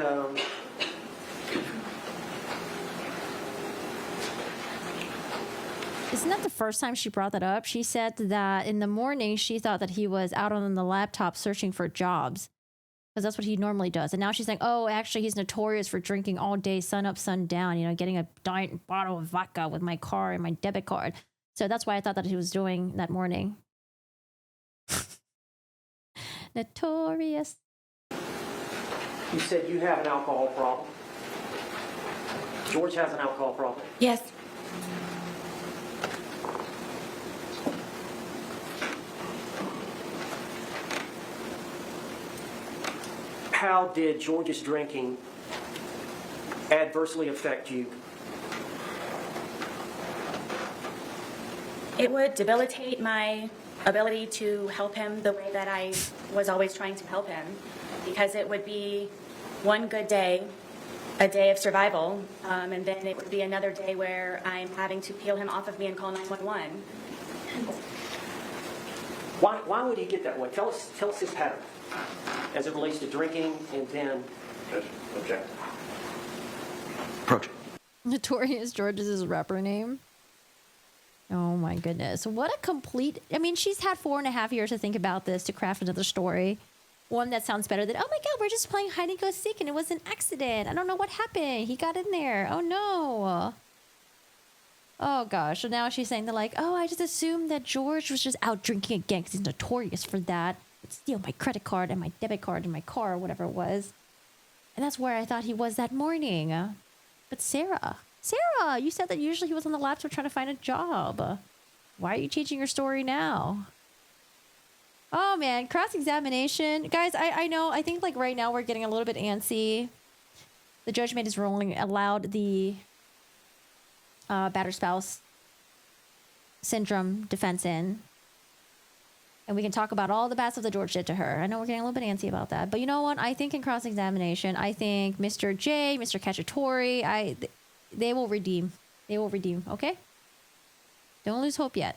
Isn't that the first time she brought that up? She said that in the morning she thought that he was out on the laptop searching for jobs, because that's what he normally does. And now she's like, oh, actually he's notorious for drinking all day, sun up, sun down, you know, getting a giant bottle of vodka with my car and my debit card. So that's why I thought that he was doing that morning. Notorious. you said you have an alcohol problem. George has an alcohol problem. Yes. How did George's drinking adversely affect you? It would debilitate my ability to help him the way that I was always trying to help him, because it would be one good day, a day of survival, and then it would be another day where I'm having to peel him off of me and call 911. Why would he get that way? Tell us his pattern as it relates to drinking and then Object. Approach. Notorious George is his rapper name. Oh my goodness. What a complete... I mean, she's had 4.5 years to think about this, to craft another story. One that sounds better than, oh my God, we're just playing hide and go seek and it was an accident. I don't know what happened. He got in there. Oh no. Oh gosh. So now she's saying that, like, oh, I just assumed that George was just out drinking again because he's notorious for that. He'd steal my credit card and my debit card and my car or whatever it was. And that's where I thought he was that morning. But Sarah, you said that usually he was on the laptop trying to find a job. Why are you changing your story now? Oh man, cross-examination. Guys, I know, I think like right now we're getting a little bit antsy. The judgment is rolling, allowed the battered spouse syndrome defense in. And we can talk about all the bad stuff that George did to her. I know we're getting a little bit antsy about that. But you know what? I think in cross-examination, I think Mr. J, Mr. Cacciatore, they will redeem. They will redeem, okay? Don't lose hope yet.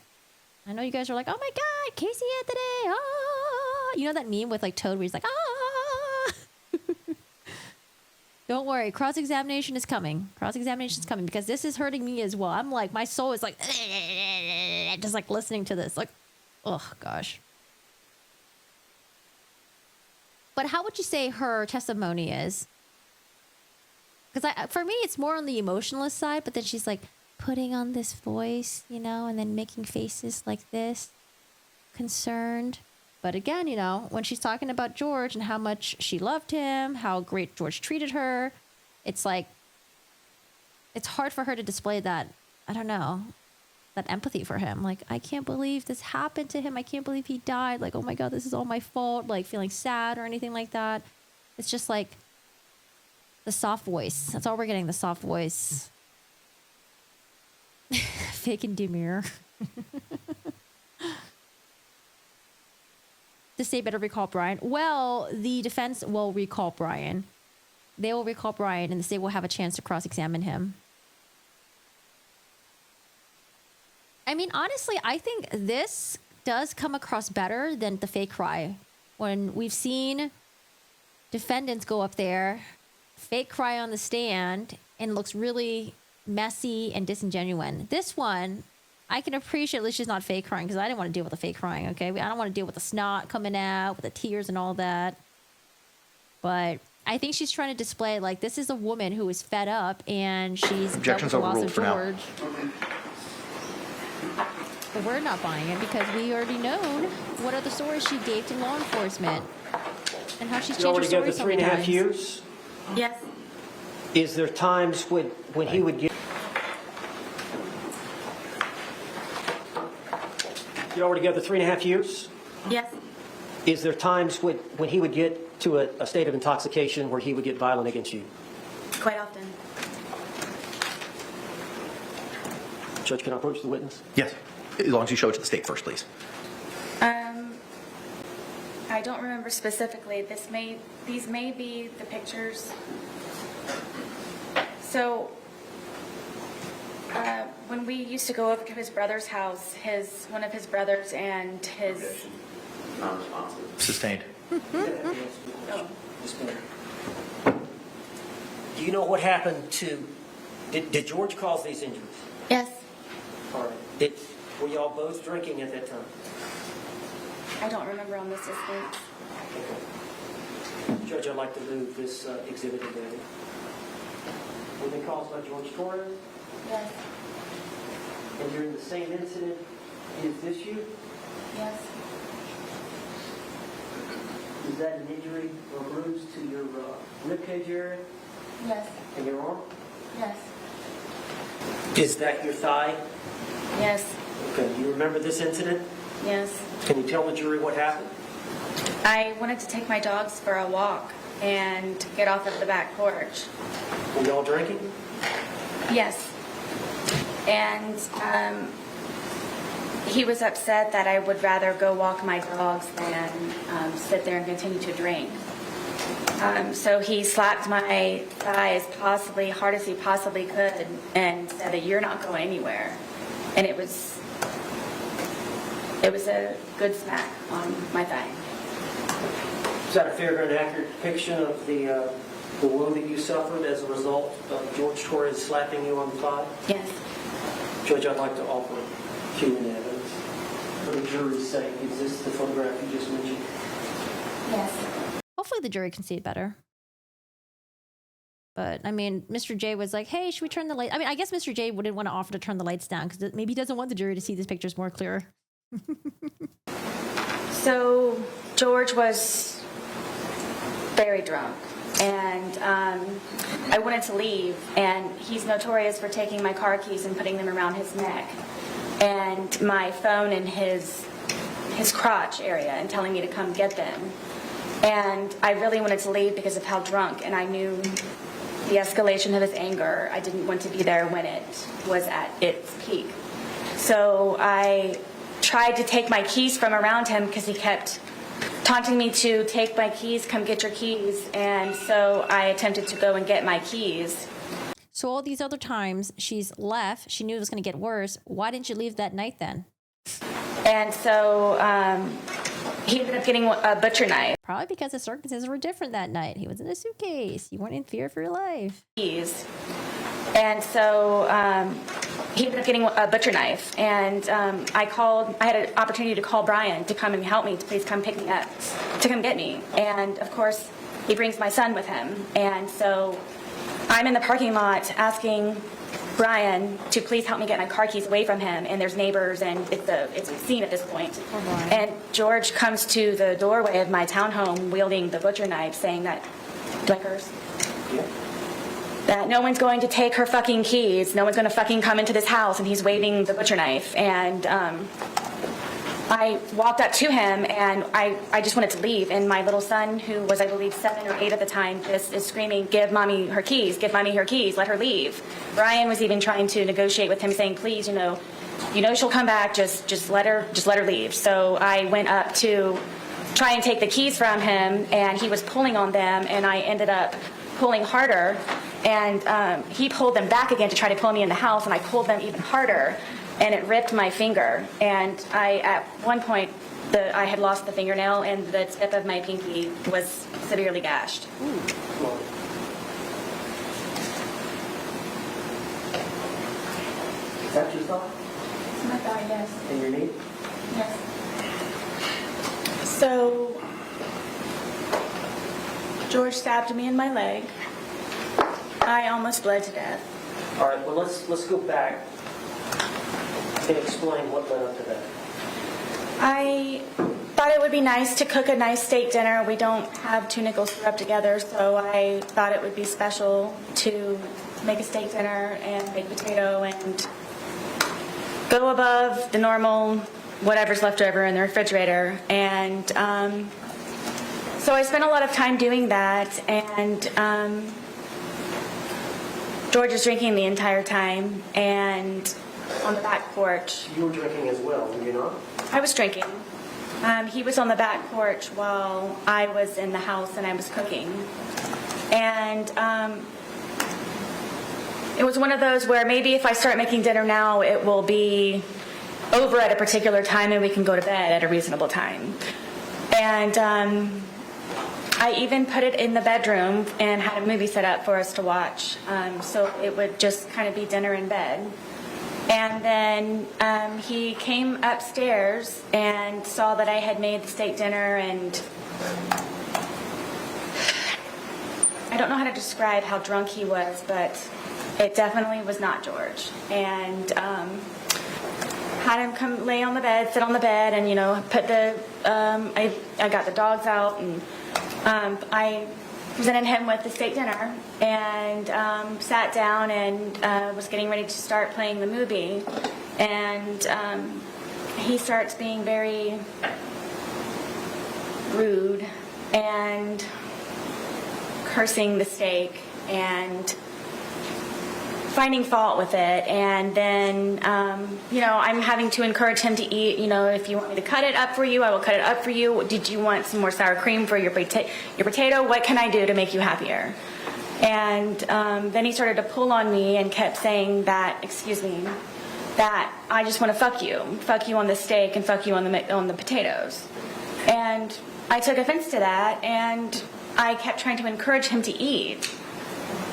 I know you guys are like, oh my God, Casey Anthony, ah. You know that meme with like Toad where he's like, ah. Don't worry, cross-examination is coming. Cross-examination is coming because this is hurting me as well. I'm like, my soul is like, just like listening to this. Like, oh gosh. But how would you say her testimony is? Because for me, it's more on the emotionalist side, but then she's like putting on this voice, you know, and then making faces like this, concerned. But again, you know, when she's talking about George and how much she loved him, how great George treated her, it's like, it's hard for her to display that, I don't know, that empathy for him. Like, I can't believe this happened to him. I can't believe he died. Like, oh my God, this is all my fault. Like, feeling sad or anything like that. It's just like the soft voice. That's all we're getting, the soft voice. Fake and demure. The state better recall Brian. Well, the defense will recall Brian. They will recall Brian, and the state will have a chance to cross-examine him. I mean, honestly, I think this does come across better than the fake cry. When we've seen defendants go up there, fake cry on the stand, and looks really messy and disingenuous. This one, I can appreciate at least she's not fake crying, because I didn't want to deal with the fake crying, okay? I don't want to deal with the snot coming out, with the tears and all that. But I think she's trying to display, like, this is a woman who is fed up, and she's Objections dealt with the loss overruled of for now. George. But we're not buying it because we already know what other stories she gave to law enforcement. And how she's You all changed her together story so many 3.5 times. years? Yes. Is there times when he would get... You all together 3.5 years? Yes. Is there times when he would get to a state of intoxication where he would get violent against you? Quite often. Judge, can I approach the witness? Yes, as long as you show it to the state first, please. I don't remember specifically. These may be the pictures. So, when we used to go over to his brother's house, one of his brothers and his... Non-responsive. Sustained. Oh. Do you know what happened to... Did George cause these injuries? Yes. All right. Were y'all both drinking at that time? I don't remember on this instance. Okay. Judge, I'd like to move this exhibit to bed. Were they caused by George Torres? Yes. And during the same incident, is this you? Yes. Is that an injury or bruise to your ribcage area Yes. and your arm? Yes. Is that your thigh? Yes. Okay. Do you remember this incident? Yes. Can you tell the jury what happened? I wanted to take my dogs for a walk and get off of the back porch. Were y'all drinking? Yes. And he was upset that I would rather go walk my dogs than sit there and continue to drink. So he slapped my thigh as hard as he possibly could and said that you're not going anywhere. And it was a good smack on my thigh. Is that a fair and accurate depiction of the wound that you suffered as a result of George Torres slapping you on the thigh? Yes. Judge, I'd like to offer human evidence for the jury's sake. Is this the photograph you just mentioned? Yes. Hopefully the jury can see it better. But, I mean, Mr. J was like, hey, should we turn the light? I mean, I guess Mr. J wouldn't want to offer to turn the lights down because maybe he doesn't want the jury to see these pictures more clearer. So George was very drunk, and I wanted to leave, and he's notorious for taking my car keys and putting them around his neck and my phone in his crotch area and telling me to come get them. And I really wanted to leave because of how drunk, and I knew the escalation of his anger. I didn't want to be there when it was at its peak. So I tried to take my keys from around him because he kept taunting me to take my keys, come get your keys. And so I attempted to go and get my keys. So all these other times she's left, she knew it was going to get worse. Why didn't you leave that night then? And so he ended up getting a butcher knife. Probably because the circumstances were different that night. He was in a suitcase. You weren't in fear for your life. Keys. And so he ended up getting a butcher knife. And I had an opportunity to call Brian to come and help me, to please come pick me up, to come get me. And of course, he brings my son with him. And so I'm in the parking lot asking Brian to please help me get my car keys away from him, and there's neighbors, and it's a scene at this point. And George comes to the doorway of my townhome wielding the butcher knife, saying that, do I curse? Yeah. That no one's going to take her fucking keys, no one's going to fucking come into this house, and he's waving the butcher knife. And I walked up to him, and I just wanted to leave, and my little son, who was, I believe, 7 or 8 at the time, just is screaming, give mommy her keys, let her leave. Brian was even trying to negotiate with him, saying, please, you know she'll come back, just let her leave. So I went up to try and take the keys from him, and he was pulling on them, and I ended up pulling harder, and he pulled them back again to try to pull me in the house, and I pulled them even harder, and it ripped my finger. And at one point, I had lost the fingernail, and the tip of my pinky was severely gashed. Is that your thought? My thigh, yes. And your knee? Yes. So George stabbed me in my leg. I almost bled to death. All right, well, let's go back and explain what led up to that. I thought it would be nice to cook a nice steak dinner. We don't have 2 nickels to rub together, so I thought it would be special to make a steak dinner and baked potato and go above the normal whatever's left over in the refrigerator. And so I spent a lot of time doing that, and George is drinking the entire time, and on the back porch. You were drinking as well, were you not? I was drinking. He was on the back porch while I was in the house and I was cooking. And it was one of those where maybe if I start making dinner now, it will be over at a particular time and we can go to bed at a reasonable time. And I even put it in the bedroom and had a movie set up for us to watch. So it would just kind of be dinner in bed. And then he came upstairs and saw that I had made the steak dinner, and I don't know how to describe how drunk he was, but it definitely was not George. And had him come lay on the bed, sit on the bed, and, you know, put the, I got the dogs out, and I presented him with the steak dinner and sat down and was getting ready to start playing the movie. And he starts being very rude and cursing the steak and finding fault with it. And then, you know, I'm having to encourage him to eat. You know, if you want me to cut it up for you, I will cut it up for you. Did you want some more sour cream for your potato? What can I do to make you happier? And then he started to pull on me and kept saying that, excuse me, that I just want to fuck you on the steak and fuck you on the potatoes. And I took offense to that, and I kept trying to encourage him to eat.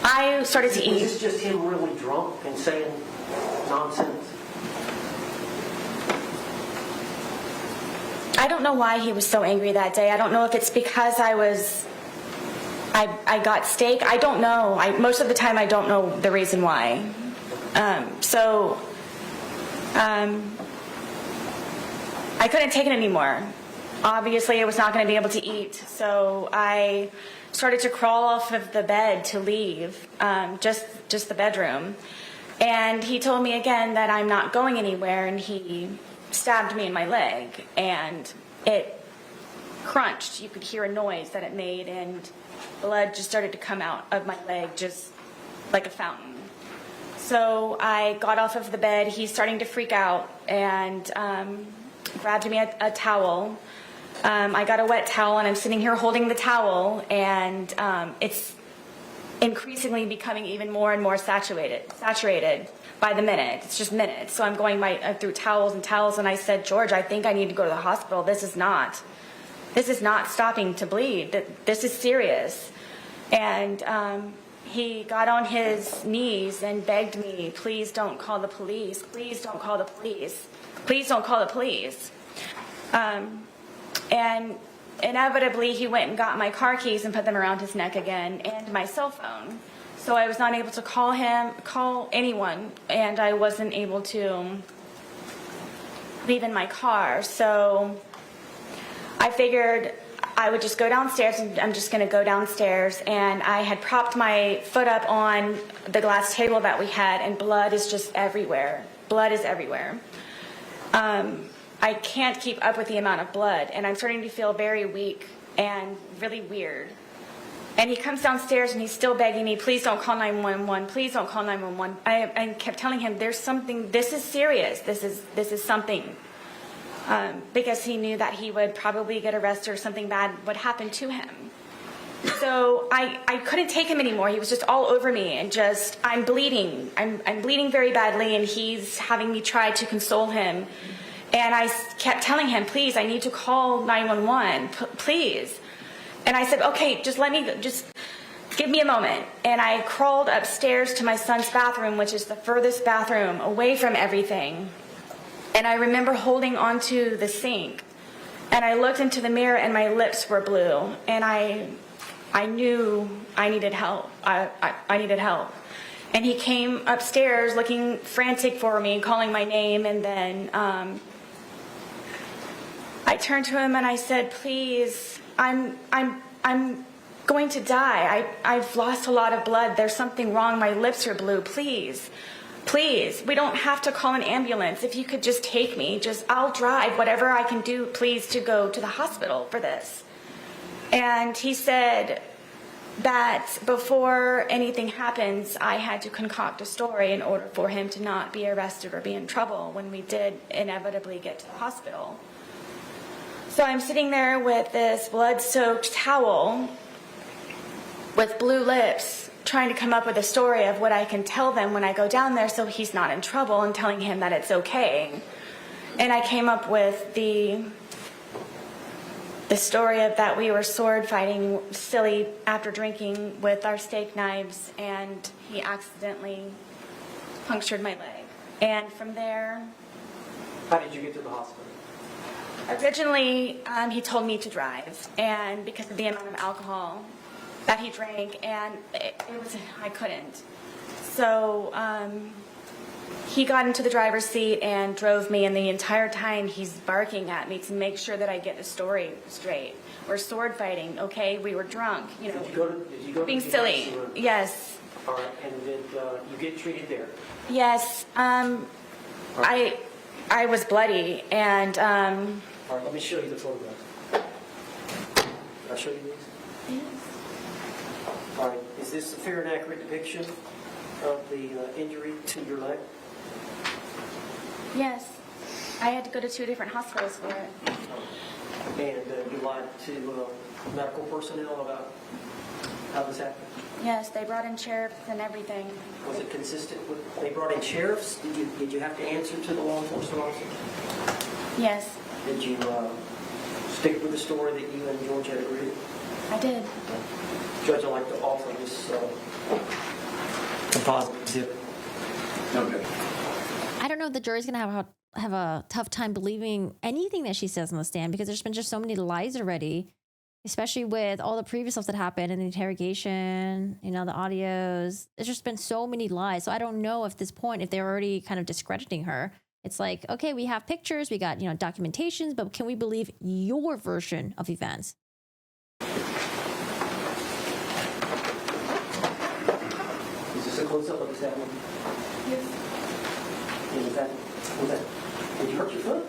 I started to eat. Was this just him really drunk and saying nonsense? I don't know why he was so angry that day. I don't know if it's because I got steak. I don't know. Most of the time I don't know the reason why. I couldn't take it anymore. Obviously, I was not going to be able to eat, so I started to crawl off of the bed to leave, just the bedroom. And he told me again that I'm not going anywhere, and he stabbed me in my leg, and it crunched. You could hear a noise that it made, and blood just started to come out of my leg just like a fountain. So I got off of the bed. He's starting to freak out, and grabbed me a towel. I got a wet towel, and I'm sitting here holding the towel, and it's increasingly becoming even more and more saturated by the minute. It's just minutes. So I'm going through towels and towels, and I said, George, I think I need to go to the hospital. This is not stopping to bleed. This is serious. And he got on his knees and begged me, please don't call the police. Please don't call the police. Please don't call the police. And inevitably, he went and got my car keys and put them around his neck again, and my cell phone. So I was not able to call anyone, and I wasn't able to leave in my car. So I figured I would just go downstairs, and I'm just going to go downstairs. And I had propped my foot up on the glass table that we had, and blood is just everywhere. Blood is everywhere. I can't keep up with the amount of blood, and I'm starting to feel very weak and really weird. And he comes downstairs, and he's still begging me, please don't call 911, please don't call 911. I kept telling him, there's something, this is serious, this is something. Because he knew that he would probably get arrested or something bad would happen to him. So I couldn't take him anymore. He was just all over me, and just, I'm bleeding. I'm bleeding very badly, and he's having me try to console him. And I kept telling him, please, I need to call 911, please. And I said, okay, just give me a moment. And I crawled upstairs to my son's bathroom, which is the furthest bathroom away from everything. And I remember holding onto the sink, and I looked into the mirror, and my lips were blue. And I knew I needed help. I needed help. And he came upstairs looking frantic for me, calling my name, and then I turned to him and I said, please, I'm going to die. I've lost a lot of blood. There's something wrong. My lips are blue. Please, please, we don't have to call an ambulance. If you could just take me, I'll drive whatever I can do, please, to go to the hospital for this. And he said that before anything happens, I had to concoct a story in order for him to not be arrested or be in trouble when we did inevitably get to the hospital. So I'm sitting there with this blood-soaked towel with blue lips, trying to come up with a story of what I can tell them when I go down there so he's not in trouble, and telling him that it's okay. And I came up with the story of that we were sword fighting silly after drinking with our steak knives, and he accidentally punctured my leg. And from there... How did you get to the hospital? Originally, he told me to drive, and because of the amount of alcohol that he drank, and I couldn't. So he got into the driver's seat and drove me, and the entire time he's barking at me to make sure that I get the story straight. We're sword fighting, okay? We were drunk, Did you go to being the silly. emergency room? Yes. All right, and did you get treated there? Yes. I was bloody, and All right, let me show you the photograph. Can I show you these? yes. All right, is this a fair and accurate depiction of the injury to your leg? Yes. I had to go to 2 different hospitals for it. And you lied to medical personnel about how this happened? Yes, they brought in sheriffs and everything. Was it consistent with, they brought in sheriffs? Did you have to answer to the law enforcement officers? Yes, Did you stick with the story that you and George had agreed? I did. Judge, I'd like to offer this composite exhibit. Okay. I don't know if the jury's going to have a tough time believing anything that she says on the stand, because there's been just so many lies already, especially with all the previous stuff that happened in the interrogation, the audios. There's just been so many lies. So I don't know at this point if they're already kind of discrediting her. It's like, okay, we have pictures, we got, documentations, but can we believe your version of events? Is this a close-up of this happening? Yes. And was that, did you hurt your foot?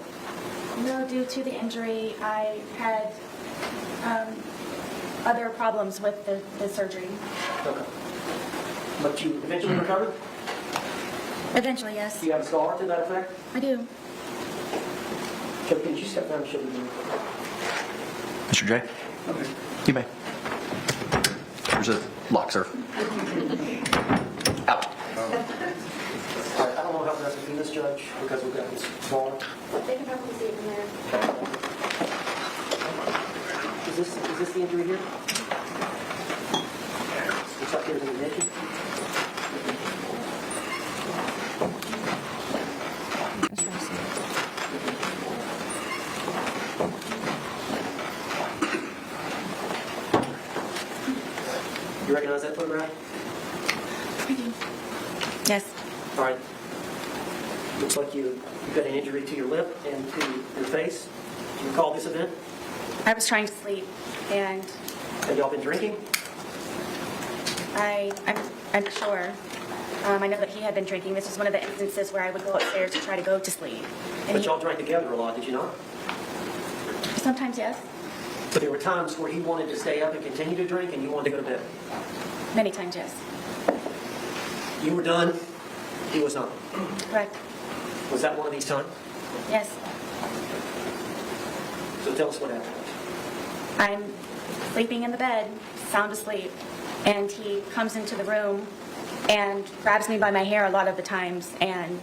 No, due to the injury, I had other problems with the surgery. Okay. But you eventually recovered? Eventually, yes. Do you have a scar to that effect? I do. Joe, can you step down and show me? Mr. J? Okay. You may. There's a lock, sir. Out. All right, I don't know how best to do this, Judge, because we've got this smaller. They can probably see it from there. Is this the injury here? Looks like there's an admission. You recognize that photograph? I do. Yes. All right. Looks like you've got an injury to your lip and to your face. Do you recall this event? I was trying to sleep, and Have y'all been drinking? I'm not sure. I know that he had been drinking. This was one of the instances where I would go upstairs to try to go to sleep. And But y'all drank together a lot, did you not? sometimes, yes. But there were times where he wanted to stay up and continue to drink and you wanted to go to bed. Many times, yes. You were done, he was not. Correct. Was that one of these times? Yes. So tell us what happened. I'm sleeping in the bed, sound asleep, and he comes into the room and grabs me by my hair a lot of the times, and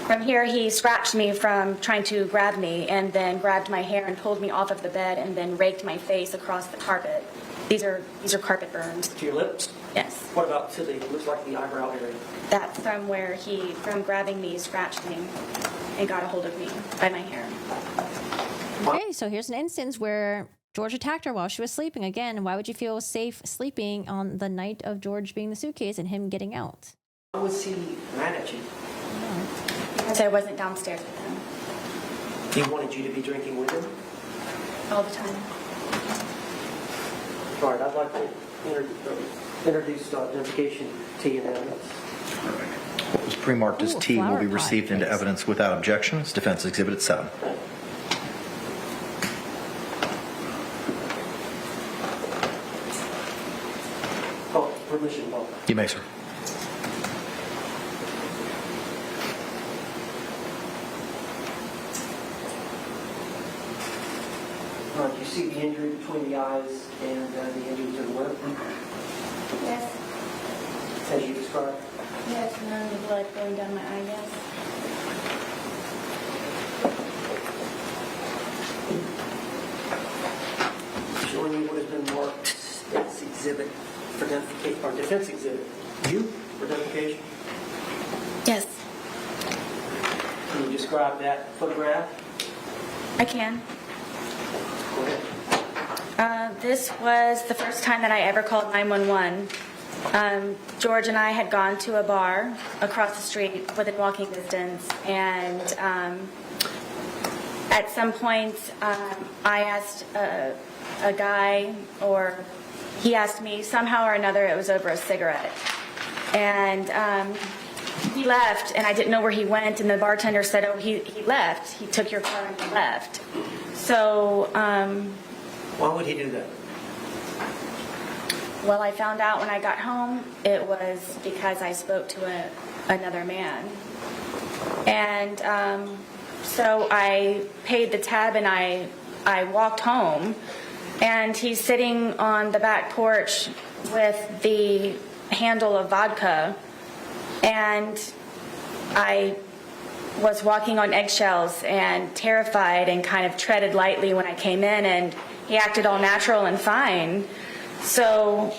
from here he scratched me from trying to grab me, and then grabbed my hair and pulled me off of the bed, and then raked my face across the carpet. These are carpet burns. To your lips? Yes. What about to the, looks like the eyebrow area? That's from where he, from grabbing me, scratched me and got a hold of me by my hair. Okay, so here's an instance where George attacked her while she was sleeping. Again, why would you feel safe sleeping on the night of George being in the suitcase and him getting out? Why was he mad at you? Because I wasn't downstairs with him. He wanted you to be drinking with him? all the time. All right, I'd like to introduce identification T and evidence. What was pre-marked as Ooh, a T will flower be pot, received into please. evidence without objection as Defense Exhibit 7. Oh, permission, Paul. You may, sir. All right, you see the injury between the eyes and the injury to the lip, Yes. as you described? Yes, and then the blood going down my eye, yes. Showing you what has been marked as exhibit for identification, or defense exhibit. You for identification. Yes, Can you describe that photograph? I can. Go ahead. This was the first time that I ever called 911. George and I had gone to a bar across the street within walking distance, and at some point I asked a guy, or he asked me, somehow or another it was over a cigarette. And he left, and I didn't know where he went, and the bartender said, oh, he left. He took your car and he left. So, Why would he do that? well, I found out when I got home it was because I spoke to another man. And so I paid the tab and I walked home, and he's sitting on the back porch with the handle of vodka, and I was walking on eggshells and terrified and kind of treaded lightly when I came in, and he acted all natural and fine. So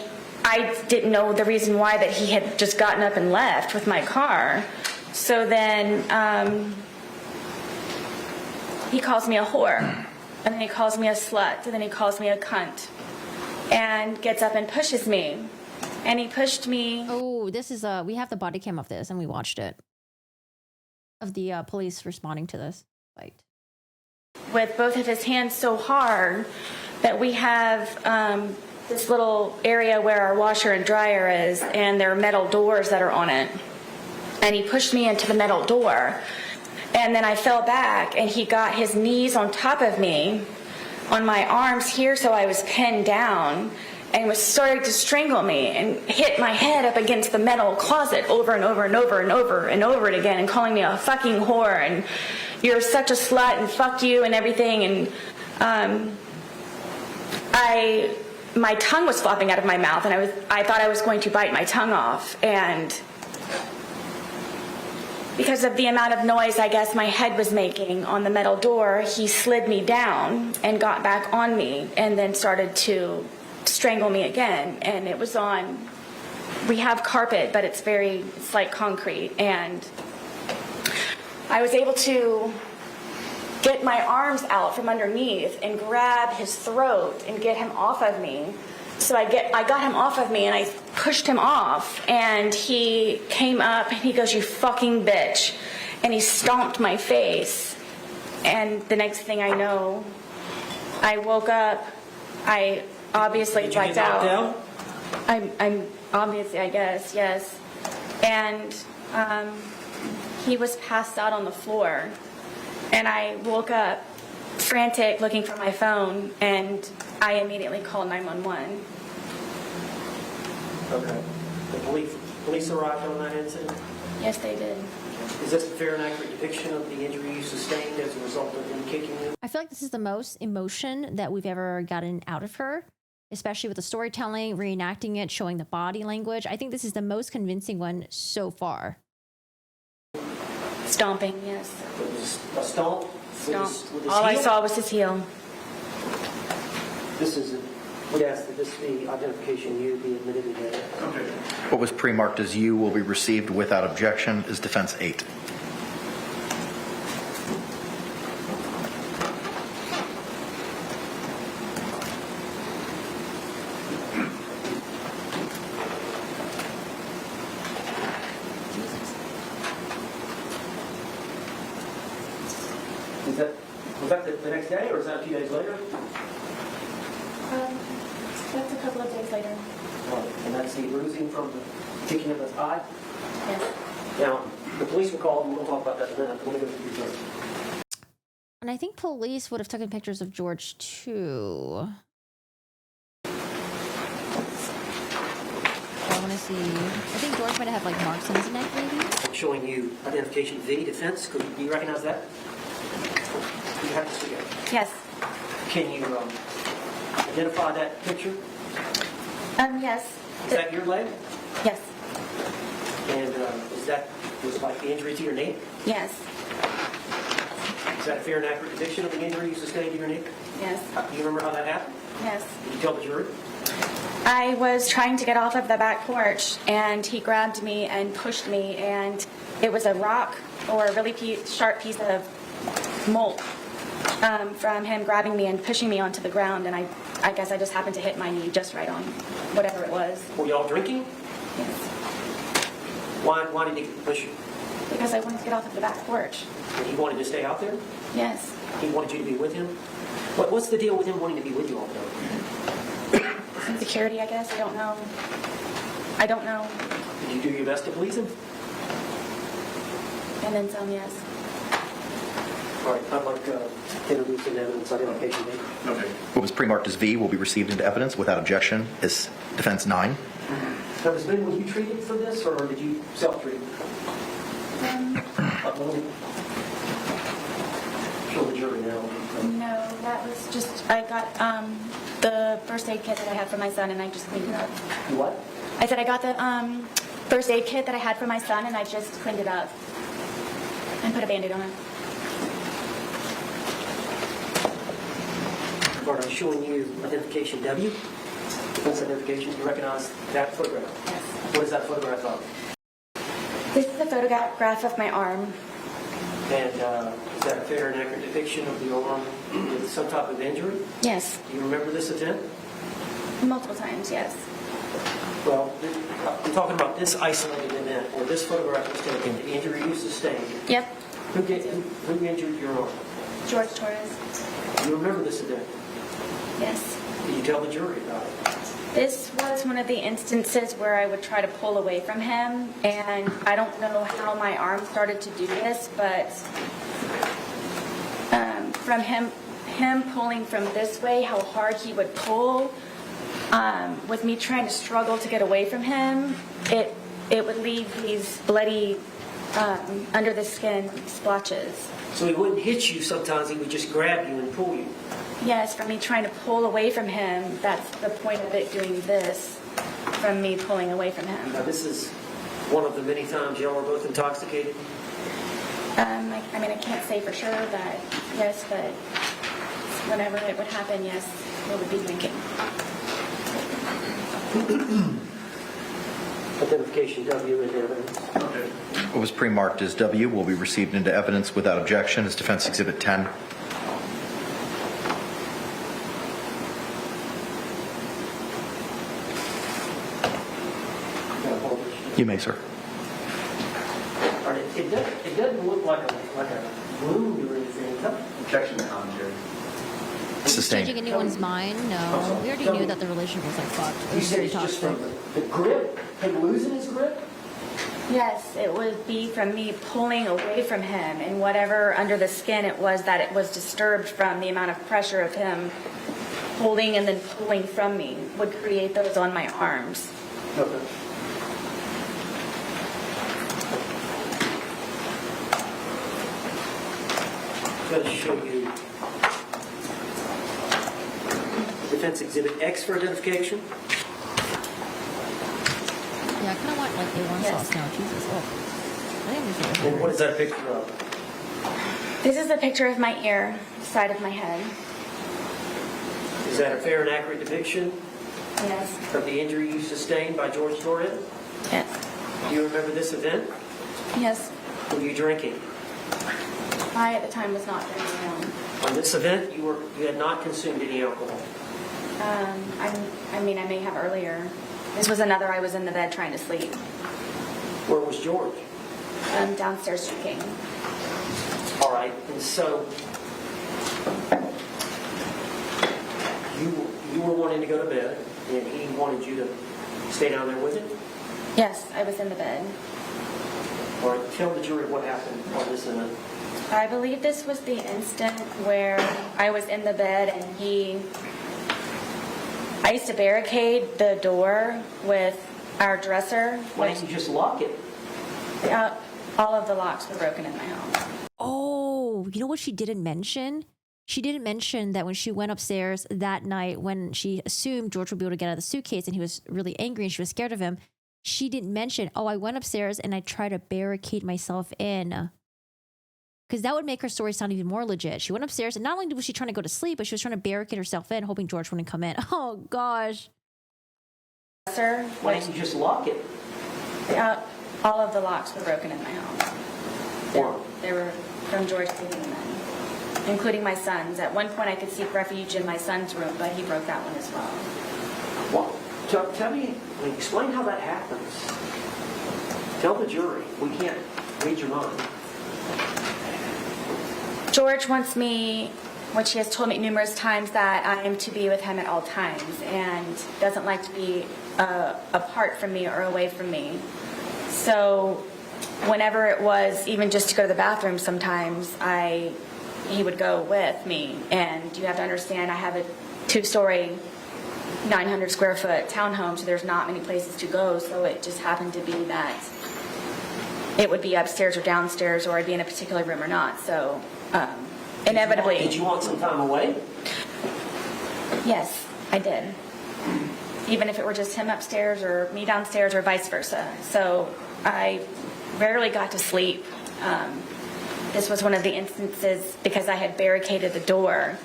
I didn't know the reason why that he had just gotten up and left with my car. So then he calls me a whore, and then he calls me a slut, and then he calls me a cunt, and gets up and pushes me. And he pushed me. Oh, this is we have the body cam of this, and we watched it of the police responding to this fight. With both of his hands so hard that we have this little area where our washer and dryer is, and there are metal doors that are on it. And he pushed me into the metal door. And then I fell back, and he got his knees on top of me, on my arms here, so I was pinned down, and was starting to strangle me and hit my head up against the metal closet over and over and over and over and over it again, and calling me a fucking whore, and you're such a slut, and fuck you, and everything. And my tongue was flopping out of my mouth, and I thought I was going to bite my tongue off. And because of the amount of noise I guess my head was making on the metal door, he slid me down and got back on me, and then started to strangle me again. And it was on, we have carpet, but it's like concrete, and I was able to get my arms out from underneath and grab his throat and get him off of me. So I got him off of me, and I pushed him off, and he came up and he goes, you fucking bitch, and he stomped my face. And the next thing I know, I woke up. I obviously blacked out. I'm obviously, I guess, yes. And he was passed out on the floor, and I woke up frantic looking for my phone, and I immediately called 911. Okay. The police arrived on that incident? Yes, they did. Is this a fair and accurate depiction of the injury you sustained as a result of him kicking you? I feel like this is the most emotion that we've ever gotten out of her, especially with the storytelling, reenacting it, showing the body language. I think this is the most convincing one so far. Stomping, yes. It was a stomp? Stomp. With his All I heel? saw was his heel. We'd ask that this be identification you be admitted today. What was pre-marked as U will be received without objection as Defense 8. Was that the next day, or is that a few days later? That's a couple of days later. And that's the bruising from the kicking of the thigh? Yes. Now, the police were called, and we'll talk about that in a minute. Let me go through your story. And I think police would have taken pictures of George too. I want to see. I think George might have like marks on his neck, maybe. Showing you identification V, defense. Do you recognize that? You have to see it. Yes. Can you identify that picture? Yes. Is that your leg? Yes. And was like the injury to your knee? Yes. Is that a fair and accurate depiction of the injury you sustained to your knee? Yes. Do you remember how that happened? Yes. Did you tell the jury? I was trying to get off of the back porch, and he grabbed me and pushed me, and it was a rock or a really sharp piece of mold from him grabbing me and pushing me onto the ground, and I guess I just happened to hit my knee just right on whatever it was. Were y'all drinking? Yes. Why did he push you? Because I wanted to get off of the back porch. And he wanted to stay out there? Yes. He wanted you to be with him? What's the deal with him wanting to be with you all the time? Insecurity, I guess. I don't know. Did you do your best to please him? And then some, yes. All right, I'd like to introduce an evidence identification date. Okay. What was pre-marked as V will be received into evidence without objection as defense 9. Now, Ms. Boone, were you treated for this, or did you self-treat? Show the jury now. No, that was just, I got the first aid kit that I had for my son, and I just cleaned it up. You what? I said I got the first aid kit that I had for my son, and I just cleaned it up and put a Band-Aid on it. All right, I'm showing you identification W. Defense identification. You recognize that photograph? Yes. What is that photograph of? This is a photograph of my arm. And is that a fair and accurate depiction of the arm with some type of injury? Yes. Do you remember this event? Multiple times, yes. Well, I'm talking about this isolated event where this photograph was taken, the injury you sustained. Yep. Who injured your arm? George Torres. Do you remember this event? Yes. Did you tell the jury about it? This was one of the instances where I would try to pull away from him, and I don't know how my arm started to do this, but from him pulling from this way, how hard he would pull, with me trying to struggle to get away from him, it would leave these bloody under the skin splotches. So he wouldn't hit you sometimes, he would just grab you and pull you. Yes, from me trying to pull away from him, that's the point of it doing this, from me pulling away from him. Now this is one of the many times y'all were both intoxicated? I can't say for sure that, yes, but whenever it would happen, yes, we would be drinking. Identification W in evidence. Okay. What was pre-marked as W will be received into evidence without objection as defense exhibit 10. You may, sir. All right, it doesn't look like a wound or anything. Objection to commentary. Sustained. Changing anyone's mind? No. We already knew that the relationship was like fucked. It You was said pretty it's just toxic. from the grip, him losing his grip? Yes, it would be from me pulling away from him, and whatever under the skin it was that it was disturbed from the amount of pressure of him holding and then pulling from me would create those on my arms. Okay. Let's show you Defense Exhibit X for identification. Yeah, I kind of want like A1 Yes. sauce now. Jesus. Oh. I didn't even feel And what is that a picture of? This is a picture of my ear, side of my head. Is that a fair and accurate depiction Yes. of the injury you sustained by George Torres? Yes. Do you remember this event? Yes. Were you drinking? I at the time was not drinking. On this event, you had not consumed any alcohol. I may have earlier. This was another. I was in the bed trying to sleep. Where was George? Downstairs drinking. All right, and so were wanting to go to bed, and he wanted you to stay down there with him? Yes, I was in the bed. All right, tell the jury what happened on this event. I believe this was the instant where I was in the bed and I used to barricade the door with our dresser. Why didn't you just lock it? All of the locks were broken in my home. Oh, you know what she didn't mention? She didn't mention that when she went upstairs that night, when she assumed George would be able to get out of the suitcase and he was really angry and she was scared of him, she didn't mention, oh, I went upstairs and I tried to barricade myself in. Because that would make her story sound even more legit. She went upstairs and not only was she trying to go to sleep, but she was trying to barricade herself in, hoping George wouldn't come in. Oh, gosh. Why didn't you just lock it? All of the locks were broken in my home. Why? They were from George taking them in, including my son's. At one point I could seek refuge in my son's room, but he broke that one as well. Well, tell me, explain how that happens. Tell the jury. We can't read your mind. George wants me, which he has told me numerous times, that I am to be with him at all times and doesn't like to be apart from me or away from me. So whenever it was even just to go to the bathroom sometimes, he would go with me. And you have to understand, I have a 2-story, 900 square foot townhome, so there's not many places to go. So it just happened to be that it would be upstairs or downstairs, or I'd be in a particular room or not. So inevitably. Did you want some time away? Yes, I did. Even if it were just him upstairs or me downstairs or vice versa. So I rarely got to sleep. This was one of the instances because I had barricaded the door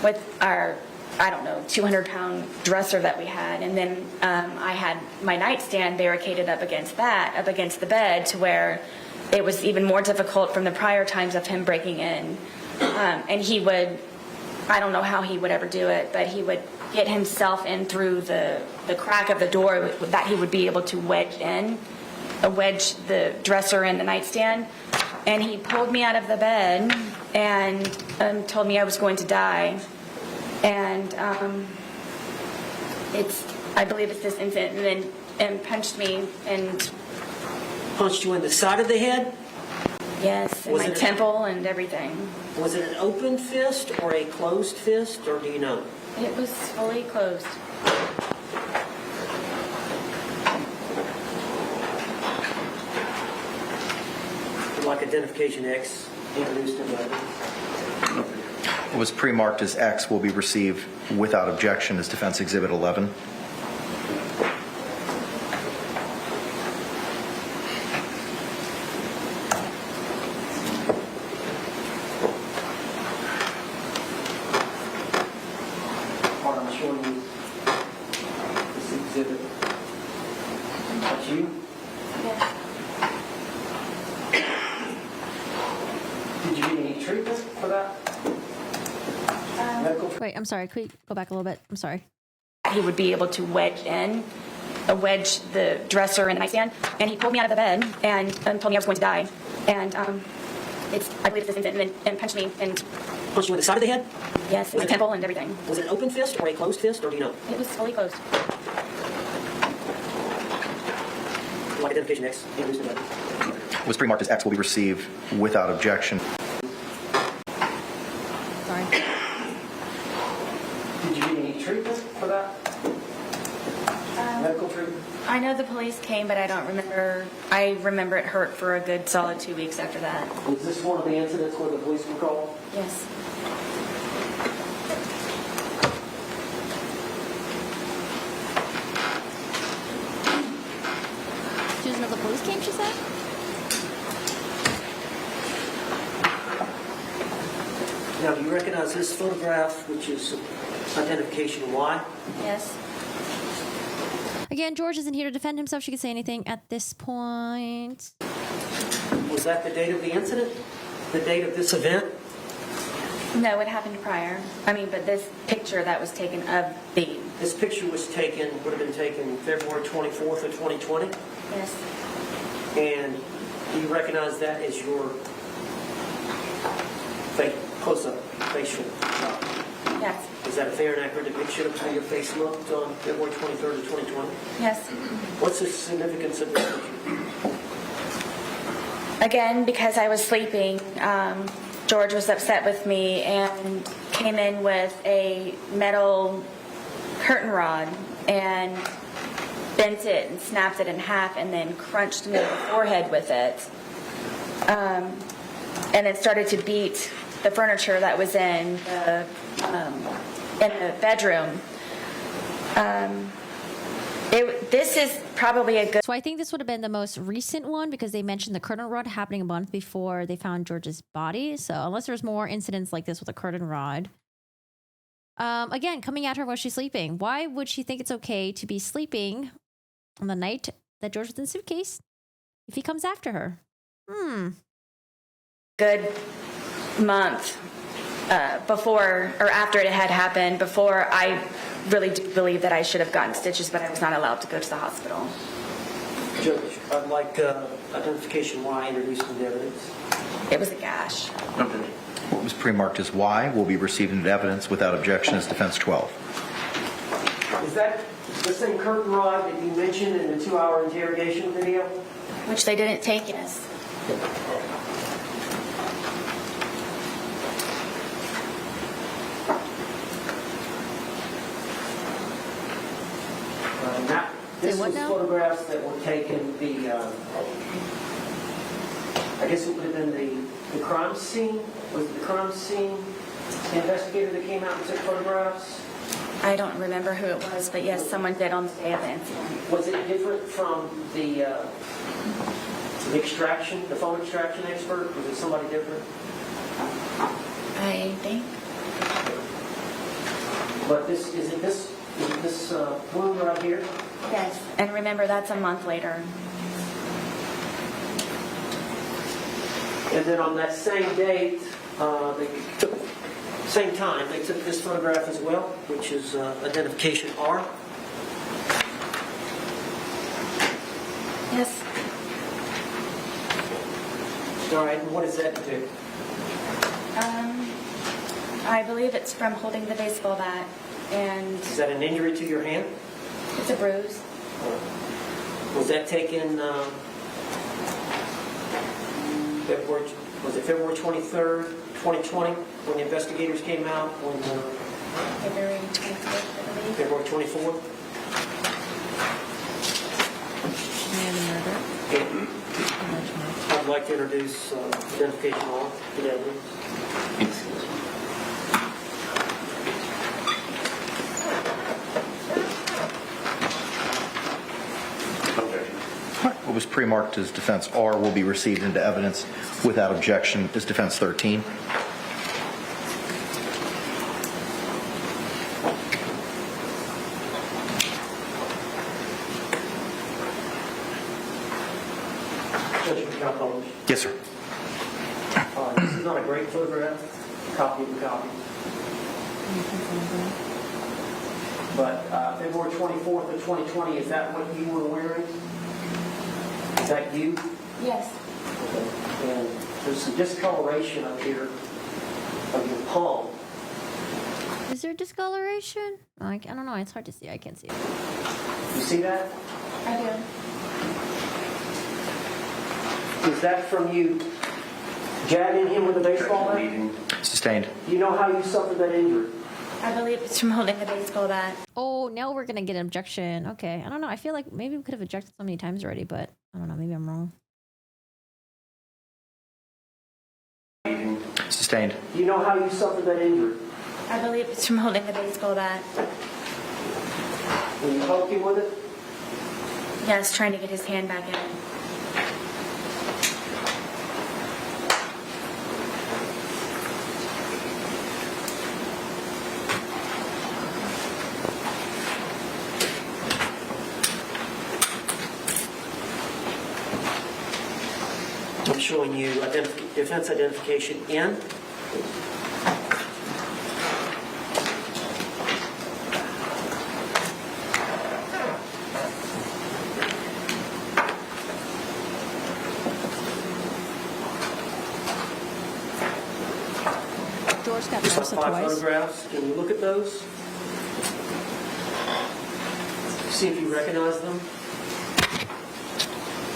with our, 200-pound dresser that we had. And then I had my nightstand barricaded up against the bed, to where it was even more difficult from the prior times of him breaking in. And he would, I don't know how he would ever do it, but he would get himself in through the crack of the door that he would be able to wedge the dresser in the nightstand. And he pulled me out of the bed and told me I was going to die. And I believe it's this incident, and punched me and Punched you in the side of the head? yes, in my temple and everything. Was it an open fist or a closed fist, or do you know? It was fully closed. Like identification X introduced in the What was pre-marked as X will be received without objection as Defense Exhibit 11. part I'm showing you. This exhibit. That's you? Yes. Did you get any treatment for that? Medical treatment? Wait, I'm sorry. Could we go back a little bit? I'm sorry. He would be able to wedge the dresser in the nightstand, and he pulled me out of the bed and told me I was going to die. And I believe it's this incident, and punched me and Punched you in the side of the head? yes, in my temple and everything. Was it an open fist or a closed fist, or do you know? It was fully closed. Like identification X introduced in the What was pre-marked as X will be received without objection. Sorry. Did you get any treatment for that? Medical treatment? I know the police came, but I don't remember. I remember it hurt for a good solid 2 weeks after that. Was this one of the incidents where the police were called? Yes. She doesn't know the police came, she said? Now, do you recognize this photograph, which is identification Y? Yes. Again, George isn't here to defend himself. She could say anything at this point. Was that the date of the incident? The date of this event? No, it happened prior. But this picture that was taken of the... This picture would have been taken February 24th of 2020. Yes. And do you recognize that as your close-up facial shot? Yes. Is that a fair and accurate depiction of how your face looked on February 23rd of 2020? Yes. What's the significance of this picture? Again, because I was sleeping, George was upset with me and came in with a metal curtain rod and bent it and snapped it in half and then crunched me in the forehead with it. And then started to beat the furniture that was in the bedroom. This is probably a good... So I think this would have been the most recent one because they mentioned the curtain rod happening a month before they found George's body. So unless there's more incidents like this with a curtain rod. Again, coming at her while she's sleeping. Why would she think it's okay to be sleeping on the night that George was in the suitcase if he comes after her? Good month before or after it had happened, before I really do believe that I should have gotten stitches, but I was not allowed to go to the hospital. Judge, I'd like identification why introduced into evidence. It was a gash. What was pre-marked as Y will be received into evidence without objection as defense 12. Is that the same curtain rod that you mentioned in the 2-hour interrogation video? Which they didn't take, yes. This what was now? photographs that were taken, I guess it would have been the crime scene? Was it the crime scene investigator that came out and took photographs? I don't remember who it was, but yes, someone did on the day of the incident. Was it different from the extraction, the phone extraction expert? Was it somebody different? I think. But this wound right here? Yes. And remember, that's a month later. And then on that same date, same time, they took this photograph as well, which is identification R. Yes. All right, and what does that depict? I believe it's from holding the baseball bat, and Is that an injury to your hand? it's a bruise. Was that taken February 23rd, 2020, when the investigators came out? February 24th, I believe. February 24th? I'd like to introduce identification law to the evidence. What was pre-marked as defense R will be received into evidence without objection as defense 13. Yes, sir. This is not a great photograph, copy of the copy. But February 24th of 2020, is that what you were wearing? Is that you? Yes. Okay. And there's some discoloration up here of your palm. Is there discoloration? I don't know. It's hard to see. I can't see it. You see that? I do. Is that from you jabbing him with a baseball bat? Sustained. Do you know how you suffered that injury? I believe it's from holding the baseball bat. Oh, now we're going to get an objection. Okay. I don't know. I feel like maybe we could have objected so many times already, but I don't know. Maybe I'm wrong. Sustained. Do you know how you suffered that injury? I believe it's from holding the baseball bat. When you poked him with it? Yes, trying to get his hand back in. I'm showing you defense identification N. She's got Just like Marissa 5 twice. photographs. Can you look at those? See if you recognize them.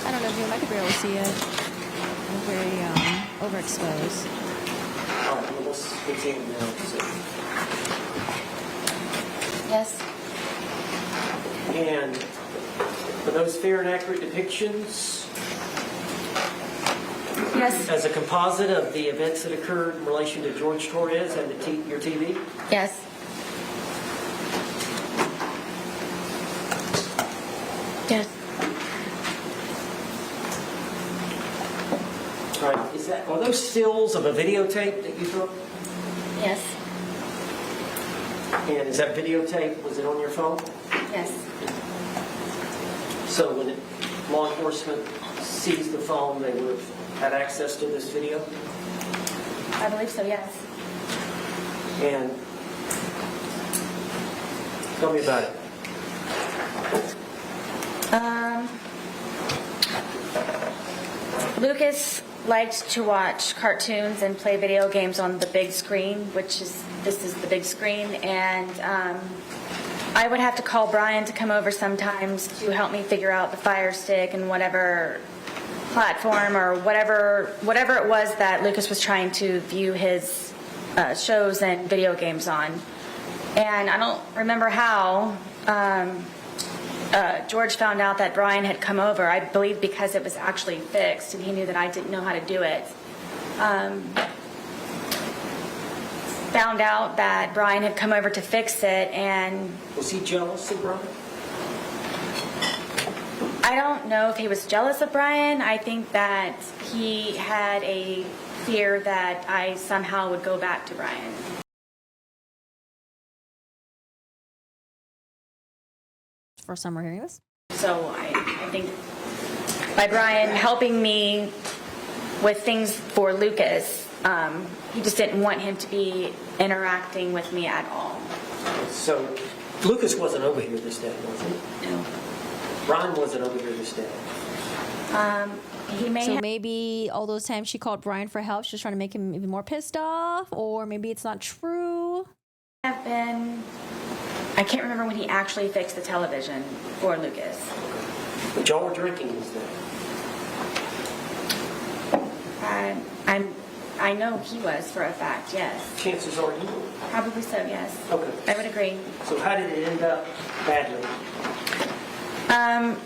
I don't know, Jim. I could barely see it. I'm very overexposed. All right, well, let's continue now. Yes. And are those fair and accurate depictions Yes. as a composite of the events that occurred in relation to George Torres and your TV? Yes. Yes. All right, are those stills of a videotape that you took? Yes. And is that videotape, was it on your phone? Yes. So when law enforcement seized the phone, they would have had access to this video? I believe so, yes. And tell me about it. Lucas liked to watch cartoons and play video games on the big screen, this is the big screen, and I would have to call Brian to come over sometimes to help me figure out the Fire Stick and whatever platform or whatever it was that Lucas was trying to view his shows and video games on. And I don't remember how George found out that Brian had come over. I believe because it was actually fixed and he knew that I didn't know how to do it. Found out that Brian had come over to fix it, and Was he jealous of Brian? I don't know if he was jealous of Brian. I think that he had a fear that I somehow would go back to Brian. First time we're hearing this. So I think by Brian helping me with things for Lucas, he just didn't want him to be interacting with me at all. So Lucas wasn't over here this day, was he? No. Brian wasn't over here this day. He may So have, maybe all those times she called Brian for help, she's trying to make him even more pissed off, or maybe it's not true. been, I can't remember when he actually fixed the television for Lucas. But y'all were drinking this day. I know he was for a fact, yes. Chances are you were. Probably so, yes. Okay. I would agree. So how did it end up badly?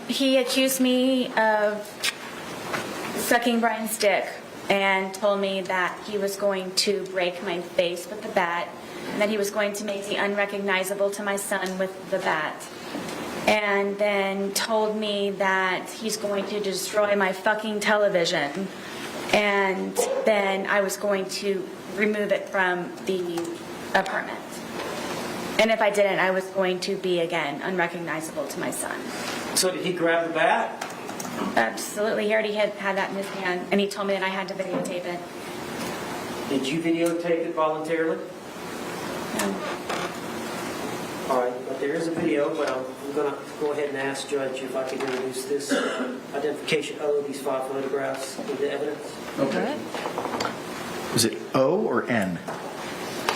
He accused me of sucking Brian's dick and told me that he was going to break my face with the bat and that he was going to make me unrecognizable to my son with the bat. And then told me that he's going to destroy my fucking television. And then I was going to remove it from the apartment. And if I didn't, I was going to be, again, unrecognizable to my son. So did he grab the bat? Absolutely. He already had that in his hand, and he told me that I had to videotape it. Did you videotape it voluntarily? No. All right, but there is a video, but I'm going to go ahead and ask Judge if I can introduce this identification O, these 5 photographs, into evidence. Okay. Was it O or N?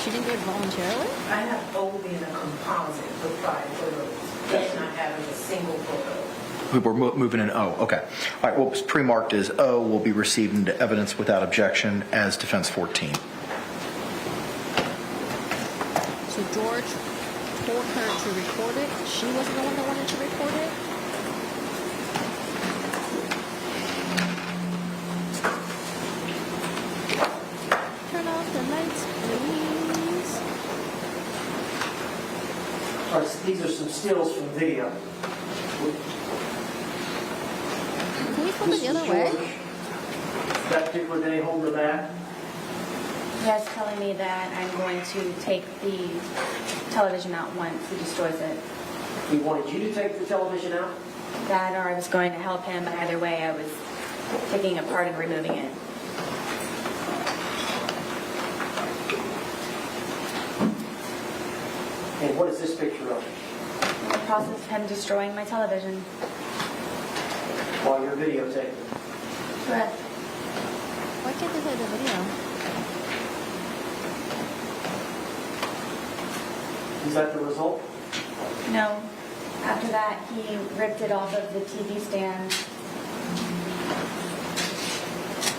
She didn't do it voluntarily? I have O being a composite of 5 photos, and not having a single photo. We're moving in O. Okay. All right. What was pre-marked as O will be received into evidence without objection as defense 14. So George told her to record it. She wasn't the one that wanted to record it. Turn off the lights, please. All right, so these are some stills from video. Can we flip it the other Mr. way? George, that particular day, holding the bat. He was telling me that I'm going to take the television out once he destroys it. He wanted you to take the television out? That or I was going to help him, but either way I was taking it apart and removing it. And what is this picture of? In the process of him destroying my television. While you're videotaping. Correct. Why can't they play the video? Is that the result? No. After that, he ripped it off of the TV stand.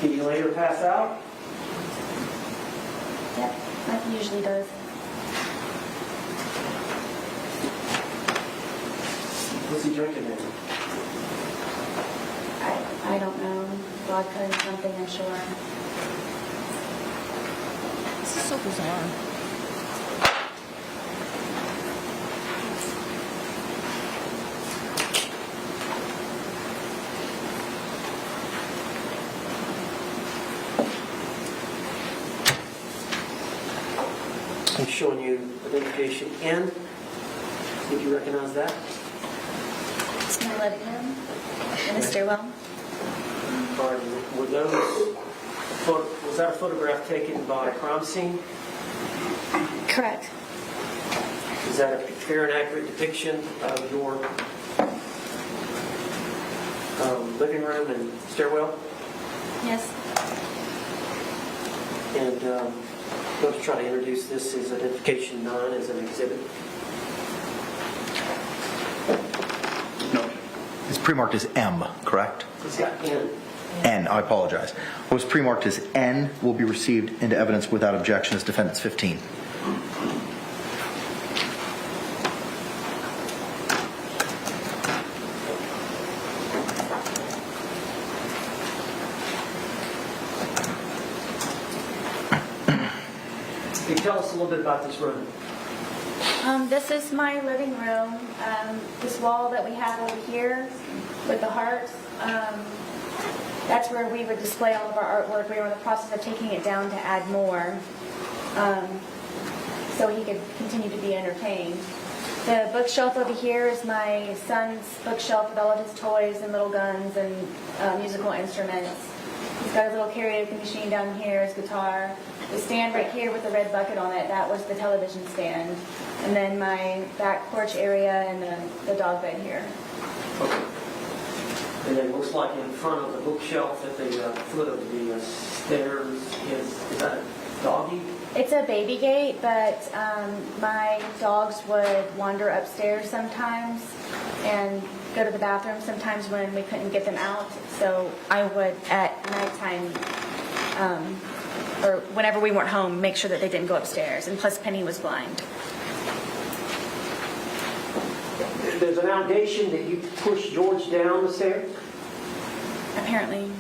Did he later pass out? Yep, like he usually does. What's he drinking then? I don't know. Vodka and something, I'm sure. This is so bizarre. I'm showing you identification N. Did you recognize that? It's my living room in the stairwell. Were those, was that a photograph taken by a crime scene? Correct. Is that a fair and accurate depiction of your living room and stairwell? Yes. And I'm going to try to introduce this as identification 9 as an exhibit. No. It's pre-marked as M, correct? It's got N. N, I apologize. What was pre-marked as N will be received into evidence without objection as defendant's 15. Can you tell us a little bit about this room? This is my living room. This wall that we have over here with the hearts, that's where we would display all of our artwork. We were in the process of taking it down to add more so he could continue to be entertained. The bookshelf over here is my son's bookshelf with all of his toys and little guns and musical instruments. He's got a little karaoke machine down here, his guitar. The stand right here with the red bucket on it, that was the television stand. And then my back porch area and the dog bed here. Okay. And it looks like in front of the bookshelf at the foot of the stairs is that a doggy? It's a baby gate, but my dogs would wander upstairs sometimes and go to the bathroom sometimes when we couldn't get them out. So I would, at nighttime, or whenever we weren't home, make sure that they didn't go upstairs. And plus, Penny was blind. There's an allegation that you pushed George down the stairs? Apparently.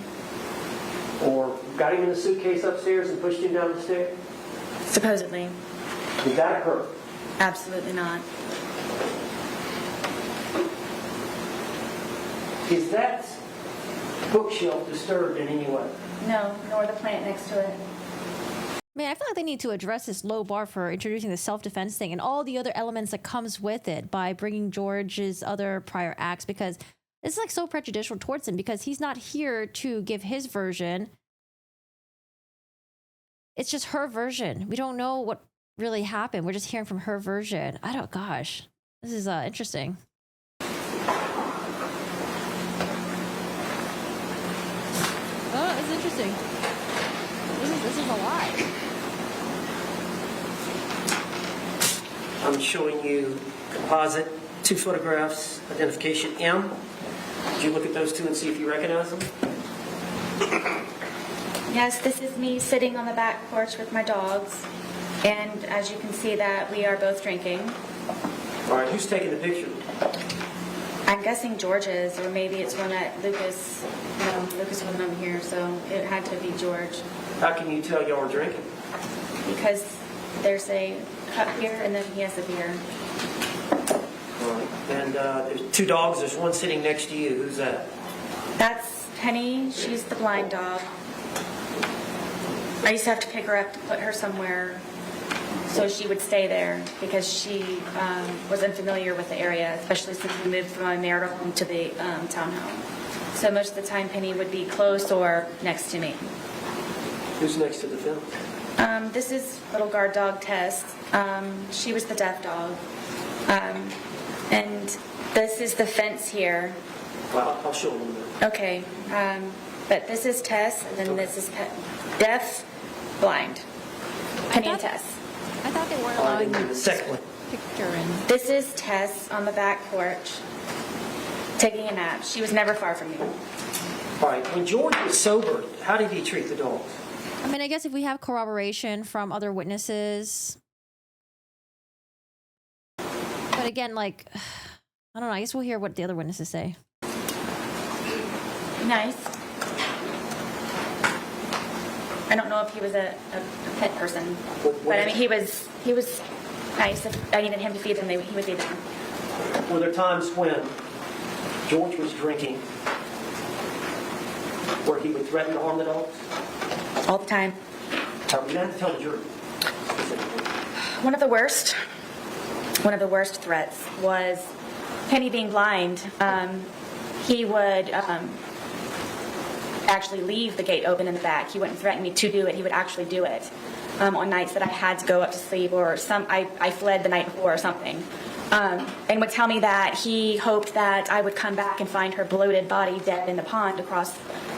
Or got him in a suitcase upstairs and pushed him down the stairs? Supposedly. Did that occur? Absolutely not. Is that bookshelf disturbed in any way? No, nor the plant next to it. Man, I feel like they need to address this low bar for introducing the self-defense thing and all the other elements that comes with it by bringing George's other prior acts, because it's like so prejudicial towards him because he's not here to give his version. It's just her version. We don't know what really happened. We're just hearing from her version. Gosh, this is interesting. Oh, it's interesting. This is a lie. I'm showing you composite, 2 photographs, identification M. Did you look at those 2 and see if you recognize them? Yes, this is me sitting on the back porch with my dogs. And as you can see that we are both drinking. All right, who's taking the picture? I'm guessing George's, or maybe it's one that Lucas, no, Lucas wasn't over here, so it had to be George. How can you tell y'all are drinking? Because there's a cup here and then he has a beer. All right. And there's 2 dogs. There's one sitting next to you. Who's that? That's Penny. She's the blind dog. I used to have to pick her up to put her somewhere so she would stay there because she was unfamiliar with the area, especially since we moved from my marital home to the townhome. So most of the time Penny would be close or next to me. Who's next to the film? This is little guard dog Tess. She was the deaf dog. And this is the fence here. Well, I'll show them. Okay. But this is Tess, and then this is deaf, blind. Penny and Tess. I thought they weren't allowing The second one. picture in. This is Tess on the back porch taking a nap. She was never far from me. All right. When George was sober, how did he treat the dogs? I mean, I guess if we have corroboration from other witnesses. But again, like, I don't know. I guess we'll hear what the other witnesses say. Nice. I don't know if he was a pet person, but I mean, he was nice. If I needed him to feed them, he would feed them. Were there times when George was drinking where he would threaten to harm the dogs? All the time. You don't have to tell the jury. One of the worst threats was Penny being blind. He would actually leave the gate open in the back. He wouldn't threaten me to do it. He would actually do it on nights that I had to go up to sleep or I fled the night before or something. And would tell me that he hoped that I would come back and find her bloated body dead in the pond across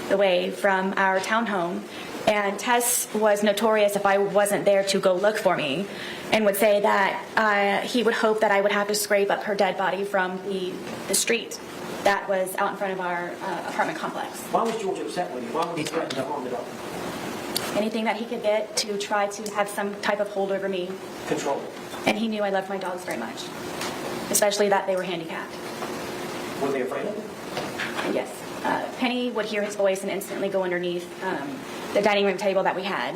the way from our townhome. And Tess was notorious if I wasn't there to go look for me, and would say that he would hope that I would have to scrape up her dead body from the street that was out in front of our apartment complex. Why was George upset with you? Why would he threaten to harm the dog? Anything that he could get to try to have some type of hold over me. Control. And he knew I loved my dogs very much, especially that they were handicapped. Were they afraid of him? Yes. Penny would hear his voice and instantly go underneath the dining room table that we had.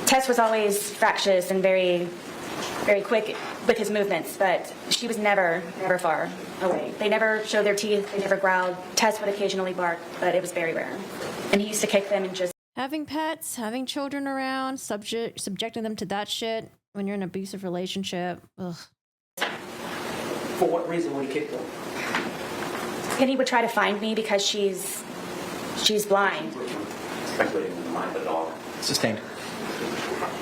Tess was always fractious and very, very quick with his movements, but she was never far away. They never showed their teeth. They never growled. Tess would occasionally bark, but it was very rare. And he used to kick them and just... Having pets, having children around, subjecting them to that shit when you're in an abusive relationship. Ugh. For what reason would he kick them? Penny would try to find me because she's blind. Speculating in the mind of the dog. Sustained.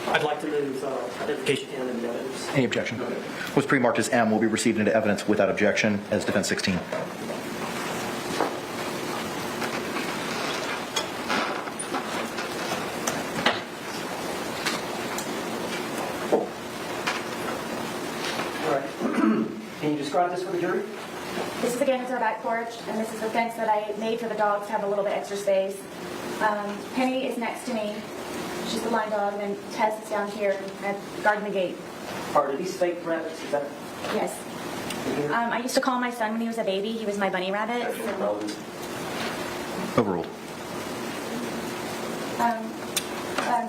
I'd like to move identification and into evidence. Any objection? What's pre-marked as M will be received into evidence without objection as defense 16. All right. Can you describe this for the jury? This is again our back porch, and this is the fence that I made for the dogs to have a little bit extra space. Penny is next to me. She's the blind dog, and then Tess is down here guarding the gate. Are these fake rabbits? Is that? Yes. I used to call my son when he was a baby. He was my bunny rabbit. Overruled.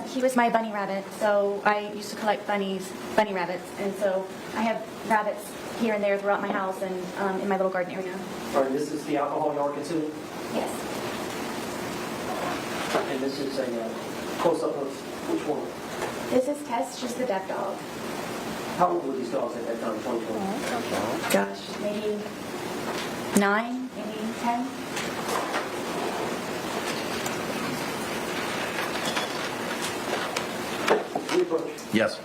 He was my bunny rabbit, so I used to collect bunny rabbits, and so I have rabbits here and there throughout my house and in my little garden area. All right, this is the alcohol you are consuming? Yes. And this is a close-up of which one? This is Tess. She's the deaf dog. How old were these dogs at that time, 2020? Gosh, maybe 9, maybe 10. Yes.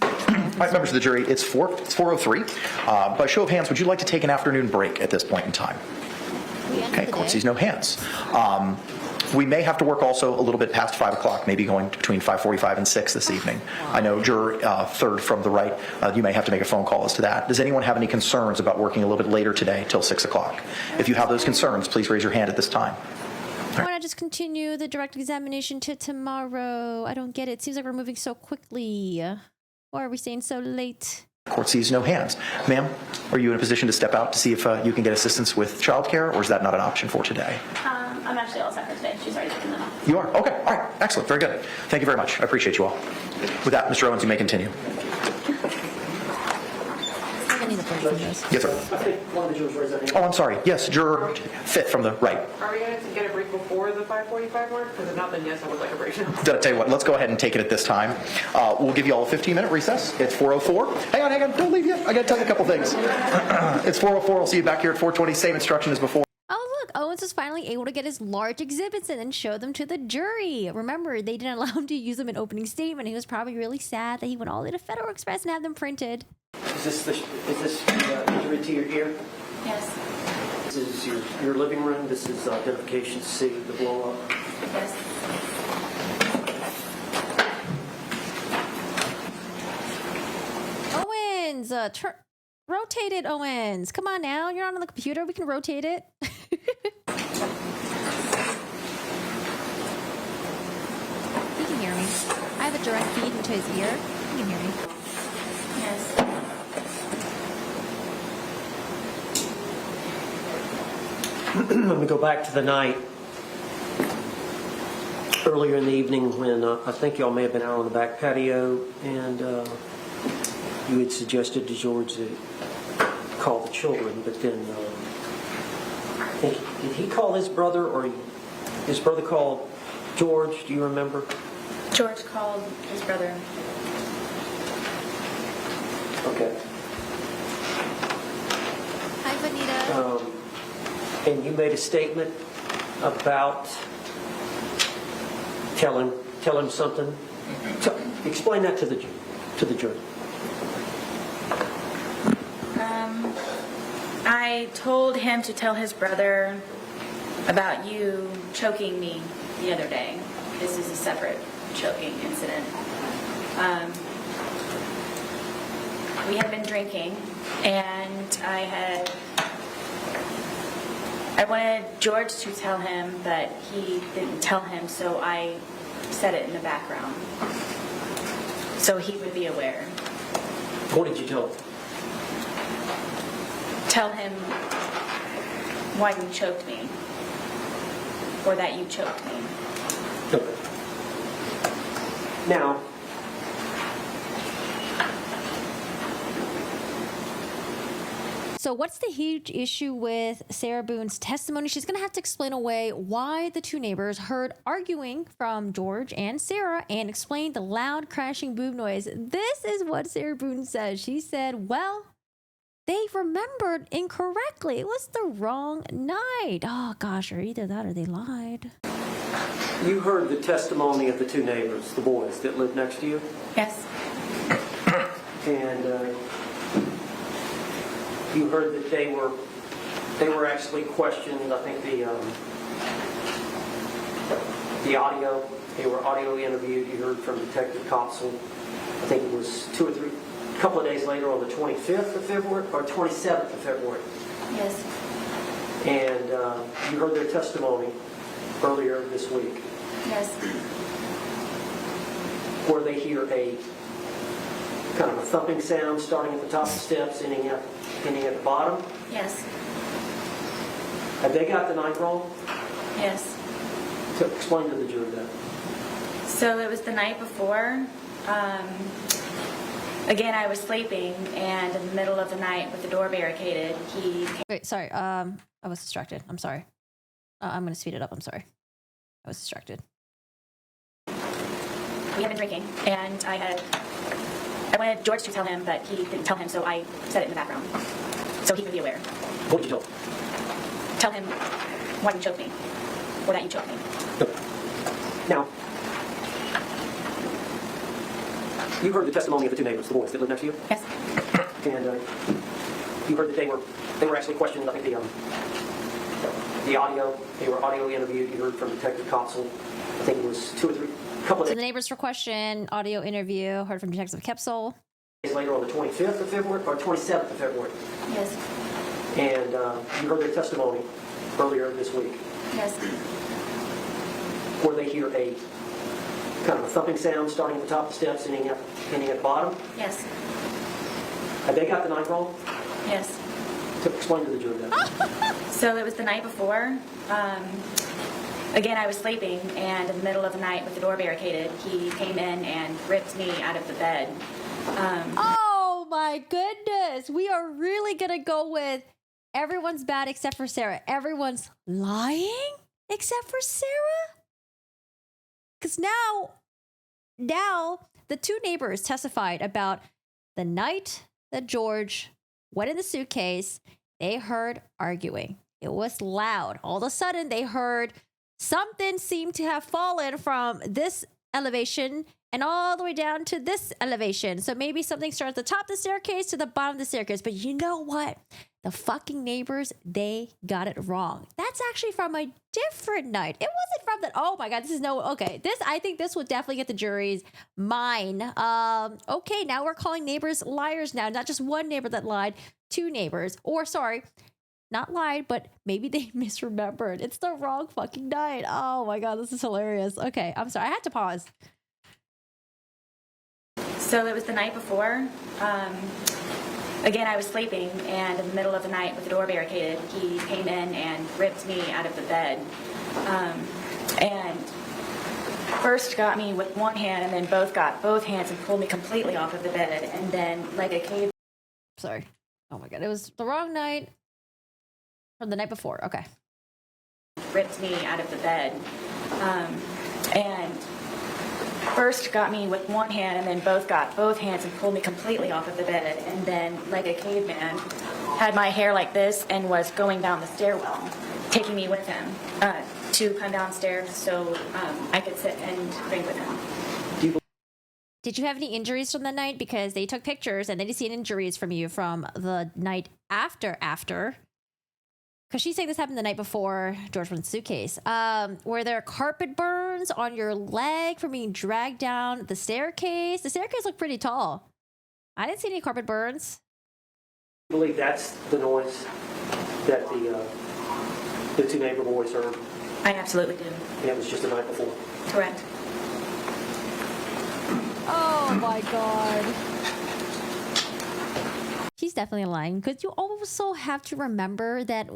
All right, members of the jury, it's 4:03. By show of hands, would you like to take an afternoon break at this point in time? Okay, court sees no hands. We may have to work also a little bit past 5 o'clock, maybe going between 5:45 and 6 this evening. I know juror third from the right, you may have to make a phone call as to that. Does anyone have any concerns about working a little bit later today till 6 o'clock? If you have those concerns, please raise your hand at this time. Why not just continue the direct examination to tomorrow? I don't get it. It seems like we're moving so quickly. Why are we staying so late? Court sees no hands. Ma'am, are you in a position to step out to see if you can get assistance with childcare, or is that not an option for today? I'm actually all set for today. She's already taken them off. You are? Okay. All right. Excellent. Very good. Thank you very much. I appreciate you all. With that, Mr. Owens, you may continue. I need a break from this. Yes, sir. I think one of the jurors raised their hand. Oh, I'm sorry. Yes, juror fifth from the right. Are we going to get a break before the 5:45 mark? Because if not, then yes, I would like a break now. I'll tell you what, let's go ahead and take it at this time. We'll give you all a 15-minute recess. It's 4:04. Hang on. Don't leave yet. I got to tell you a couple things. It's 4:04. We'll see you back here at 4:20. Same instruction as before. Oh, look, Owens was finally able to get his large exhibits in and show them to the jury. Remember, they didn't allow him to use them in opening statement. He was probably really sad that he went all the way to Federal Express and had them printed. Is this injury to your ear? Yes. This is your living room. This is identification C, the blow up. Yes. Owens, rotate it, Owens. Come on now. You're not on the computer. We can rotate it. He can hear me. I have a direct feed into his ear. He can hear me. Yes. Let me go back to the night earlier in the evening when I think y'all may have been out on the back patio, and you had suggested to George to call the children, but then did he call his brother, or his brother called George? Do you remember? George called his brother. Okay. Hi, Vanita. And you made a statement about tell him something. Explain that to the jury. I told him to tell his brother about you choking me the other day. This is a separate choking incident. We had been drinking, and I wanted George to tell him, but he didn't tell him, so I said it in the background, so he would be aware. What did you tell him? Tell him why you choked me, or that you choked me. Okay. Now, so what's the huge issue with Sarah Boone's testimony? She's going to have to explain away why the two neighbors heard arguing from George and Sarah and explain the loud crashing boom noise. This is what Sarah Boone says. She said, well, they remembered incorrectly. It was the wrong night. Oh, gosh, or either that or they lied. you heard the testimony of the two neighbors, the boys that lived next to you? Yes. And you heard that they were actually questioned. I think the audio, they were audio interviewed. You heard from Detective Koepsell. I think it was a couple of days later on the 25th of February or 27th of February. Yes. And you heard their testimony earlier this week. Yes. Where they hear a kind of a thumping sound starting at the top of the steps, ending at the bottom. Yes. Have they got the night wrong? Yes. So explain to the jury that. So it was the night before. Again, I was sleeping, and in the middle of the night with the door barricaded, he... Wait, sorry. I was distracted. I'm sorry. I'm going to speed it up. I'm sorry. I was distracted. We had been drinking, and I wanted George to tell him, but he didn't tell him, so I said it in the background, so he would be aware. What did you tell him? Tell him why you choked me, or that you choked me. Now, you heard the testimony of the two neighbors, the boys that lived next to you? Yes. And you heard that they were actually questioned. I think the audio, they were audio interviewed. You heard from Detective Koepsell. I think it was couple of So the neighbors were questioned, audio interview, heard from Detective Koepsell. days later on the 25th of February or 27th of February. Yes. And you heard their testimony earlier this week. Yes. Where they hear a kind of a thumping sound starting at the top of the steps, ending at the bottom. Yes. Have they got the night wrong? Yes. So explain to the jury that. So it was the night before. Again, I was sleeping, and in the middle of the night with the door barricaded, he came in and ripped me out of the bed. Oh my goodness. We are really going to go with everyone's bad except for Sarah. Everyone's lying except for Sarah? Because now the two neighbors testified about the night that George went in the suitcase. They heard arguing. It was loud. All of a sudden, they heard something seemed to have fallen from this elevation and all the way down to this elevation. So maybe something started at the top of the staircase to the bottom of the staircase. But you know what? The fucking neighbors, they got it wrong. That's actually from a different night. It wasn't from that. Oh my God, this is no, okay. I think this would definitely get the jury's mind. Okay, now we're calling neighbors liars now. Not just one neighbor that lied, two neighbors. Or sorry, not lied, but maybe they misremembered. It's the wrong fucking night. Oh my God, this is hilarious. Okay, I'm sorry, I had to pause. So it was the night before. Again, I was sleeping, and in the middle of the night with the door barricaded, he came in and ripped me out of the bed. And first got me with one hand, and then got both hands and pulled me completely off of the bed. And then, like a cave. Sorry. Oh my God, it was the wrong night from the night before. Okay. Ripped me out of the bed. And first got me with one hand, and then got both hands and pulled me completely off of the bed. And then, like a caveman, had my hair like this and was going down the stairwell, taking me with him to come downstairs so I could sit and drink with him. Did you have any injuries from the night? Because they took pictures and they didn't see any injuries from you from the night after. Because she's saying this happened the night before George went suitcase. Were there carpet burns on your leg from being dragged down the staircase? The staircase looked pretty tall. I didn't see any carpet burns. I believe that's the noise that the two neighbor boys heard. I absolutely do. And it was just the night before. Correct. Oh my God. She's definitely lying, because you also have to remember that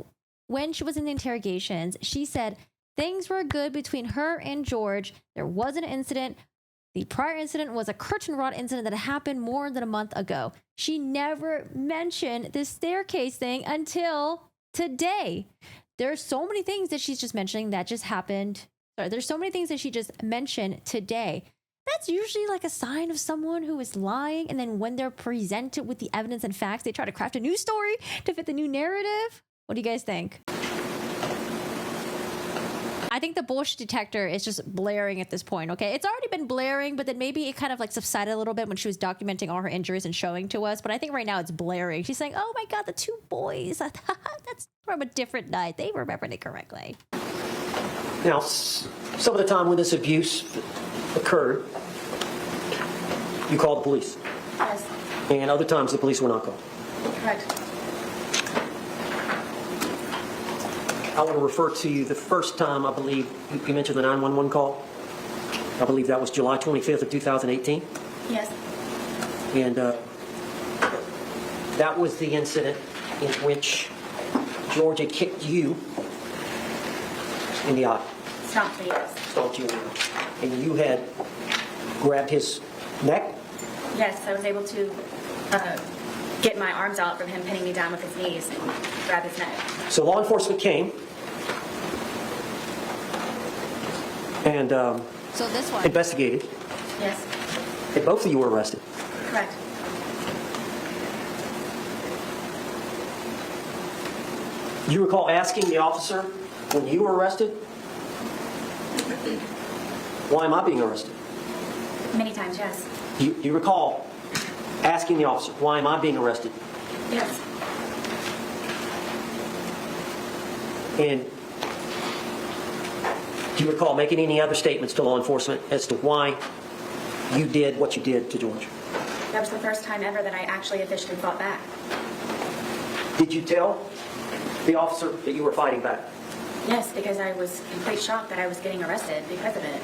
when she was in the interrogations, she said things were good between her and George. There wasn't an incident. The prior incident was a curtain rod incident that happened more than a month ago. She never mentioned this staircase thing until today. There's so many things that she's just mentioning that just happened. Sorry, there's so many things that she just mentioned today. That's usually like a sign of someone who is lying, and then when they're presented with the evidence and facts, they try to craft a new story to fit the new narrative. What do you guys think? I think the bullshit detector is just blaring at this point, okay? It's already been blaring, but then maybe it kind of like subsided a little bit when she was documenting all her injuries and showing to us. But I think right now it's blaring. She's saying, oh my God, the two boys. That's from a different night. They remembered it correctly. Now, some of the time when this abuse occurred, you called the police. Yes. And other times the police were not called. Correct. I want to refer to you the first time, I believe, you mentioned the 911 call. I believe that was July 25th of 2018. Yes. And that was the incident in which George had kicked you in the eye. Stomped me, yes. Stomped you in the eye. And you had grabbed his neck? Yes, I was able to get my arms out from him pinning me down with his knees and grab his neck. So law enforcement came and so this one investigated. Yes. And both of you were arrested. Correct. Do you recall asking the officer when you were arrested, why am I being arrested? Many times, yes. Do you recall asking the officer, why am I being arrested? Yes. And do you recall making any other statements to law enforcement as to why you did what you did to George? That was the first time ever that I actually officially fought back. Did you tell the officer that you were fighting back? Yes, because I was in complete shock that I was getting arrested because of it.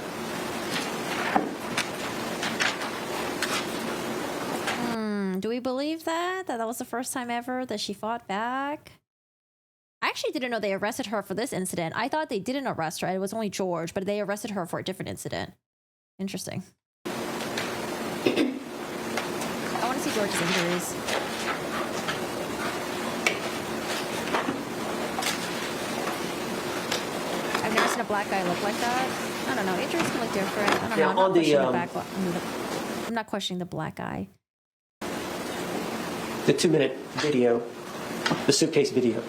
Do we believe that was the first time ever that she fought back? I actually didn't know they arrested her for this incident. I thought they didn't arrest her. It was only George, but they arrested her for a different incident. Interesting. I want to see George's injuries. I've never seen a black guy look like that. I don't know. Injuries can look different. I don't know. I'm not questioning the black eye. The 2-minute video, the suitcase video.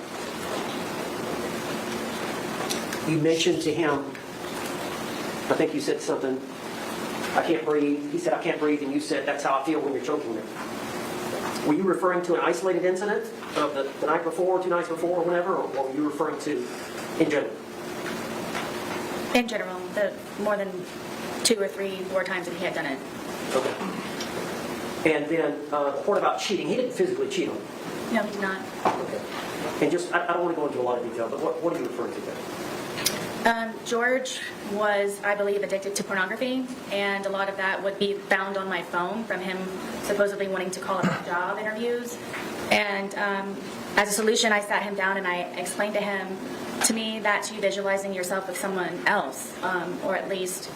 You mentioned to him, I think you said something, I can't breathe. He said, I can't breathe, and you said, that's how I feel when you're choking me. Were you referring to an isolated incident of the night before, 2 nights before, or whatever, or were you referring to in general? In general, the more than 2 or 3, 4 times that he had done it. Okay. And then the part about cheating, he didn't physically cheat on you. No, he did not. Okay. And just, I don't want to go into a lot of detail, but what are you referring to there? George was, I believe, addicted to pornography, and a lot of that would be found on my phone from him supposedly wanting to call up job interviews. And as a solution, I sat him down and I explained to him, to me, that's you visualizing yourself with someone else, or at least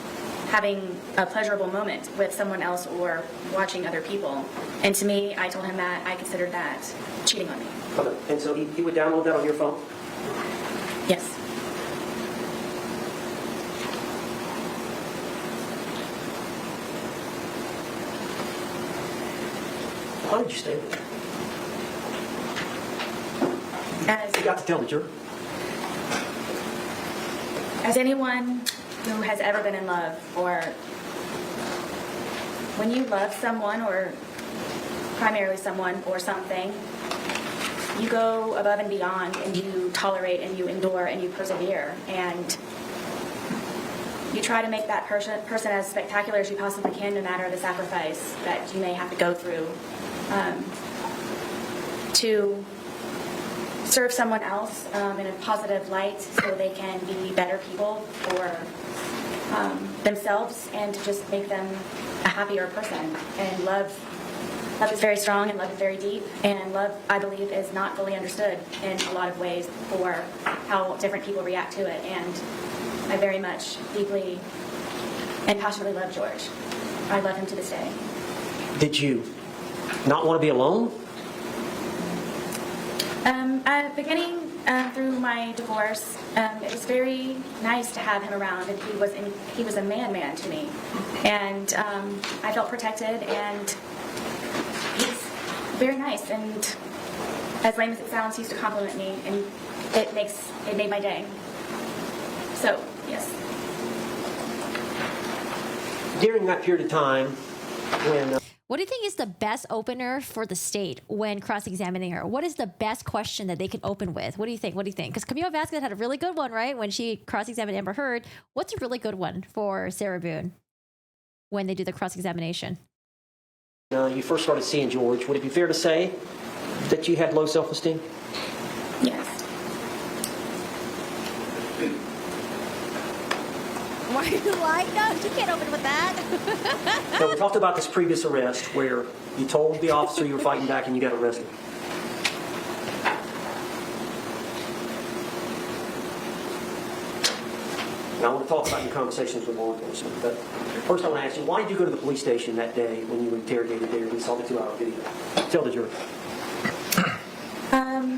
having a pleasurable moment with someone else or watching other people. And to me, I told him that I considered that cheating on me. Okay. And so he would download that on your phone? Yes. Why did you stay there? As You got to tell the jury. As anyone who has ever been in love, or when you love someone, or primarily someone or something, you go above and beyond, and you tolerate and you endure and you persevere, and you try to make that person as spectacular as you possibly can, no matter the sacrifice that you may have to go through to serve someone else in a positive light so they can be better people for themselves, and to just make them a happier person. And love is very strong, and love is very deep, and love, I believe, is not fully understood in a lot of ways for how different people react to it. And I very much, deeply, and passionately love George. I love him to this day. Did you not want to be alone? Beginning through my divorce, it was very nice to have him around, and he was a man to me, and I felt protected, and he's very nice, and as lame as it sounds, he used to compliment me, and it made my day. So yes. During that period of time when What do you think is the best opener for the state when cross-examining her? What is the best question that they can open with? What do you think? Because Camille Vasquez had a really good one, right? When she cross-examined Amber Heard. What's a really good one for Sarah Boone when they do the cross-examination? you first started seeing George, would it be fair to say that you had low self-esteem? Yes. Why are you lying? No, you can't open with that. So we talked about this previous arrest where you told the officer you were fighting back and you got arrested. Now I want to talk about your conversations with law enforcement, but first I want to ask you, why did you go to the police station that day when you were interrogated there? We saw the 2-hour video. Tell the jury.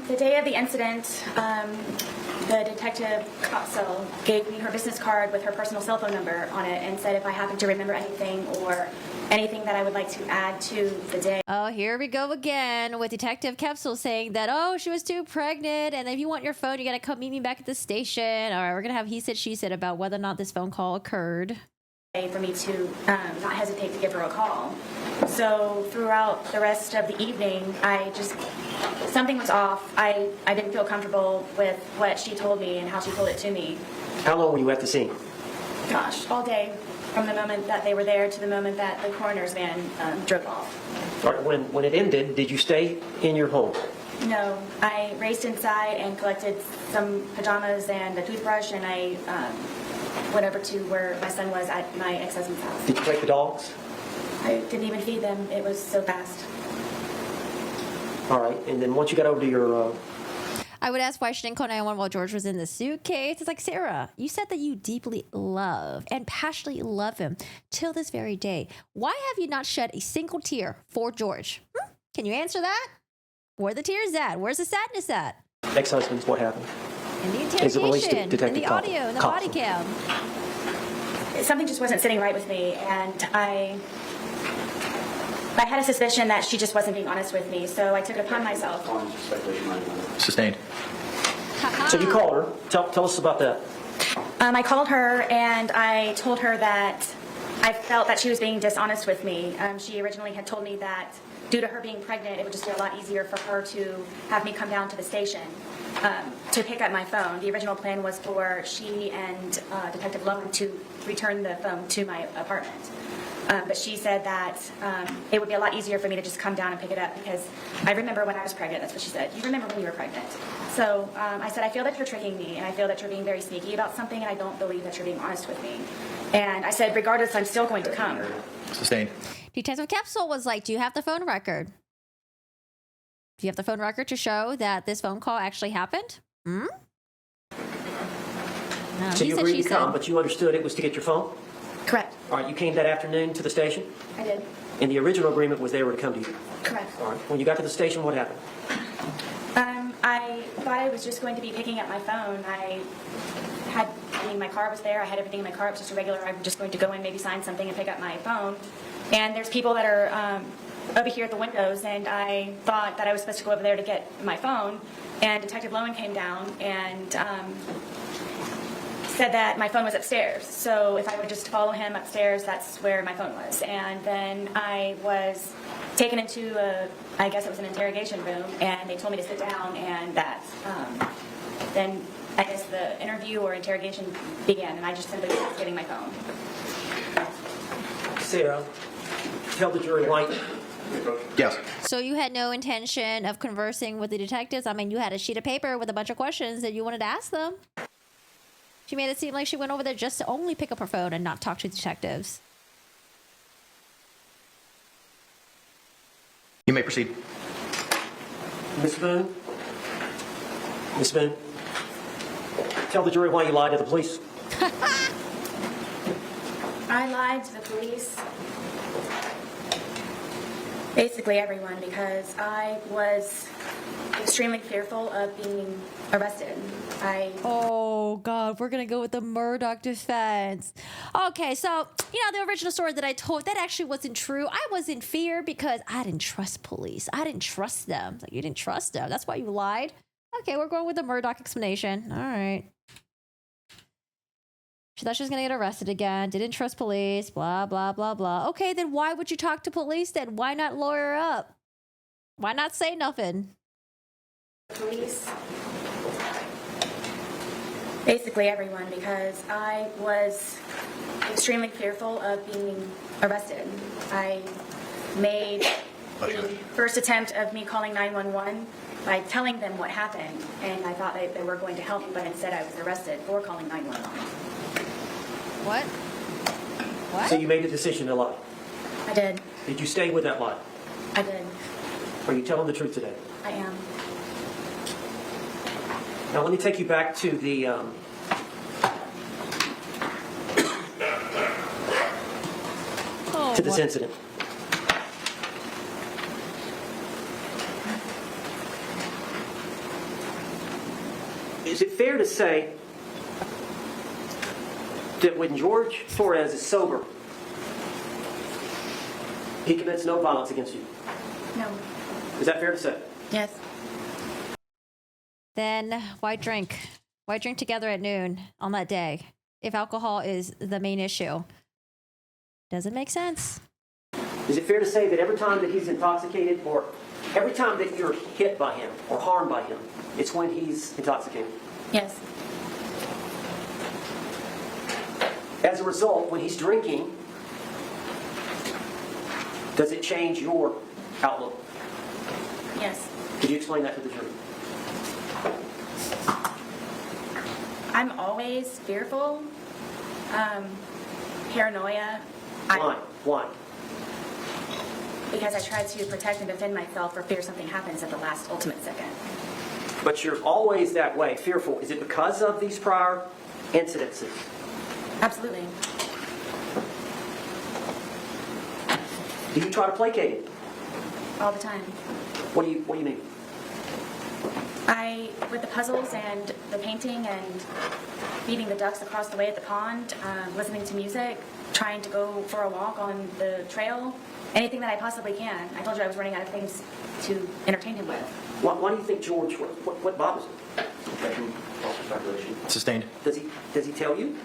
The day of the incident, the detective koepsell gave me her business card with her personal cell phone number on it and said if I happened to remember anything or anything that I would like to add to the day. Oh, here we go again with Detective koepsell saying that, oh, she was too pregnant, and if you want your phone, you got to come meet me back at the station. All right, we're going to have he said, she said about whether or not this phone call occurred. For me to not hesitate to give her a call. So throughout the rest of the evening, something was off. I didn't feel comfortable with what she told me and how she told it to me. How long were you at the scene? Gosh, all day, from the moment that they were there to the moment that the coroner's van drove off. All right, when it ended, did you stay in your home? No, I raced inside and collected some pajamas and a toothbrush, and I went over to where my son was at my ex-husband's house. Did you take the dogs? I didn't even feed them. It was so fast. All right, and then once you got over to your... I would ask why she didn't call 911 while George was in the suitcase. It's like, Sarah, you said that you deeply love and passionately love him till this very day. Why have you not shed a single tear for George? Can you answer that? Where are the tears at? Where's the sadness at? Ex-husband's, what happened? In the As it relates to interrogation, in Detective the audio, in the body cam. Something just wasn't sitting right with me, and I had a suspicion that she just wasn't being honest with me, so I took it upon myself. Sustained. So you called her. Tell us about that. I called her and I told her that I felt that she was being dishonest with me. She originally had told me that due to her being pregnant, it would just be a lot easier for her to have me come down to the station to pick up my phone. The original plan was for she and Detective Lowen to return the phone to my apartment. But she said that it would be a lot easier for me to just come down and pick it up because I remember when I was pregnant. That's what she said. You remember when you were pregnant. So I said, I feel that you're tricking me, and I feel that you're being very sneaky about something, and I don't believe that you're being honest with me. And I said, regardless, I'm still going to come. Sustained. Detective Koepsell was like, do you have the phone record? Do you have the phone record to show that this phone call actually happened? No, So he you said, agreed she to come, said. but you understood it was to get your phone? Correct. All right, you came that afternoon to the station? I did. And the original agreement was they were to come to you? Correct. All right, when you got to the station, what happened? I thought I was just going to be picking up my phone. My car was there. I had everything in my car. It was just a regular, I'm just going to go in, maybe sign something and pick up my phone. And there's people that are over here at the windows, and I thought that I was supposed to go over there to get my phone. And Detective Lowen came down and said that my phone was upstairs. So if I would just follow him upstairs, that's where my phone was. And then I was taken into I guess it was an interrogation room, and they told me to sit down, and that then I guess the interview or interrogation began, and I just simply was getting my phone. Sarah, tell the jury why. Yes. So you had no intention of conversing with the detectives? I mean, you had a sheet of paper with a bunch of questions that you wanted to ask them. She made it seem like she went over there just to only pick up her phone and not talk to detectives. You may proceed. Miss Boone? Miss Boone? Tell the jury why you lied to the police. I lied to the police, basically everyone, because I was extremely fearful of being arrested. Oh, God, we're going to go with the Murdoch defense. Okay, so, the original story that I told, that actually wasn't true. I was in fear because I didn't trust police. I didn't trust them. Like, you didn't trust them. That's why you lied. Okay, we're going with the Murdoch explanation. All right. She thought she was going to get arrested again. Didn't trust police. Blah, blah, blah, blah. Okay, then why would you talk to police then? Why not lawyer up? Why not say nothing? Police, basically everyone, because I was extremely fearful of being arrested. I made the first attempt of me calling 911 by telling them what happened, and I thought they were going to help me, but instead I was arrested for calling 911. What? What? So you made the decision to lie. I did. Did you stay with that lie? I did. Are you telling the truth today? I am. Now let me take you back to the this incident. Is it fair to say that when George Torres is sober, he commits no violence against you? No. Is that fair to say? Yes. Then why drink? Why drink together at noon on that day if alcohol is the main issue? Doesn't make sense. Is it fair to say that every time that he's intoxicated, or every time that you're hit by him or harmed by him, it's when he's intoxicated? Yes. As a result, when he's drinking, does it change your outlook? Yes. Could you explain that to the jury? I'm always fearful, paranoia. Why? Because I try to protect and defend myself for fear something happens at the last ultimate second. But you're always that way, fearful. Is it because of these prior incidences? Absolutely. Do you try to placate it? All the time. What do you mean? With the puzzles and the painting and feeding the ducks across the way at the pond, listening to music, trying to go for a walk on the trail, anything that I possibly can. I told you I was running out of things to entertain him with. Why do you think George, what bothers him? Sustained. Does he tell you?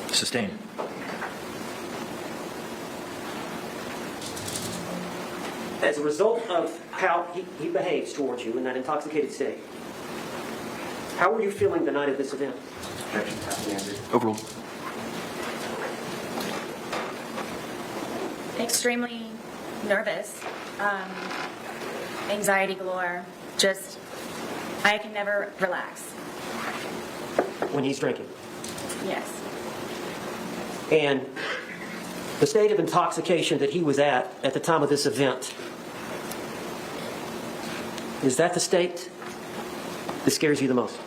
Sustained. As a result of how he behaves towards you in that intoxicated state, how were you feeling the night of this event? Overruled. Extremely nervous, anxiety galore, just, I can never relax. When he's drinking? Yes. And the state of intoxication that he was at the time of this event, is that the state that scares you the most?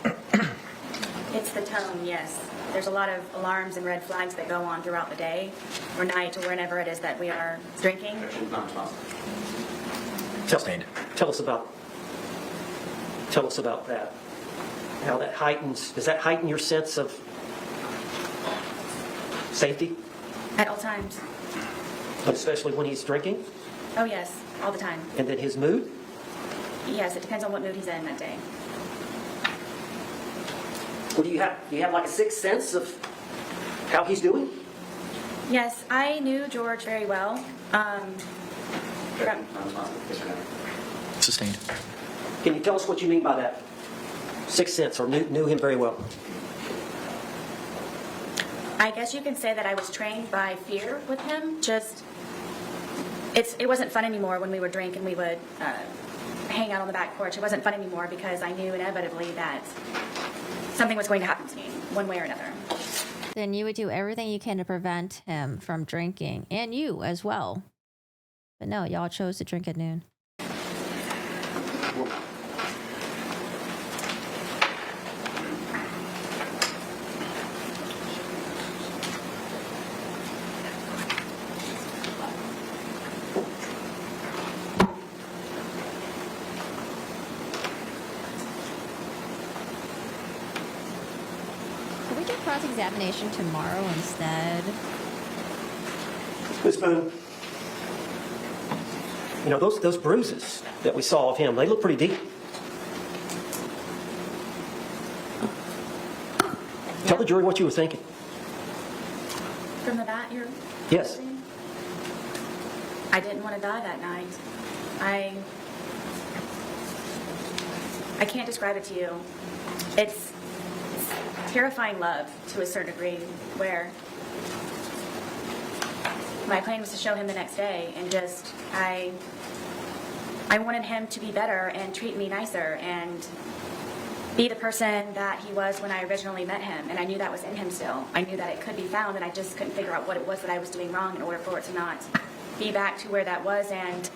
It's the tone, yes. There's a lot of alarms and red flags that go on throughout the day or night or whenever it is that we are drinking. Tell us about that. How that heightens, does that heighten your sense of safety? At all times. But especially when he's drinking? Oh, yes, all the time. And then his mood? Yes, it depends on what mood he's in that day. What do you have? Do you have like a sixth sense of how he's doing? Yes, I knew George very well. Sustained. Can you tell us what you mean by that? Sixth sense, or knew him very well? I guess you can say that I was trained by fear with him. Just, it wasn't fun anymore when we would drink and we would hang out on the back porch. It wasn't fun anymore because I knew inevitably that something was going to happen to me one way or another. Then you would do everything you can to prevent him from drinking, and you as well. But no, y'all chose to drink at noon. Could we do cross-examination tomorrow instead? Ms. Boone, you know, those bruises that we saw of him, they look pretty deep. Tell the jury what you were thinking. From the bat, you're... Yes. I didn't want to die that night. I can't describe it to you. It's terrifying love to a certain degree, where my plan was to show him the next day, and just I wanted him to be better and treat me nicer and be the person that he was when I originally met him, and I knew that was in him still. I knew that it could be found, and I just couldn't figure out what it was that I was doing wrong in order for it to not be back to where that was. And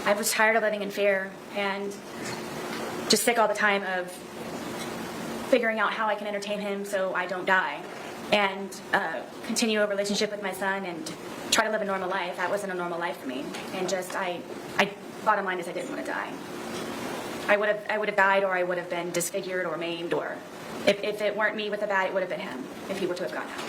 I was tired of living in fear and just sick all the time of figuring out how I can entertain him so I don't die and continue a relationship with my son and try to live a normal life. That wasn't a normal life for me. And just, bottom line is I didn't want to die. I would have died, or I would have been disfigured or maimed, or if it weren't me with the bat, it would have been him if he were to have gone out.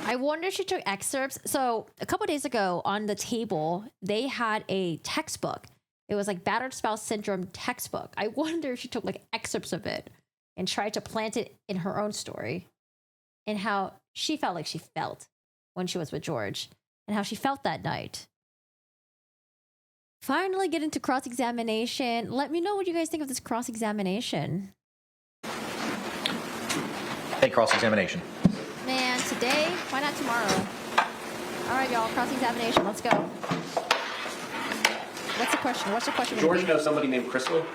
I wonder if she took excerpts. So a couple days ago on the table, they had a textbook. It was like battered spouse syndrome textbook. I wonder if she took like excerpts of it and tried to plant it in her own story and how she felt like she felt when she was with George and how she felt that night. Finally get into cross-examination. Let me know what you guys think of this cross-examination. Hey, cross-examination. Man, today? Why not tomorrow? All right, y'all, cross-examination. Let's go. What's the question? What's the question? George knows somebody named Crystal?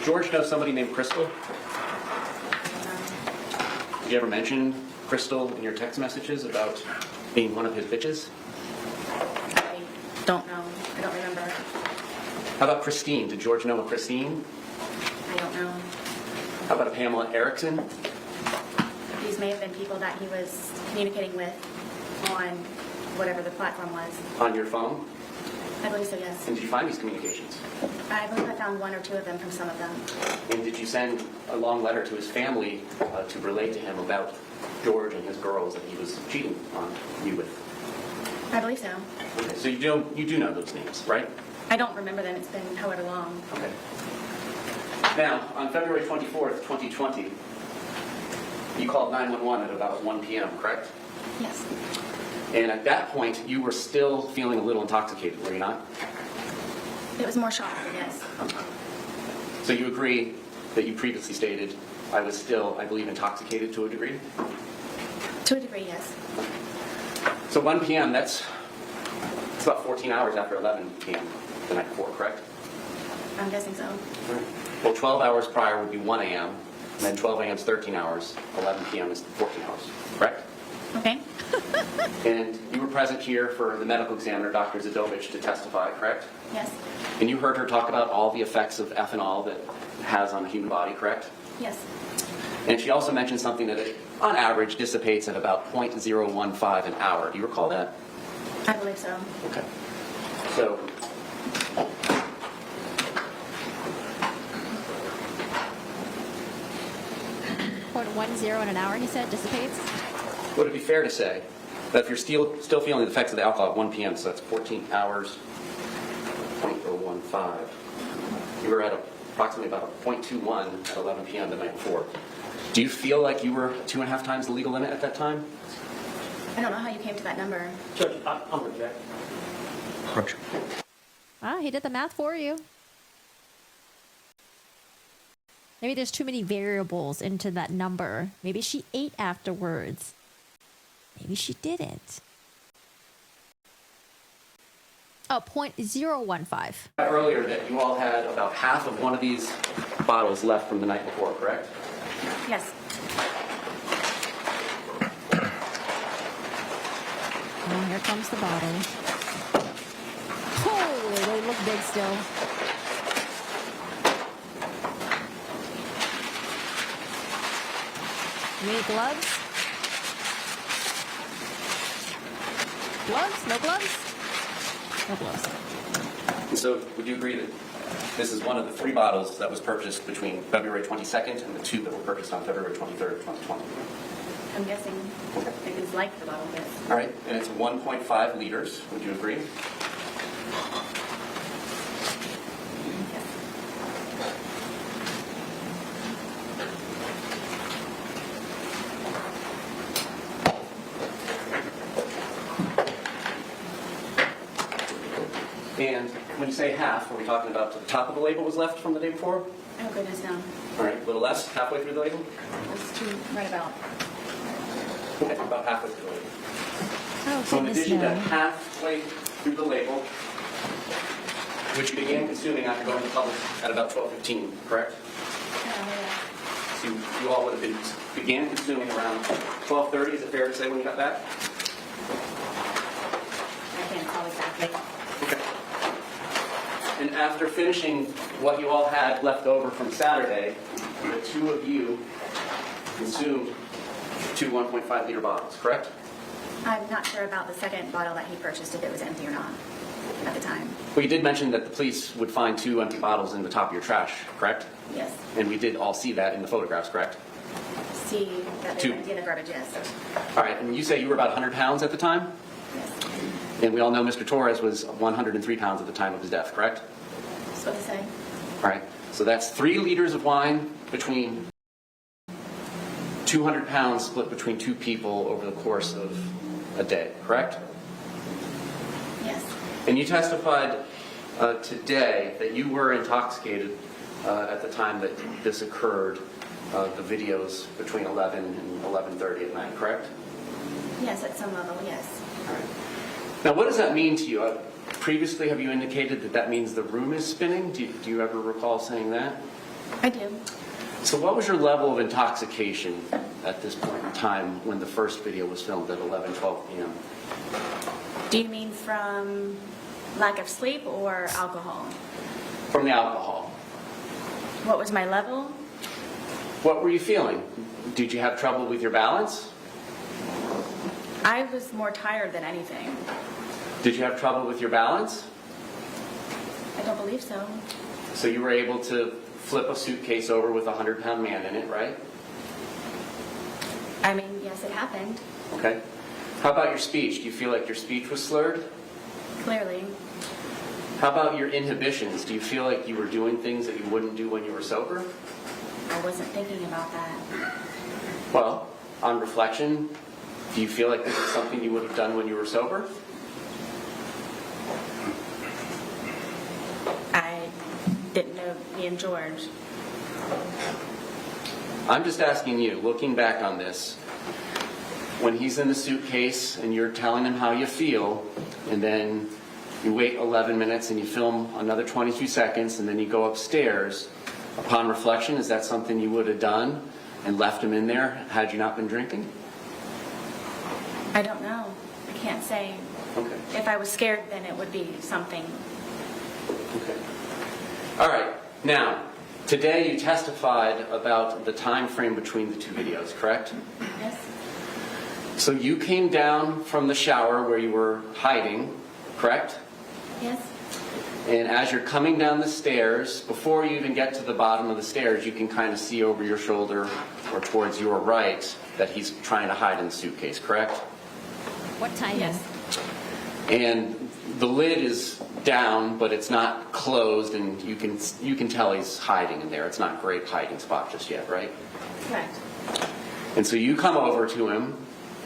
George knows somebody named Crystal? Did you ever mention Crystal in your text messages about being one of his bitches? I don't know. I don't remember. How about Christine? Did George know a Christine? I don't know. How about a Pamela Erickson? These may have been people that he was communicating with on whatever the platform was. On your phone? I believe so, yes. And did you find these communications? I believe I found one or two of them from some of them. And did you send a long letter to his family to relate to him about George and his girls that he was cheating on you with? I believe so. Okay, so you do know those names, right? I don't remember them. It's been however long. Okay. Now, on February 24th, 2020, you called 911 at about 1 p.m., correct? Yes. And at that point, you were still feeling a little intoxicated, were you not? It was more shocking, yes. So you agree that you previously stated, I was still, I believe, intoxicated to a degree? To a degree, yes. So 1 p.m., it's about 14 hours after 11 p.m. the night before, correct? I'm guessing so. Well, 12 hours prior would be 1 a.m., and then 12 a.m. is 13 hours, 11 p.m. is 14 hours, correct? Okay. And you were present here for the medical examiner, Dr. Zadovich, to testify, correct? Yes. And you heard her talk about all the effects of ethanol that it has on the human body, correct? Yes. And she also mentioned something that, on average, dissipates at about 0.015 an hour. Do you recall that? I believe so. Okay. So, .10 in an hour, he said, dissipates. would it be fair to say that if you're still feeling the effects of the alcohol at 1 p.m., so that's 14 hours, 0.015, you were at approximately about a 0.21 at 11 p.m. the night before. Do you feel like you were 2.5 times the legal limit at that time? I don't know how you came to that number. Judge, I'm objecting. Ah, he did the math for you. Maybe there's too many variables into that number. Maybe she ate afterwards. Maybe she didn't. Oh, 0.015. Earlier that you all had about half of one of these bottles left from the night before, correct? Yes. Oh, here comes the bottle. Holy, they look big still. You need gloves? Gloves? No gloves? No gloves. And so would you agree that this is one of the 3 bottles that was purchased between February 22nd and the 2 that were purchased on February 23rd, 2020? I'm guessing it was like the bottle, yes. All right, and it's 1.5 liters. Would you agree? Yes. And when you say half, are we talking about to the top of the label was left from the day before? Oh, goodness, no. All right, a little less, halfway through the label? It's too right about. Okay, about halfway through the label. Oh, So in goodness, addition to no. halfway through the label, which you began consuming after going to public at about 12:15, correct? So you all would have began consuming around 12:30, is it fair to say, when you got back? I can't call exactly. Okay. And after finishing what you all had left over from Saturday, the 2 of you consumed 2 1.5 liter bottles, correct? I'm not sure about the second bottle that he purchased, if it was empty or not at the time. Well, you did mention that the police would find 2 empty bottles in the top of your trash, correct? Yes. And we did all see that in the photographs, correct? See that Two. they're empty in the garbage, yes. All right, and you say you were about 100 pounds at the time? Yes. And we all know Mr. Torres was 103 pounds at the time of his death, correct? That's what they say. All right, so that's 3 liters of wine between 200 pounds split between 2 people over the course of a day, correct? Yes. And you testified today that you were intoxicated at the time that this occurred, the videos between 11 and 11:30 at night, correct? Yes, at some level, yes. All right. Now, what does that mean to you? Previously, have you indicated that that means the room is spinning? Do you ever recall saying that? I do. So what was your level of intoxication at this point in time when the first video was filmed at 11:12 p.m.? Do you mean from lack of sleep or alcohol? From the alcohol. What was my level? What were you feeling? Did you have trouble with your balance? I was more tired than anything. Did you have trouble with your balance? I don't believe so. So you were able to flip a suitcase over with a 100-pound man in it, right? I mean, yes, it happened. Okay. How about your speech? Do you feel like your speech was slurred? Clearly. How about your inhibitions? Do you feel like you were doing things that you wouldn't do when you were sober? I wasn't thinking about that. Well, on reflection, do you feel like this is something you would have done when you were sober? I didn't know me and George. I'm just asking you, looking back on this, when he's in the suitcase and you're telling him how you feel, and then you wait 11 minutes and you film another 22 seconds and then you go upstairs, upon reflection, is that something you would have done and left him in there had you not been drinking? I don't know. I can't say. Okay. If I was scared, then it would be something. Okay. All right. Now, today you testified about the time frame between the two videos, correct? Yes. So you came down from the shower where you were hiding, correct? Yes. And as you're coming down the stairs, before you even get to the bottom of the stairs, you can kind of see over your shoulder or towards your right that he's trying to hide in the suitcase, correct? What time? Yes. And the lid is down, but it's not closed, and you can tell he's hiding in there. It's not a great hiding spot just yet, right? Correct. And so you come over to him,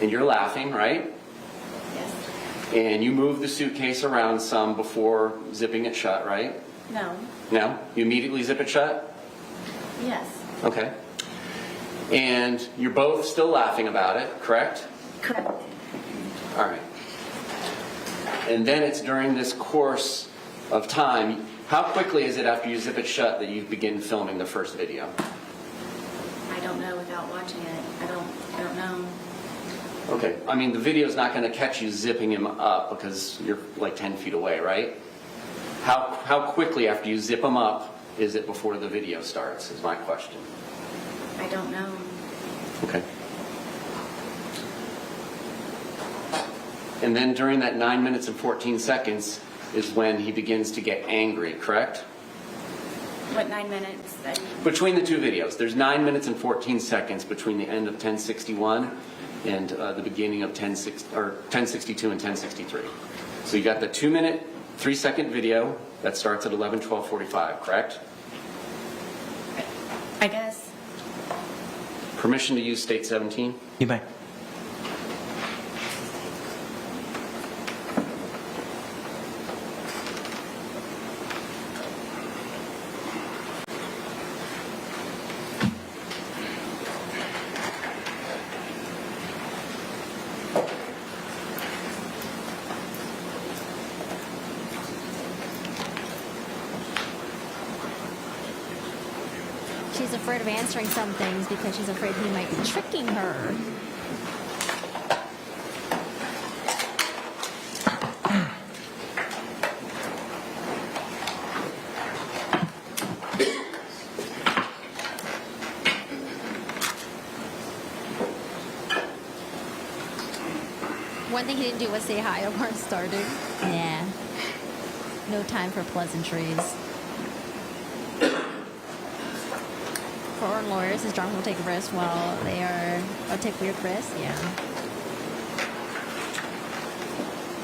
and you're laughing, right? Yes. And you move the suitcase around some before zipping it shut, right? No. No? You immediately zip it shut? Yes. Okay. And you're both still laughing about it, correct? Correct. All right. And then it's during this course of time, how quickly is it after you zip it shut that you begin filming the first video? I don't know without watching it. I don't know. Okay. I mean, the video's not going to catch you zipping him up because you're like 10 feet away, right? How quickly after you zip him up is it before the video starts, is my question. I don't know. Okay. And then during that 9 minutes and 14 seconds is when he begins to get angry, correct? What 9 minutes? Between the two videos, there's 9 minutes and 14 seconds between the end of 1061 and the beginning of 1062 and 1063. So you got the 2 minute, 3 second video that starts at 11:12:45, correct? I guess. Permission to use state 17? You may. She's afraid of answering some things because she's afraid he might be tricking her. One thing he didn't do was say hi before it started. Yeah. No time for pleasantries. For lawyers, his drunk will take risks while they are, take weird risks, yeah.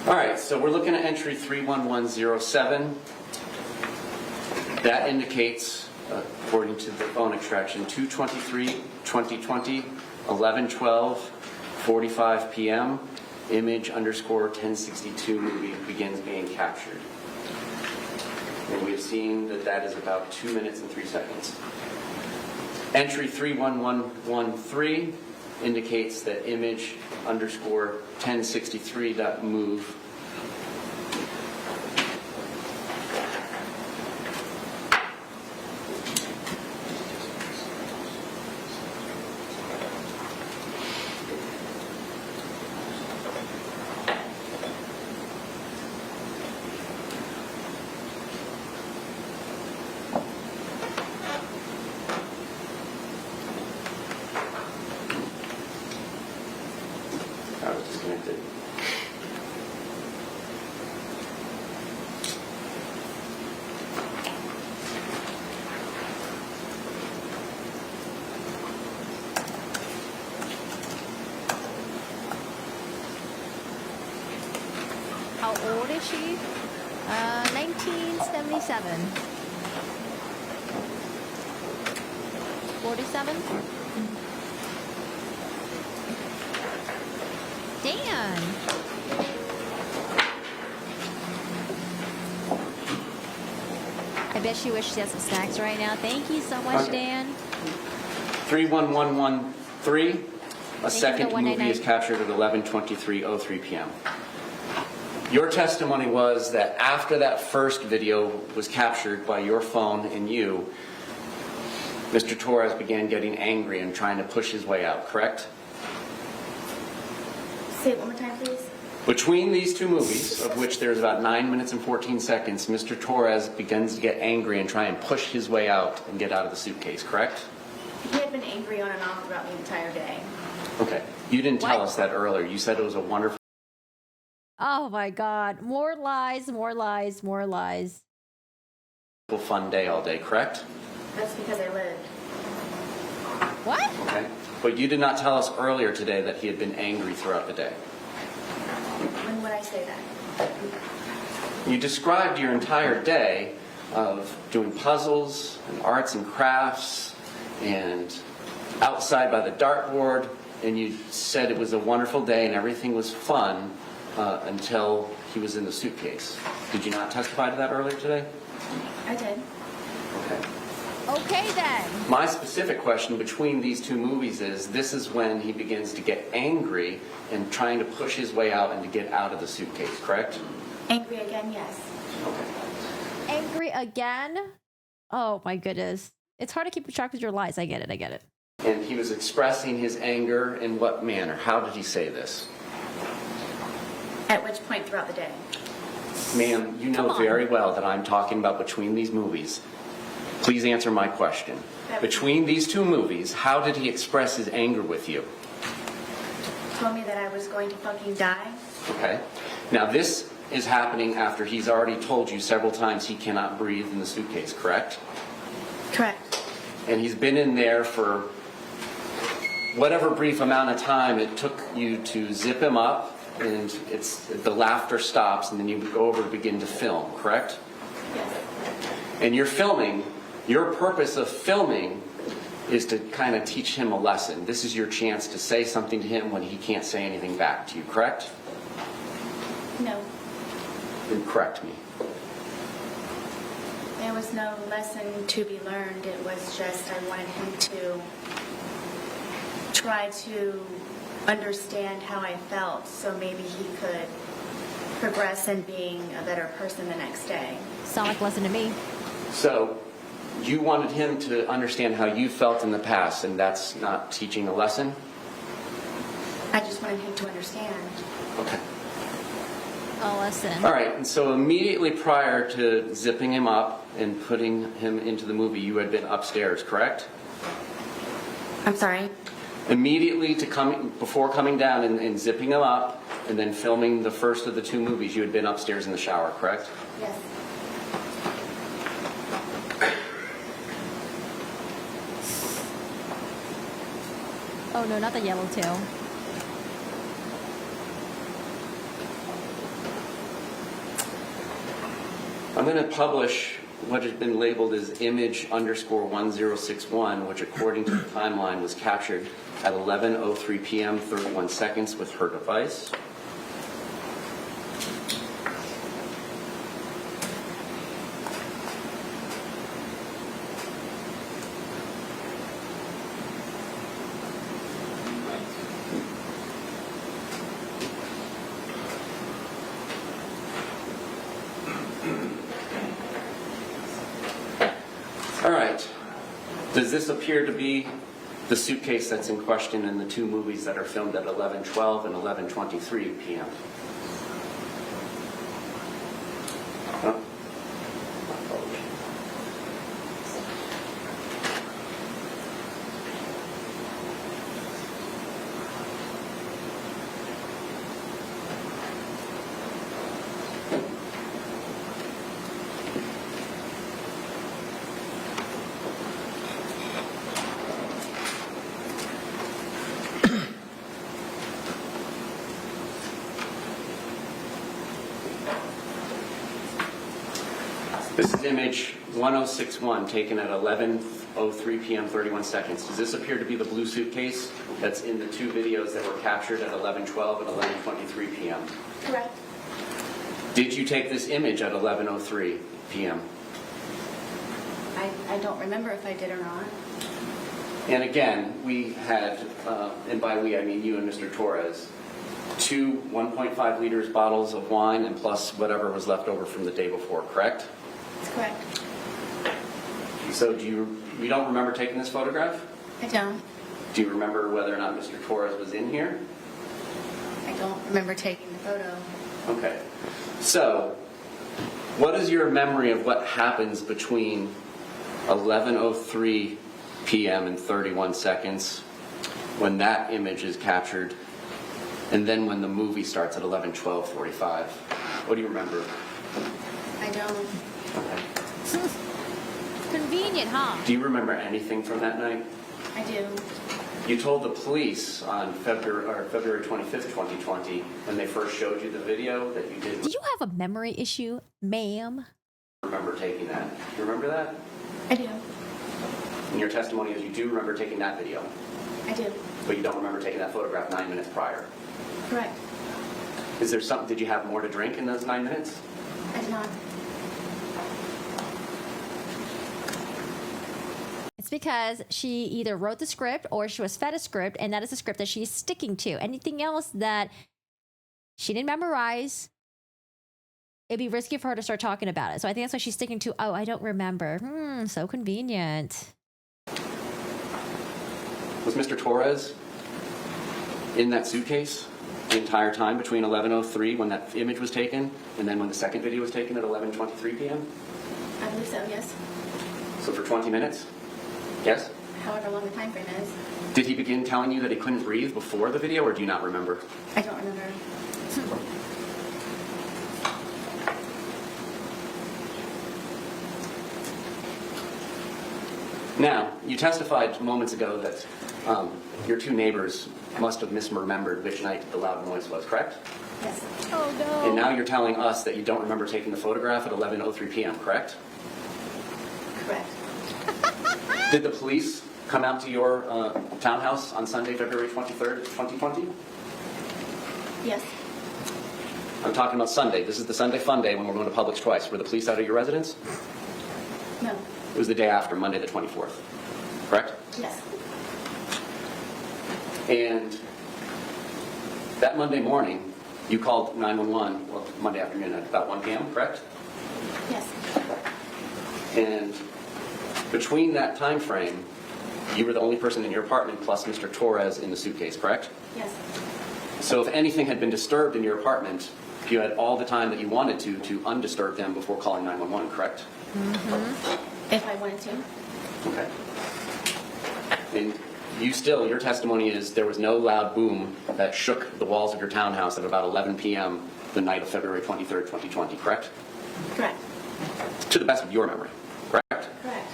All right, so we're looking at entry 31107. That indicates, according to the phone extraction, 2/23/2020, 11:12:45 p.m. Image _ 1062 movie begins being captured. And we've seen that that is about 2 minutes and 3 seconds. Entry 31113 indicates that image _ 1063.move disconnected. How old is she? 1977. 47? Dan. I bet she wishes she had some snacks right now. Thank you so much, Dan. 31113. A second the movie is 199. captured at 11:23:03 p.m. Your testimony was that after that first video was captured by your phone and you, Mr. Torres began getting angry and trying to push his way out, correct? Say it one more time, please. Between these two movies, of which there's about 9 minutes and 14 seconds, Mr. Torres begins to get angry and try and push his way out and get out of the suitcase, correct? He had been angry on and off throughout the entire day. Okay. You didn't tell What? us that earlier. You said it was a wonderful Oh my God. More lies, more lies, more lies. fun day all day, correct? That's because I lived. What? Okay. But you did not tell us earlier today that he had been angry throughout the day. When would I say that? You described your entire day of doing puzzles and arts and crafts and outside by the dartboard, and you said it was a wonderful day and everything was fun until he was in the suitcase. Did you not testify to that earlier today? I did. Okay. Okay then. My specific question between these two movies is, this is when he begins to get angry and trying to push his way out and to get out of the suitcase, correct? Angry again, yes. Angry again? Oh my goodness. It's hard to keep track with your lies. I get it. I get it. And he was expressing his anger in what manner? How did he say this? At which point throughout the day? Ma'am, you know Come on. very well that I'm talking about between these movies. Please answer my question. Between these two movies, how did he express his anger with you? Told me that I was going to fucking die. Okay. Now this is happening after he's already told you several times he cannot breathe in the suitcase, correct? Correct. And he's been in there for whatever brief amount of time it took you to zip him up, and the laughter stops, and then you go over to begin to film, correct? Yes. And you're filming. Your purpose of filming is to kind of teach him a lesson. This is your chance to say something to him when he can't say anything back to you, correct? No. Then correct me. There was no lesson to be learned. It was just I wanted him to try to understand how I felt so maybe he could progress in being a better person the next day. Sound like a lesson to me. So you wanted him to understand how you felt in the past, and that's not teaching a lesson? I just wanted him to understand. Okay. A lesson. All right, and so immediately prior to zipping him up and putting him into the movie, you had been upstairs, correct? I'm sorry? Immediately before coming down and zipping him up and then filming the first of the two movies, you had been upstairs in the shower, correct? Yes. Oh no, not the yellowtail. I'm going to publish what has been labeled as image_1061, which according to the timeline was captured at 11:03 p.m. 31 seconds with her device. All right. Does this appear to be the suitcase that's in question in the two movies that are filmed at 11:12 and 11:23 p.m.? Huh? This is image 1061 taken at 11:03 p.m. 31 seconds. Does this appear to be the blue suitcase that's in the two videos that were captured at 11:12 and 11:23 p.m.? Correct. Did you take this image at 11:03 p.m.? I don't remember if I did or not. And again, we had, and by we I mean you and Mr. Torres, 2 1.5 liters bottles of wine and plus whatever was left over from the day before, correct? That's correct. So you don't remember taking this photograph? I don't. Do you remember whether or not Mr. Torres was in here? I don't remember taking the photo. Okay. So, what is your memory of what happens between 11:03 p.m. and 31 seconds when that image is captured, and then when the movie starts at 11:12:45? What do you remember? I don't. Okay. Convenient, huh? Do you remember anything from that night? I do. You told the police on February 25th, 2020, when they first showed you the video, that you didn't Do you have a memory issue, ma'am? remember taking that. You remember that? I do. In your testimony is you do remember taking that video, I do. but you don't remember taking that photograph 9 minutes prior. Correct. Is there something, did you have more to drink in those 9 minutes? I did not. It's because she either wrote the script or she was fed a script, and that is the script that she's sticking to. Anything else that she didn't memorize, it'd be risky for her to start talking about it. So I think that's why she's sticking to, oh, I don't remember. So convenient. Was Mr. Torres in that suitcase the entire time between 11:03 when that image was taken and then when the second video was taken at 11:23 p.m.? I believe so, yes. So for 20 minutes? Yes? However long the time frame is. Did he begin telling you that he couldn't breathe before the video, or do you not remember? I don't remember. Now, you testified moments ago that your two neighbors must have misremembered which night the loud noise was, correct? Yes. Oh, no. And now you're telling us that you don't remember taking the photograph at 11:03 p.m., correct? Correct. Did the police come out to your townhouse on Sunday, February 23rd, 2020? Yes. I'm talking about Sunday. This is the Sunday fun day when we're going to Publix twice. Were the police out at your residence? No. It was the day after, Monday the 24th, correct? Yes. And that Monday morning, you called 911, well, Monday afternoon at about 1 p.m., correct? Yes. And between that time frame, you were the only person in your apartment plus Mr. Torres in the suitcase, correct? Yes. So if anything had been disturbed in your apartment, you had all the time that you wanted to undisturb them before calling 911, correct? Mm-hmm. If I wanted to. Okay. And your testimony is there was no loud boom that shook the walls of your townhouse at about 11 p.m. the night of February 23rd, 2020, correct? Correct. To the best of your memory, correct? Correct.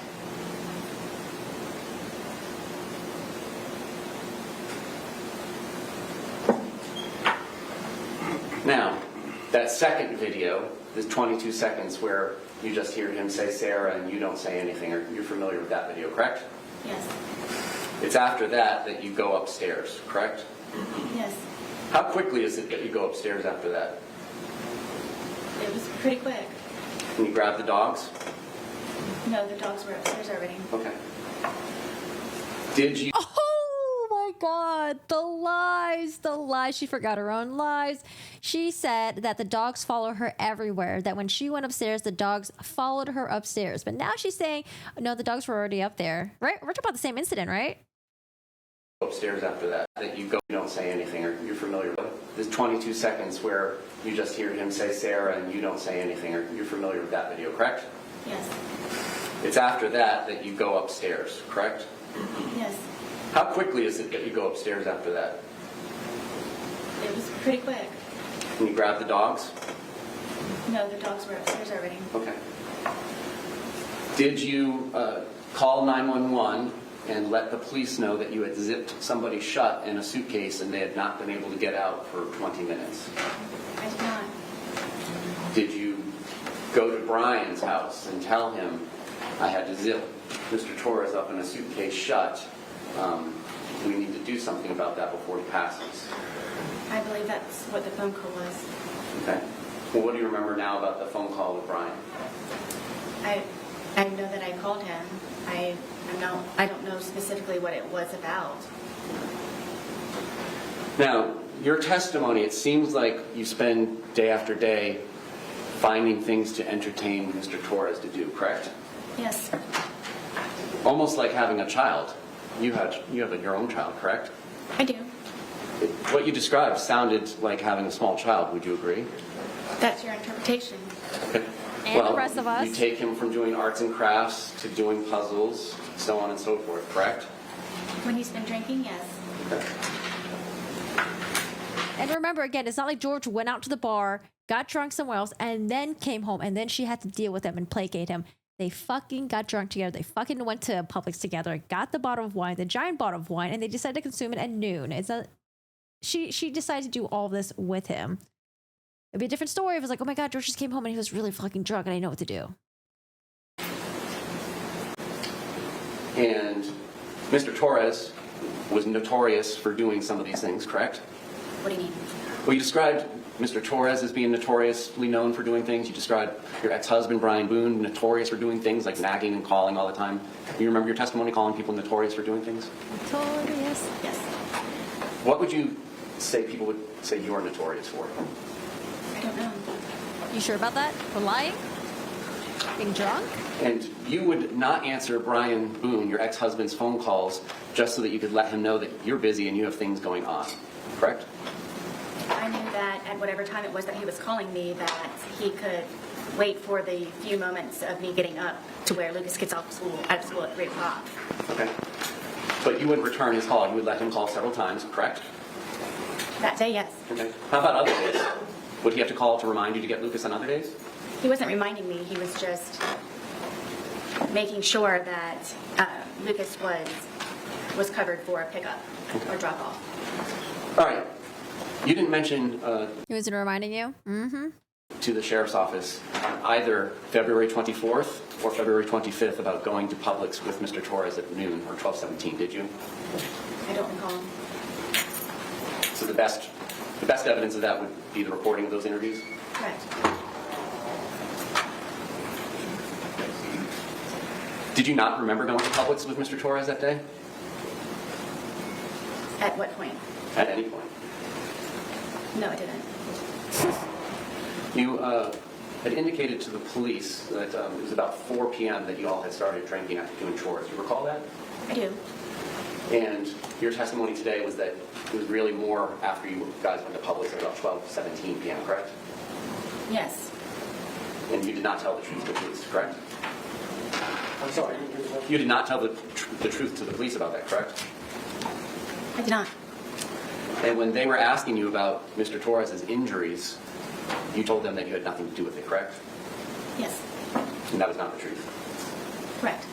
Now, that second video, the 22 seconds where you just hear him say Sarah and you don't say anything, or you're familiar with that video, correct? Yes. It's after that you go upstairs, correct? Yes. How quickly is it that you go upstairs after that? It was pretty quick. Can you grab the dogs? No, the dogs were upstairs already. Okay. Did you... Oh my God, the lies. She forgot her own lies. She said that the dogs follow her everywhere, that when she went upstairs, the dogs followed her upstairs. But now she's saying, no, the dogs were already up there. Right? We're talking about the same incident, right? Upstairs after that you go, you don't say anything, or you're familiar with the 22 seconds where you just hear him say Sarah and you don't say anything, or you're familiar with that video, correct? Yes. It's after that you go upstairs, correct? Yes. How quickly is it that you go upstairs after that? It was pretty quick. Can you grab the dogs? No, the dogs were upstairs already. Okay. Did you call 911 and let the police know that you had zipped somebody shut in a suitcase and they had not been able to get out for 20 minutes? I did not. Did you go to Brian's house and tell him, I had to zip Mr. Torres up in a suitcase shut. We need to do something about that before he passes. I believe that's what the phone call was. Okay. Well, what do you remember now about the phone call with Brian? I know that I called him. I don't know specifically what it was about. Now, your testimony, it seems like you spend day after day finding things to entertain Mr. Torres to do, correct? Yes. Almost like having a child. You have your own child, correct? I do. What you described sounded like having a small child. Would you agree? That's your interpretation. Okay. And the rest of us. You take him from doing arts and crafts to doing puzzles, so on and so forth, correct? When he's been drinking, yes. Okay. And remember, again, it's not like George went out to the bar, got drunk somewhere else, and then came home, and then she had to deal with him and placate him. They fucking got drunk together. They fucking went to Publix together, got the bottle of wine, the giant bottle of wine, and they decided to consume it at noon. It's a, she decided to do all this with him. It'd be a different story if it was like, oh my God, George just came home and he was really fucking drunk and I know what to do. And Mr. Torres was notorious for doing some of these things, correct? What do you mean? Well, you described Mr. Torres as being notoriously known for doing things. You described your ex-husband, Brian Boone, notorious for doing things like nagging and calling all the time. You remember your testimony calling people notorious for doing things? Notorious? Yes. What would you say people would say you're notorious for? I don't know. You sure about that? For lying? Being drunk? And you would not answer Brian Boone, your ex-husband's phone calls just so that you could let him know that you're busy and you have things going on, correct? I knew that at whatever time it was that he was calling me, that he could wait for the few moments of me getting up to where Lucas gets out of school at 3 o'clock. Okay. But you wouldn't return his call. You would let him call several times, correct? That day, yes. Okay. How about other days? Would he have to call to remind you to get Lucas on other days? He wasn't reminding me. He was just making sure that Lucas was covered for a pickup or drop off. All right. You didn't mention He wasn't reminding you? Mm-hmm. to the sheriff's office on either February 24th or February 25th about going to Publix with Mr. Torres at noon or 12:17, did you? I don't recall. So the best evidence of that would be the recording of those interviews? Correct. Did you not remember going to Publix with Mr. Torres that day? At what point? At any point? No, I didn't. You had indicated to the police that it was about 4 p.m. that you all had started drinking after doing chores. You recall that? I do. And your testimony today was that it was really more after you guys went to Publix at about 12:17 p.m., correct? Yes. And you did not tell the truth to the police, correct? I'm sorry. You did not tell the truth to the police about that, correct? I did not. And when they were asking you about Mr. Torres' injuries, you told them that you had nothing to do with it, correct? Yes. And that was not the truth. Correct.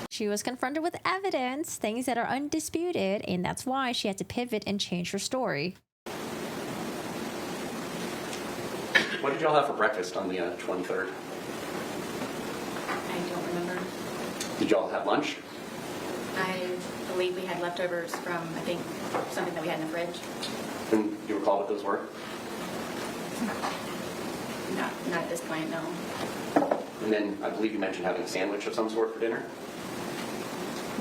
She was confronted with evidence, things that are undisputed, and that's why she had to pivot and change her story. What did y'all have for breakfast on the 23rd? I don't remember. Did y'all have lunch? I believe we had leftovers from, I think, something that we had in the fridge. And do you recall what those were? Not at this point, no. And then I believe you mentioned having a sandwich of some sort for dinner?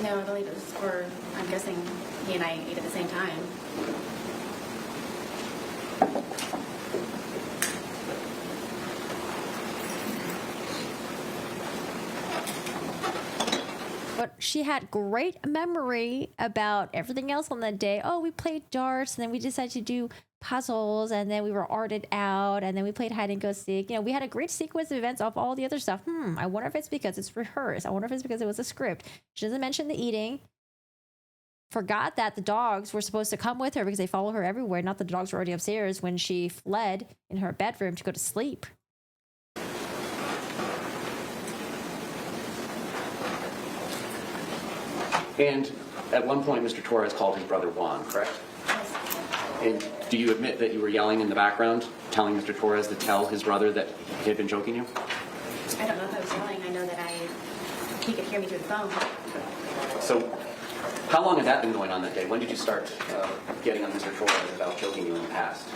No, I believe it was for, I'm guessing he and I ate at the same time. But she had great memory about everything else on that day. Oh, we played darts, and then we decided to do puzzles, and then we were arted out, and then we played hide and go seek. You know, we had a great sequence of events of all the other stuff. I wonder if it's because it's rehearsed. I wonder if it's because it was a script. She doesn't mention the eating. Forgot that the dogs were supposed to come with her because they follow her everywhere. Not that the dogs were already upstairs when she fled in her bedroom to go to sleep. And at one point, Mr. Torres called his brother Juan, correct? Yes. And do you admit that you were yelling in the background, telling Mr. Torres to tell his brother that he had been choking you? I don't know if I was yelling. I know that he could hear me through the phone. So how long had that been going on that day? When did you start getting on Mr. Torres about choking you in the past?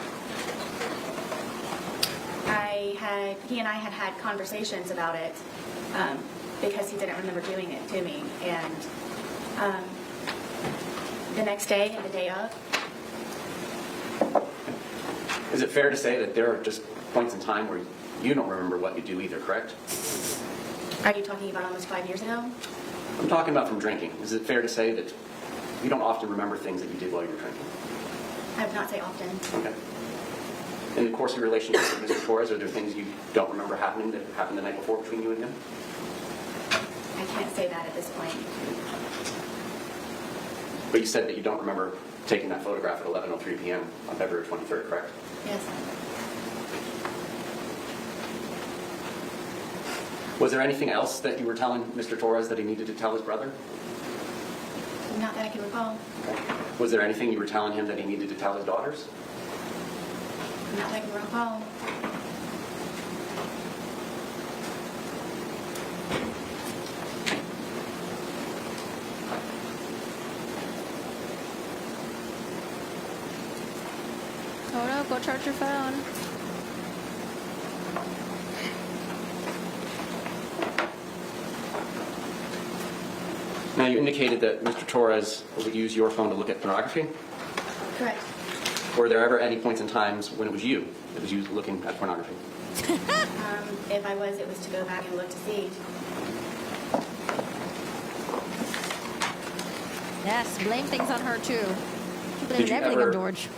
He and I had had conversations about it because he didn't remember doing it to me. And the next day and the day of. Is it fair to say that there are just points in time where you don't remember what you do either, correct? Are you talking about almost 5 years ago? I'm talking about from drinking. Is it fair to say that you don't often remember things that you did while you were drinking? I would not say often. Okay. In the course of your relationship with Mr. Torres, are there things you don't remember happening that happened the night before between you and him? I can't say that at this point. But you said that you don't remember taking that photograph at 11:03 p.m. on February 23rd, correct? Yes. Was there anything else that you were telling Mr. Torres that he needed to tell his brother? Not that I can recall. Was there anything you were telling him that he needed to tell his daughters? Not that I can recall. Oh no, go charge your phone. Now, you indicated that Mr. Torres would use your phone to look at pornography. Correct. Were there ever any points in times when it was you that was you looking at pornography? If I was, it was to go back and look to see. Yes, blame things on her too. She blames Did you everything ever on George.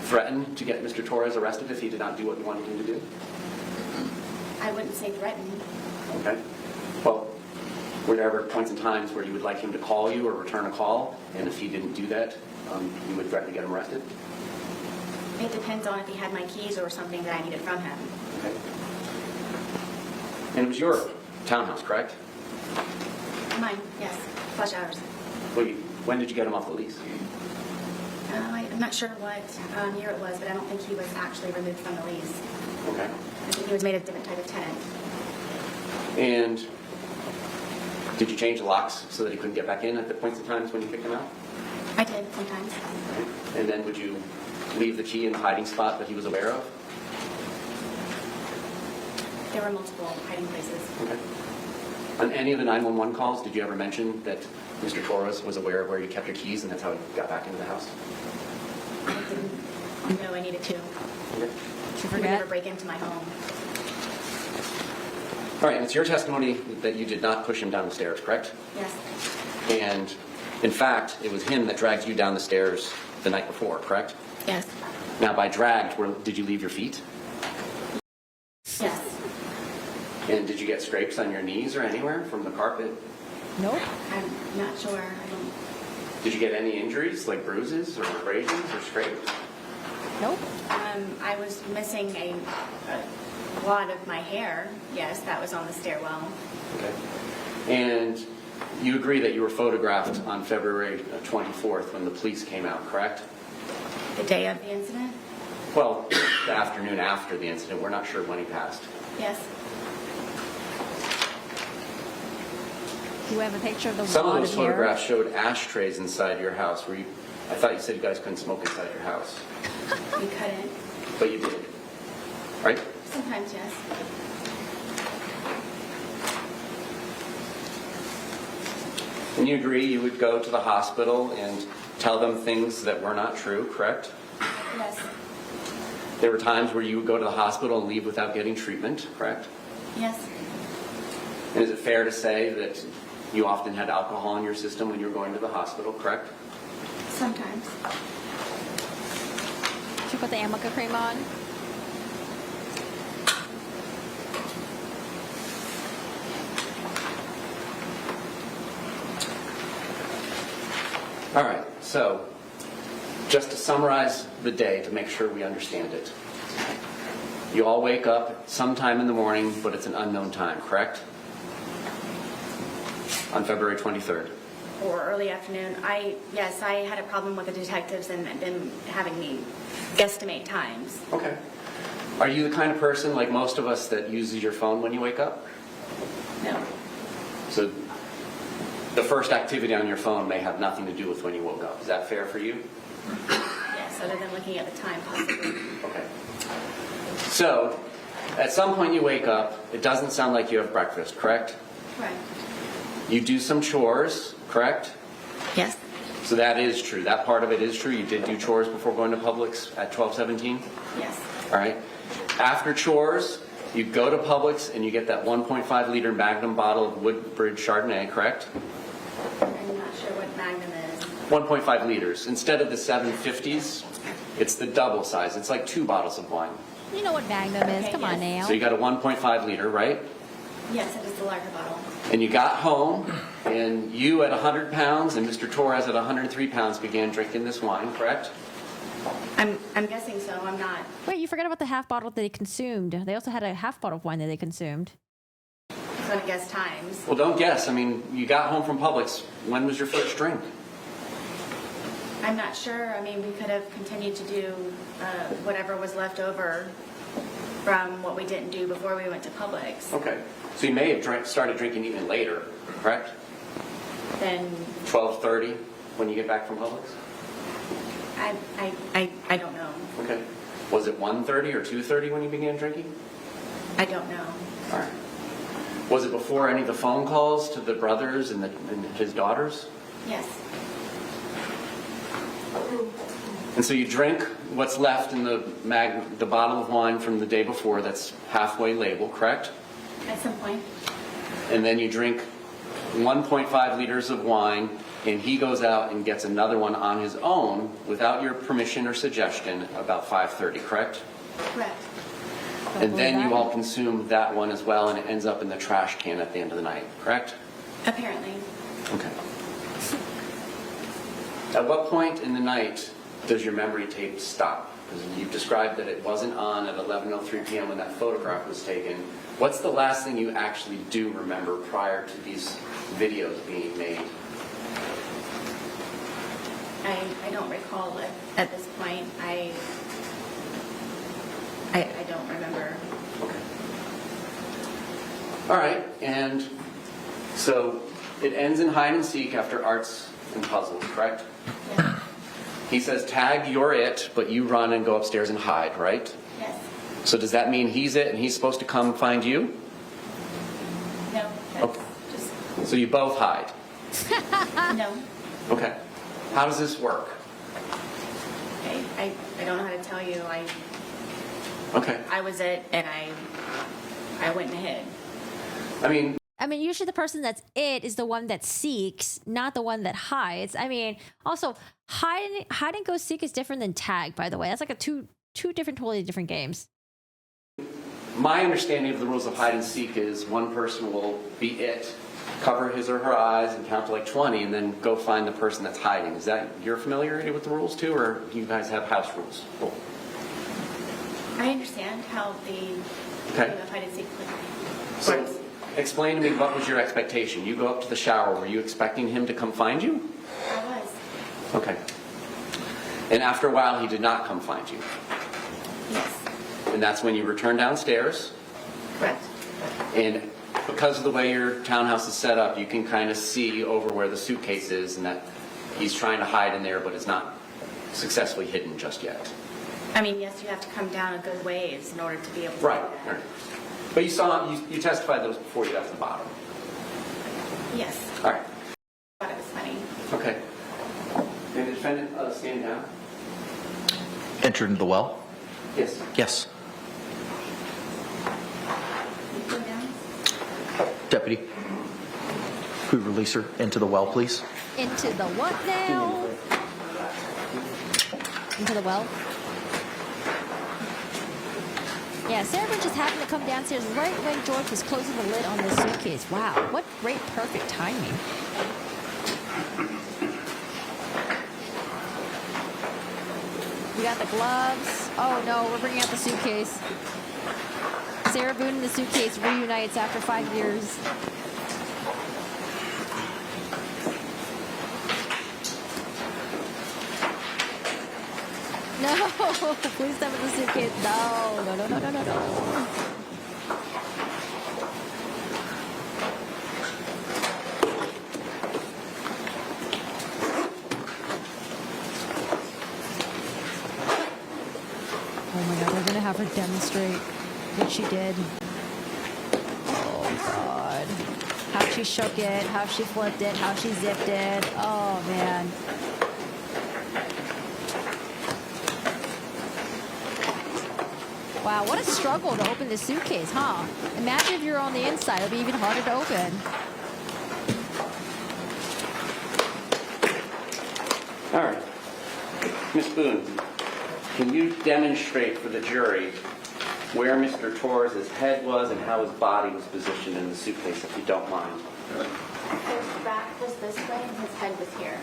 threaten to get Mr. Torres arrested if he did not do what you wanted him to do? I wouldn't say threatened. Okay. Well, were there ever points in times where you would like him to call you or return a call, and if he didn't do that, you would threaten to get him arrested? It depends on if he had my keys or something that I needed from him. Okay. And it was your townhouse, correct? Mine, yes. Flush hours. Well, when did you get him off the lease? I'm not sure what year it was, but I don't think he was actually removed from the lease. Okay. I think he was made a different type of tenant. And did you change the locks so that he couldn't get back in at the points in times when you kicked him out? I did sometimes. And then would you leave the key in the hiding spot that he was aware of? There were multiple hiding places. Okay. On any of the 911 calls, did you ever mention that Mr. Torres was aware of where you kept your keys and that's how he got back into the house? I didn't know I needed to. Okay. He would never break into my home. All right, and it's your testimony that you did not push him down the stairs, correct? Yes. And in fact, it was him that dragged you down the stairs the night before, correct? Yes. Now, by dragged, did you leave your feet? Yes. And did you get scrapes on your knees or anywhere from the carpet? Nope. I'm not sure. I don't. Did you get any injuries, like bruises or abrasions or scrapes? Nope. I was missing a wad of my hair. Yes, that was on the stairwell. Okay. And you agree that you were photographed on February 24th when the police came out, correct? The day of the incident? Well, the afternoon after the incident. We're not sure when he passed. Yes. You have a picture of the Some of wad those of hair? photographs showed ashtrays inside your house. I thought you said you guys couldn't smoke inside your house. You couldn't. But you did. Right? Sometimes, yes. And you agree you would go to the hospital and tell them things that were not true, correct? Yes. There were times where you would go to the hospital and leave without getting treatment, correct? Yes. And is it fair to say that you often had alcohol in your system when you were going to the hospital, correct? Sometimes. Did you put the Amica cream on? All right, so just to summarize the day to make sure we understand it. You all wake up sometime in the morning, but it's an unknown time, correct? On February 23rd. or early afternoon. Yes, I had a problem with the detectives and them having me guesstimate times. Okay. Are you the kind of person, like most of us, that uses your phone when you wake up? No. So the first activity on your phone may have nothing to do with when you woke up. Is that fair for you? Yes, other than looking at the time possibly. Okay. So at some point you wake up, it doesn't sound like you have breakfast, correct? Right. You do some chores, correct? Yes. So that is true. That part of it is true. You did do chores before going to Publix at 12:17? Yes. All right. After chores, you go to Publix and you get that 1.5 liter Magnum bottle of Woodbridge Chardonnay, correct? I'm not sure what Magnum is. 1.5 liters. Instead of the 750s, it's the double size. It's like 2 bottles of wine. You know what Magnum is. Okay, Come on yes. now. So you got a 1.5 liter, right? Yes, it is the larger bottle. And you got home, and you at 100 pounds and Mr. Torres at 103 pounds began drinking this wine, correct? I'm guessing so. I'm not. Wait, you forgot about the half bottle that they consumed. They also had a half bottle of wine that they consumed. I'm going to guess times. Well, don't guess. I mean, you got home from Publix. When was your first drink? I'm not sure. I mean, we could have continued to do whatever was left over from what we didn't do before we went to Publix. Okay. So you may have started drinking even later, correct? Then 12:30 when you get back from Publix? I don't know. Okay. Was it 1:30 or 2:30 when you began drinking? I don't know. All right. Was it before any of the phone calls to the brothers and his daughters? Yes. And so you drink what's left in the bottle of wine from the day before that's halfway labeled, correct? At some point. And then you drink 1.5 liters of wine, and he goes out and gets another one on his own without your permission or suggestion about 5:30, correct? Correct. And then you all consume that one as well, and it ends up in the trash can at the end of the night, correct? Apparently. Okay. At what point in the night does your memory tape stop? Because you've described that it wasn't on at 11:03 p.m. when that photograph was taken. What's the last thing you actually do remember prior to these videos being made? I don't recall it at this point. I don't remember. Okay. All right, and so it ends in hide and seek after arts and puzzles, correct? Yeah. He says, tag, you're it, but you run and go upstairs and hide, right? Yes. So does that mean he's it and he's supposed to come find you? No. That's Okay. just So you both hide? no. Okay. How does this work? I don't know how to tell you. Okay. I was it, and I went and hid. I mean, usually the person that's it is the one that seeks, not the one that hides. I mean, also hide and go seek is different than tag, by the way. That's like a two different, totally different games. My understanding of the rules of hide and seek is one person will be it, cover his or her eyes and count to like 20 and then go find the person that's hiding. Is that your familiarity with the rules too, or do you guys have house rules? Cool. I understand how the Okay. game of hide and seek works. So explain to me, what was your expectation? You go up to the shower. Were you expecting him to come find you? I was. Okay. And after a while, he did not come find you. Yes. And that's when you return downstairs. Correct. And because of the way your townhouse is set up, you can kind of see over where the suitcase is and that he's trying to hide in there, but it's not successfully hidden just yet. I mean, yes, you have to come down a good ways in order to be able to Right. do that. Right. But you saw, you testified those before you got to the bottom. Yes. All right. I thought it was funny. Okay. Can the defendant stand down? Enter into the well? Yes. Yes. You go down? Deputy, could we release her into the well, please? Into the what now? Into the well? Yeah, Sarah just happened to come downstairs right when George was closing the lid on the suitcase. Wow, what great, perfect timing. We got the gloves. Oh no, we're bringing out the suitcase. Sarah Boone and the suitcase reunites after 5 years. No, please step in the suitcase. No, no, no, no, no, no, no. Oh my God, they're gonna have her demonstrate what she did. Oh God. How she shook it, how she flipped it, how she zipped it. Oh man. Wow, what a struggle to open this suitcase, huh? Imagine if you're on the inside, it'd be even harder to open. All right. Ms. Boone, can you demonstrate for the jury where Mr. Torres' head was and how his body was positioned in the suitcase, if you don't mind? His back was this way and his head was here.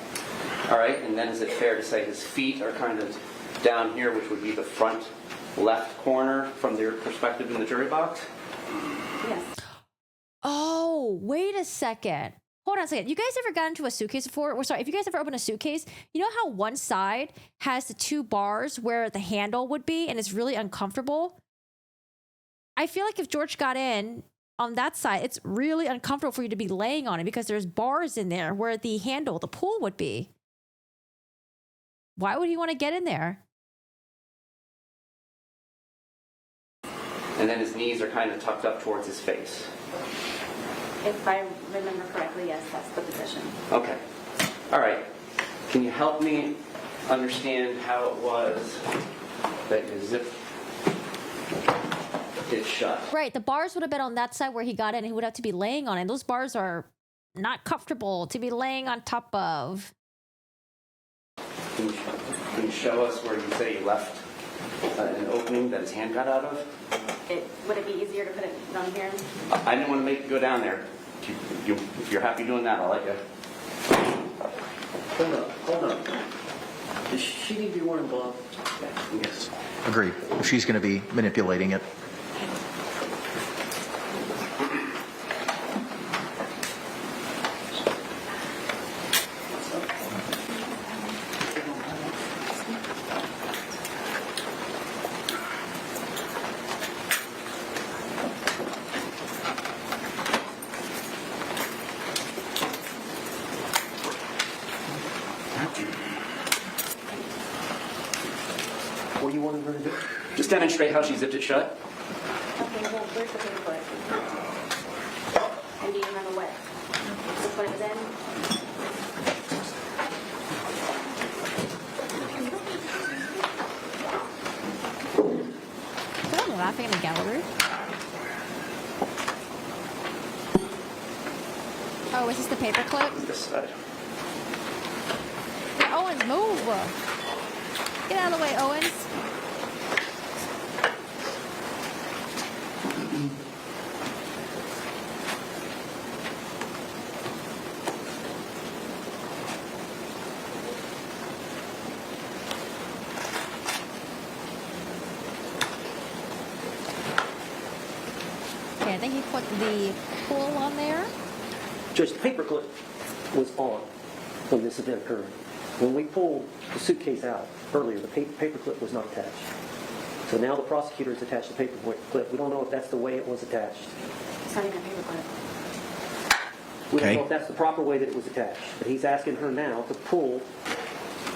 All right, and then is it fair to say his feet are kind of down here, which would be the front left corner from their perspective in the jury box? Yes. Oh, wait a second. Hold on a second. You guys ever got into a suitcase before? Or sorry, if you guys ever opened a suitcase, you know how one side has the two bars where the handle would be and it's really uncomfortable? I feel like if George got in on that side, it's really uncomfortable for you to be laying on it because there's bars in there where the handle, the pull would be. Why would he want to get in there? And then his knees are kind of tucked up towards his face. If I remember correctly, yes, that's the position. Okay. All right. Can you help me understand how it was that you zipped it shut? Right, the bars would have been on that side where he got in and he would have to be laying on it. Those bars are not comfortable to be laying on top of. Can you show us where you say you left an opening that his hand got out of? Would it be easier to put it down here? I didn't want to make you go down there. If you're happy doing that, I'll let you. Hold on. Does she need to be wearing gloves? Yes. Agreed. If she's going to be manipulating it. What do you want her to do? Just demonstrate how she zipped it shut. Okay, well, where's the paperclip? And do you remember what? Just when it was in? Is someone laughing in the gallery? Oh, is this the paperclip? This side. Owens, move! Get out of the way, Owens. Okay, I think he put the pull on there. Judge, the paperclip was on when this event occurred. When we pulled the suitcase out earlier, the paperclip was not attached. So now the prosecutor has attached the paperclip. We don't know if that's the way it was attached. It's not even a paperclip. We don't Okay. know if that's the proper way that it was attached. But he's asking her now to pull.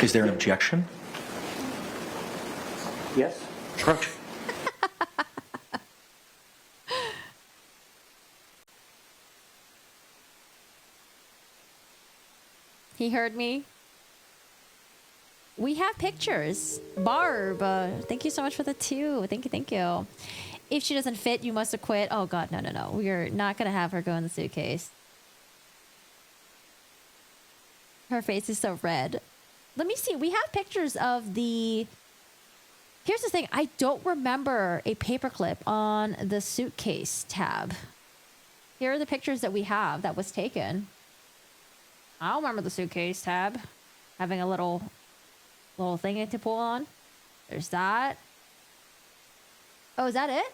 Is there an objection? Yes? Approach. He heard me. We have pictures. Barb, thank you so much for the 2. Thank you. If she doesn't fit, you must acquit. Oh, God, no. We are not going to have her go in the suitcase. Her face is so red. Let me see. We have pictures of the... Here's the thing. I don't remember a paperclip on the suitcase tab. Here are the pictures that we have that was taken. I don't remember the suitcase tab having a little thing to pull on. There's that. Oh, is that it?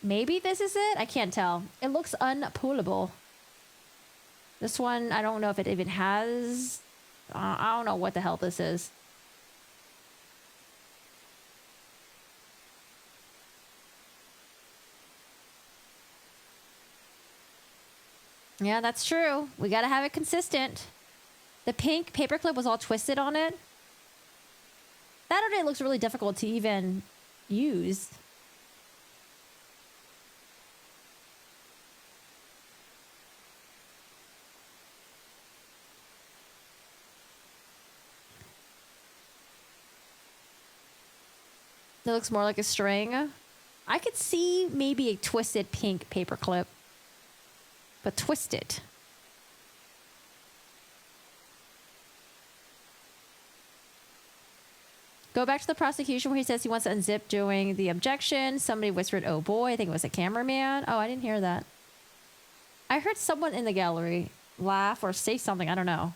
Maybe this is it? I can't tell. It looks unpullable. This one, I don't know if it even has I don't know what the hell this is. Yeah, that's true. We gotta have it consistent. The pink paperclip was all twisted on it. Saturday looks really difficult to even use. It looks more like a string. I could see maybe a twisted pink paperclip, but twisted. Go back to the prosecution where he says he wants to unzip during the objection. Somebody whispered, "Oh boy," I think it was a cameraman. Oh, I didn't hear that. I heard someone in the gallery laugh or say something, I don't know.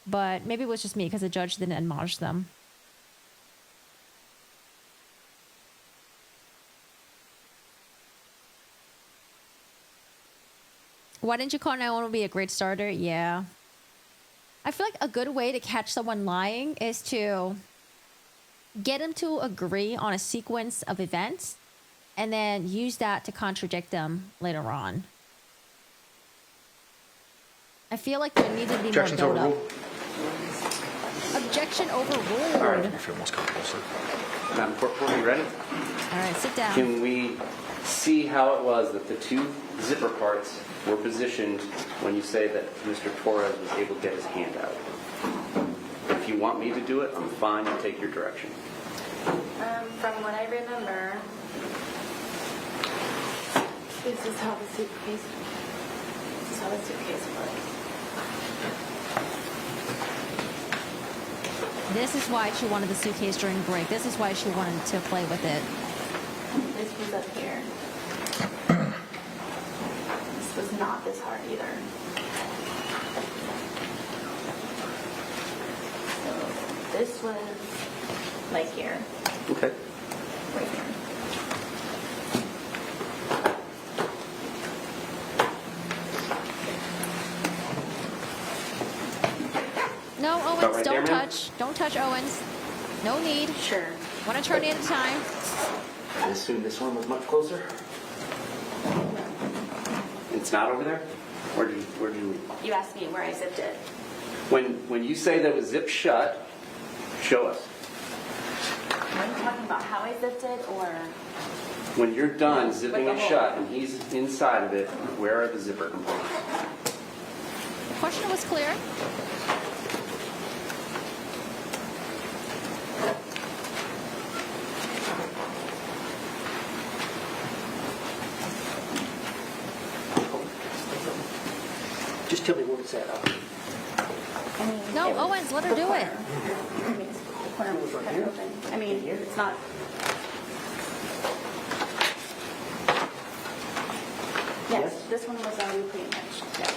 But maybe it was just me because the judge didn't admonish them. Why didn't you call 911 would be a great starter? Yeah. I feel like a good way to catch someone lying is to get them to agree on a sequence of events and then use that to contradict them later on. I feel like there needs to be Objections more build-up. overruled. Objection overruled. All right, I feel most comfortable, sir. Madam Court Reporter, you ready? All right, sit down. Can we see how it was that the two zipper parts were positioned when you say that Mr. Torres was able to get his hand out? If you want me to do it, I'm fine to take your direction. From what I remember, this is how the suitcase was. This is why she wanted the suitcase during break. This is why she wanted to play with it. This was up here. This was not this hard either. So this was like here. Okay. Right here. No, Owens, About right don't there, ma'am? touch. Don't touch Owens. No need. Sure. One attorney at a time. I assume this one was much closer. It's not over there? Where do you? You asked me where I zipped it. When you say that it was zipped shut, show us. Are you talking about how I zipped it, or? When you're done zipping With it the shut and he's inside of it, where are the zipper components? The question was clear. Just tell me where it's at. I mean, No, it was Owens, let her the do corner. it. I mean, the corner was kind of open. I mean, it's not. Yes, this one was already pretty much. Yes.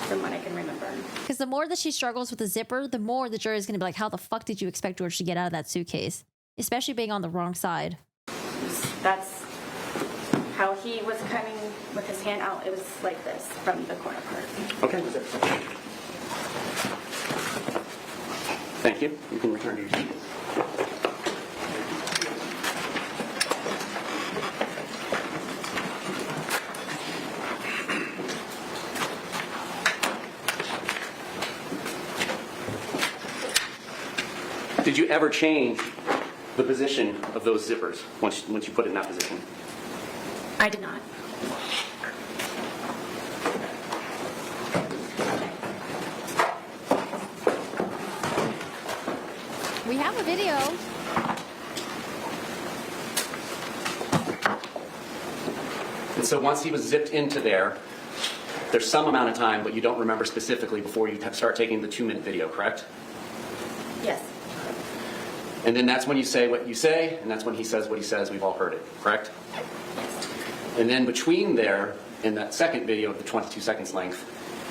From what I can remember. Because the more that she struggles with the zipper, the more the jury is going to be like, how the fuck did you expect George to get out of that suitcase? Especially being on the wrong side. That's how he was coming with his hand out. It was like this from the corner part. Okay. Thank you. You can return to your seat. Did you ever change the position of those zippers once you put it in that position? I did not. We have a video. And so once he was zipped into there, there's some amount of time, but you don't remember specifically before you start taking the 2-minute video, correct? Yes. And then that's when you say what you say, and that's when he says what he says. We've all heard it, correct? And then between there and that second video of the 22 seconds length,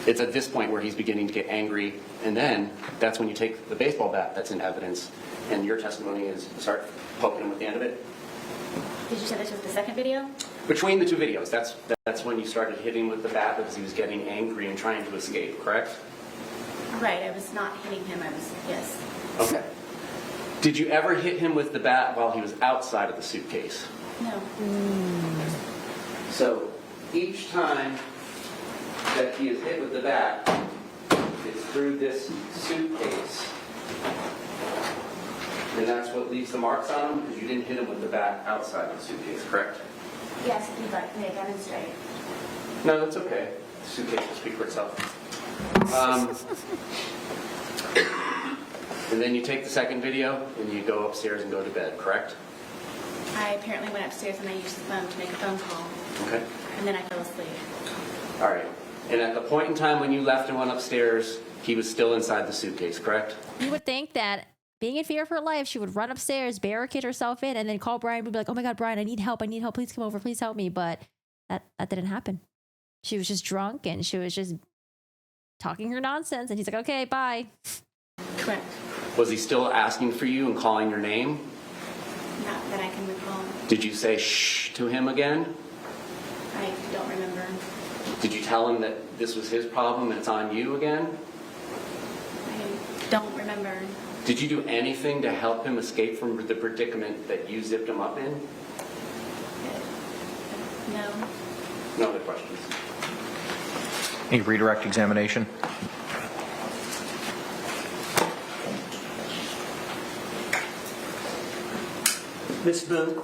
it's at this point where he's beginning to get angry, and then that's when you take the baseball bat that's in evidence, and your testimony is to start poking him with the end of it. Did you say this was the second video? Between the two videos, that's when you started hitting with the bat because he was getting angry and trying to escape, correct? Right, I was not hitting him, yes. Okay. Did you ever hit him with the bat while he was outside of the suitcase? No. So each time that he is hit with the bat, it's through this suitcase. And that's what leaves the marks on him, because you didn't hit him with the bat outside the suitcase, correct? Yes, if you'd like me to demonstrate. No, that's okay. The suitcase will speak for itself. And then you take the second video and you go upstairs and go to bed, correct? I apparently went upstairs and I used the phone to make a phone call. Okay. And then I fell asleep. All right. And at the point in time when you left and went upstairs, he was still inside the suitcase, correct? You would think that being in fear of her life, she would run upstairs, barricade herself in, and then call Brian and be like, oh my God, Brian, I need help. Please come over. Please help me. But that didn't happen. She was just drunk and she was just talking her nonsense. And he's like, okay, bye. Correct. Was he still asking for you and calling your name? Not that I can recall. Did you say shh to him again? I don't remember. Did you tell him that this was his problem and it's on you again? I don't remember. Did you do anything to help him escape from the predicament that you zipped him up in? No. No other questions? Any redirect examination? Ms. Boone,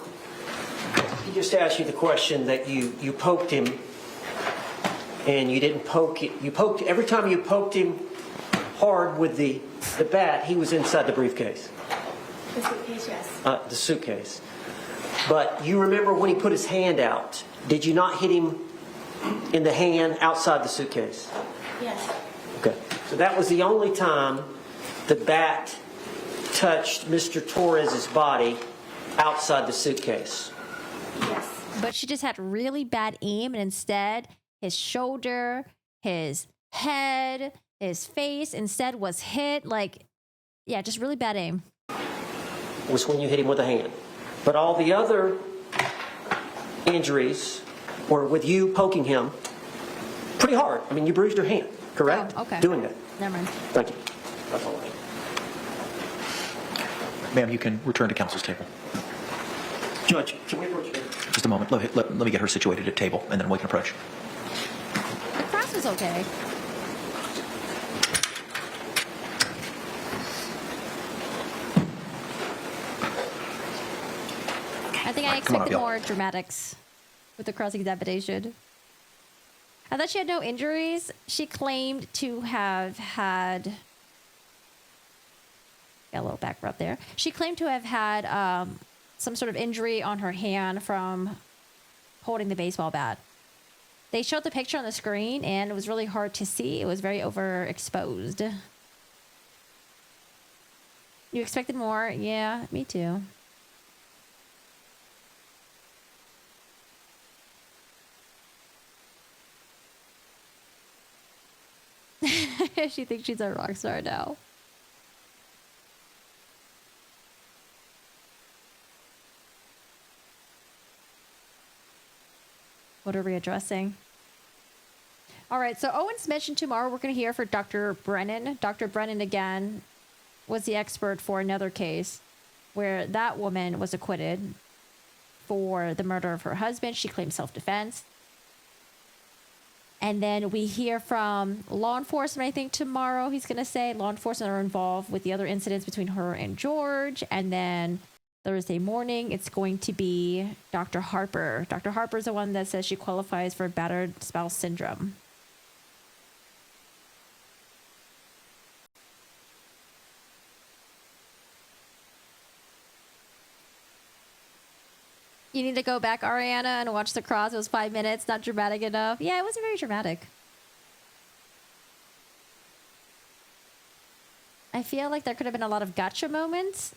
he just asked you the question that you poked him and you didn't poke it. You poked, every time you poked him hard with the bat, he was inside the briefcase. The suitcase, yes. The suitcase. But you remember when he put his hand out, did you not hit him in the hand outside the suitcase? Yes. Okay. So that was the only time the bat touched Mr. Torres's body outside the suitcase. Yes. But she just had really bad aim, and instead, his shoulder, his head, his face instead was hit. Like, yeah, just really bad aim. Was when you hit him with a hand. But all the other injuries were with you poking him pretty hard. I mean, you bruised your hand, correct? Oh, okay. Doing that. Never mind. Thank you. That's all I have. Ma'am, you can return to counsel's table. Judge, can we approach you? Just a moment. Let me get her situated at table, and then we can approach. The cross was okay. I think I expected more dramatics with the cross-examination. I thought she had no injuries. She claimed to have had... Got a little back rub there. She claimed to have had some sort of injury on her hand from holding the baseball bat. They showed the picture on the screen, and it was really hard to see. It was very overexposed. You expected more? Yeah, me too. She thinks she's a rock star now. What are we addressing? All right, so Owens mentioned tomorrow we're going to hear for Dr. Brennan. Dr. Brennan, again, was the expert for another case where that woman was acquitted for the murder of her husband. She claimed self-defense. And then we hear from law enforcement, I think, tomorrow. He's going to say law enforcement are involved with the other incidents between her and George. And then Thursday morning, it's going to be Dr. Harper. Dr. Harper is the one that says she qualifies for battered spouse syndrome. You need to go back, Ariana, and watch the cross. It was 5 minutes, not dramatic enough. Yeah, it wasn't very dramatic. I feel like there could have been a lot of gotcha moments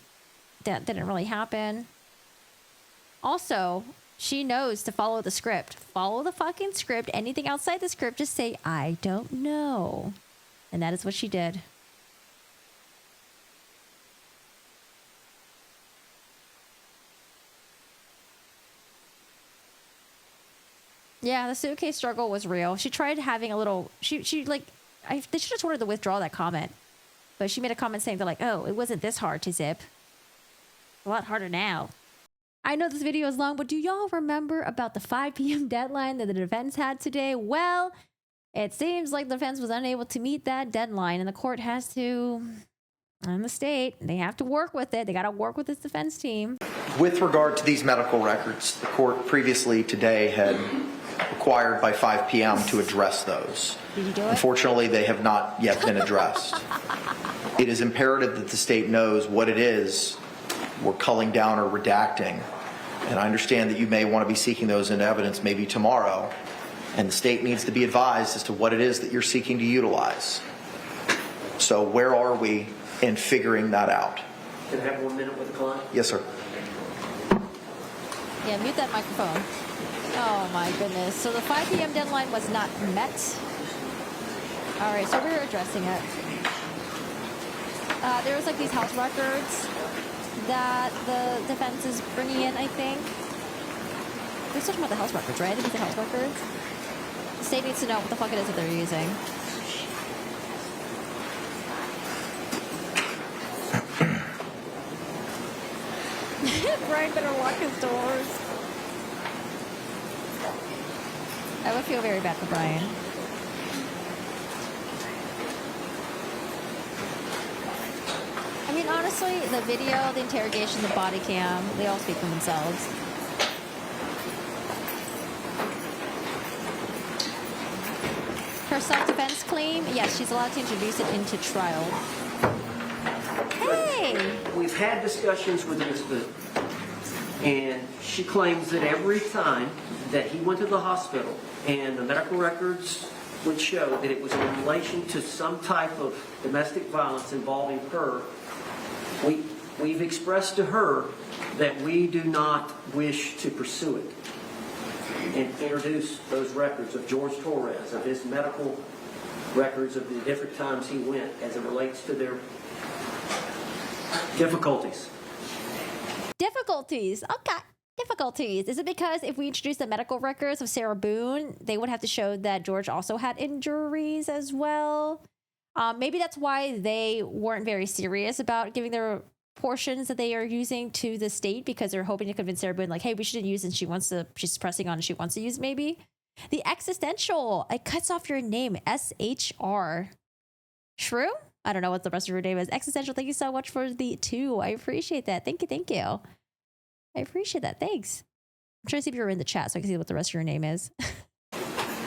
that didn't really happen. Also, she knows to follow the script. Follow the fucking script. Anything outside the script, just say, I don't know. And that is what she did. Yeah, the suitcase struggle was real. She tried having a little... She like they should have told her to withdraw that comment. But she made a comment saying, they're like, oh, it wasn't this hard to zip. A lot harder now. I know this video is long, but do y'all remember about the 5 p.m. deadline that the defense had today? Well, it seems like the defense was unable to meet that deadline, and the court has to, and the state, they have to work with it. They got to work with this defense team. With regard to these medical records, the court previously today had required by 5 p.m. to address those. Did you do it? Unfortunately, they have not yet been addressed. It is imperative that the state knows what it is we're culling down or redacting. And I understand that you may want to be seeking those in evidence maybe tomorrow, and the state needs to be advised as to what it is that you're seeking to utilize. So where are we in figuring that out? Can I have 1 minute with the client? Yes, sir. Yeah, mute that microphone. Oh my goodness. So the 5 p.m. deadline was not met. All right, so we're addressing it. There was like these house records that the defense is bringing in, I think. They're talking about the house records, right? I think it's the house records. The state needs to know what the fuck it is that they're using. Brian better lock his doors. I would feel very bad for Brian. I mean, honestly, the video, the interrogation, the body cam, they all speak for themselves. Her self-defense claim, yes, she's allowed to introduce it into trial. Hey! We've had discussions with Ms. Boone, and she claims that every time that he went to the hospital and the medical records would show that it was in relation to some type of domestic violence involving her, we've expressed to her that we do not wish to pursue it and introduce those records of George Torres, of his medical records of the different times he went as it relates to their difficulties. Difficulties. Okay. Difficulties. Is it because if we introduce the medical records of Sarah Boone, they would have to show that George also had injuries as well? Maybe that's why they weren't very serious about giving their portions that they are using to the state, because they're hoping to convince Sarah Boone, like, hey, we shouldn't use it. She's pressing on and she wants to use maybe. The existential. It cuts off your name. SHR. Shrew? I don't know what the rest of her name is. Existential, thank you so much for the 2. I appreciate that. Thank you, thank you. I appreciate that. Thanks. I'm trying to see if you're in the chat so I can see what the rest of your name is.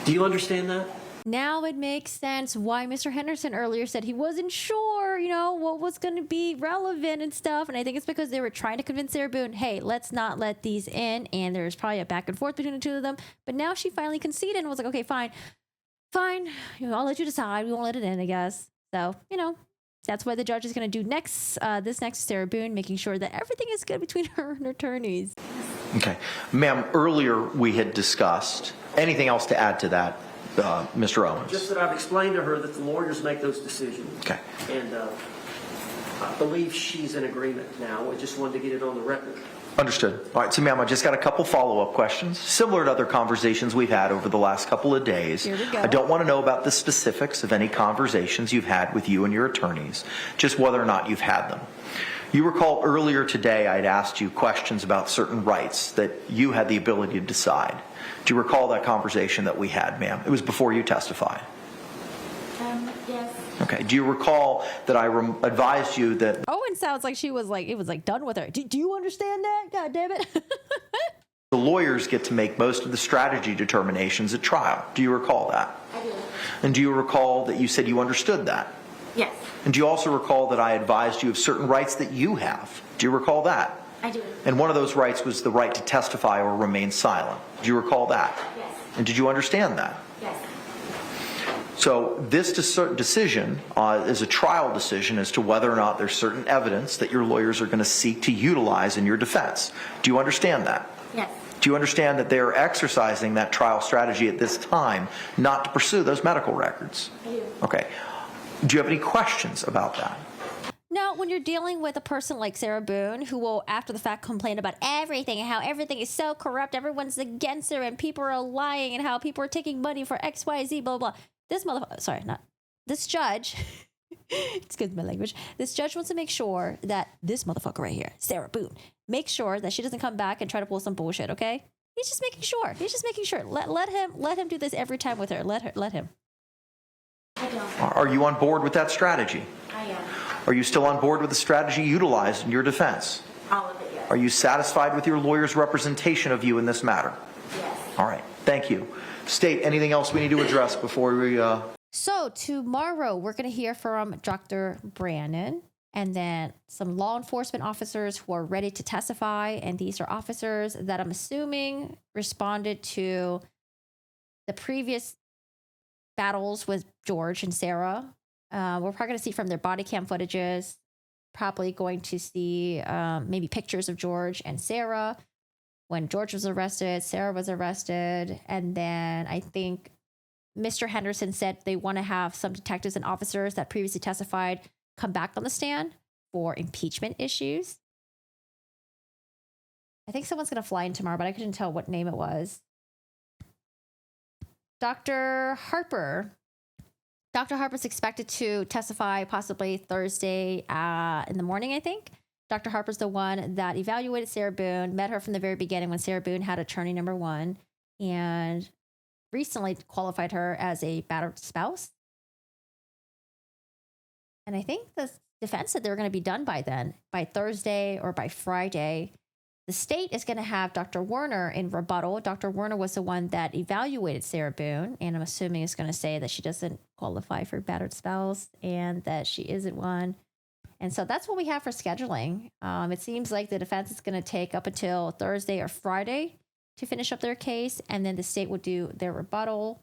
Do you understand that? Now it makes sense why Mr. Henderson earlier said he wasn't sure, you know, what was going to be relevant and stuff. And I think it's because they were trying to convince Sarah Boone, hey, let's not let these in. And there's probably a back and forth between the two of them. But now she finally conceded and was like, okay, fine. You know, I'll let you decide. We won't let it in, I guess. So, you know, that's what the judge is going to do next. This next is Sarah Boone, making sure that everything is good between her and her attorneys. Okay. Ma'am, earlier we had discussed, anything else to add to that, Mr. Owens? Just that I've explained to her that the lawyers make those decisions. Okay. And I believe she's in agreement now. I just wanted to get it on the record. Understood. All right, so ma'am, I just got a couple follow-up questions, similar to other conversations we've had over the last couple of days. Here we go. I don't want to know about the specifics of any conversations you've had with you and your attorneys, just whether or not you've had them. You recall earlier today I'd asked you questions about certain rights that you had the ability to decide. Do you recall that conversation that we had, ma'am? It was before you testified. Yes. Okay. Do you recall that I advised you that... Owen sounds like she was like, it was like done with her. Do you understand that? God damn it. the lawyers get to make most of the strategy determinations at trial. Do you recall that? I do. And do you recall that you said you understood that? Yes. And do you also recall that I advised you of certain rights that you have? Do you recall that? I do. And one of those rights was the right to testify or remain silent. Do you recall that? Yes. And did you understand that? Yes. So this decision is a trial decision as to whether or not there's certain evidence that your lawyers are going to seek to utilize in your defense. Do you understand that? Yes. Do you understand that they are exercising that trial strategy at this time not to pursue those medical records? I do. Okay. Do you have any questions about that? No, when you're dealing with a person like Sarah Boone, who will, after the fact, complain about everything and how everything is so corrupt, everyone's against her, and people are lying, and how people are taking money for X, Y, Z, blah, blah, blah. This motherfucker, sorry, not this judge, excuse my language, this judge wants to make sure that this motherfucker right here, Sarah Boone, make sure that she doesn't come back and try to pull some bullshit, okay? He's just making sure. He's just making sure. Let him do this every time with her. Let him. I don't. Are you on board with that strategy? I am. Are you still on board with the strategy utilized in your defense? All of it, yes. Are you satisfied with your lawyer's representation of you in this matter? Yes. All right. Thank you. State, anything else we need to address before we... So tomorrow we're going to hear from Dr. Brannon and then some law enforcement officers who are ready to testify. And these are officers that I'm assuming responded to the previous battles with George and Sarah. We're probably going to see from their body cam footages, probably going to see maybe pictures of George and Sarah when George was arrested, Sarah was arrested. And then I think Mr. Henderson said they want to have some detectives and officers that previously testified come back on the stand for impeachment issues. I think someone's going to fly in tomorrow, but I couldn't tell what name it was. Dr. Harper's expected to testify possibly Thursday in the morning, I think. Dr. Harper's the one that evaluated Sarah Boone, met her from the very beginning when Sarah Boone had attorney number one, and recently qualified her as a battered spouse. And I think the defense said they were going to be done by then, by Thursday or by Friday. The state is going to have Dr. Werner in rebuttal. Dr. Werner was the one that evaluated Sarah Boone, and I'm assuming it's going to say that she doesn't qualify for battered spouse and that she isn't one. And so that's what we have for scheduling. It seems like the defense is going to take up until Thursday or Friday to finish up their case, and then the state will do their rebuttal.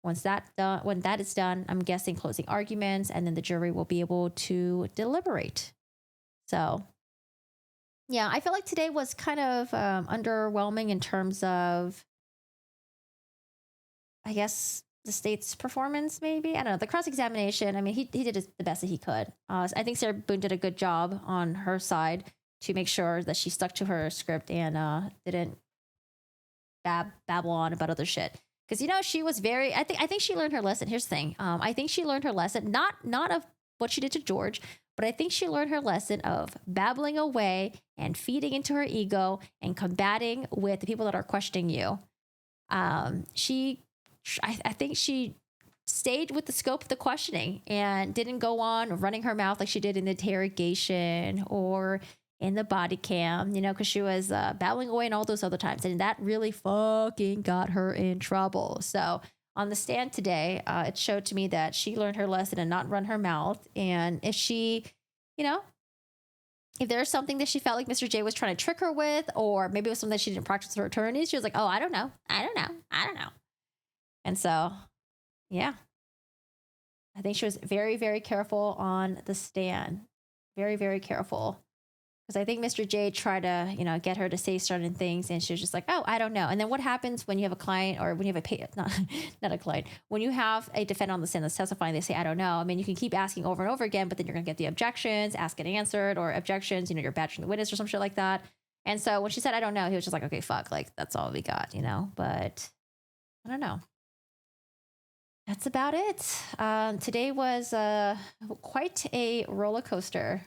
When that is done, I'm guessing closing arguments, and then the jury will be able to deliberate. So, yeah, I feel like today was kind of underwhelming in terms of, I guess, the state's performance, maybe. I don't know. The cross-examination, I mean, he did the best that he could. I think Sarah Boone did a good job on her side to make sure that she stuck to her script and didn't babble on about other shit. Because, you know, she was very, I think she learned her lesson. Here's the thing. I think she learned her lesson, not of what she did to George, but I think she learned her lesson of babbling away and feeding into her ego and combating with the people that are questioning you. I think she stayed with the scope of the questioning and didn't go on running her mouth like she did in the interrogation or in the body cam, you know, because she was babbling away and all those other times. And that really fucking got her in trouble. So on the stand today, it showed to me that she learned her lesson and not run her mouth. And if she, you know, if there's something that she felt like Mr. J was trying to trick her with, or maybe it was something that she didn't practice with her attorneys, she was like, oh, I don't know. And so, yeah, I think she was very, very careful on the stand. Very, very careful. Because I think Mr. J tried to, you know, get her to say certain things, and she was just like, oh, I don't know. And then what happens when you have a client, or when you have not a client, when you have a defendant on the stand that's testifying, they say, I don't know. I mean, you can keep asking over and over again, but then you're going to get the objections, ask and answered, or objections, you know, you're badgering the witness or some shit like that. And so when she said, I don't know, he was just like, okay, fuck, like, that's all we got, you know? But I don't know. That's about it. Today was quite a roller coaster.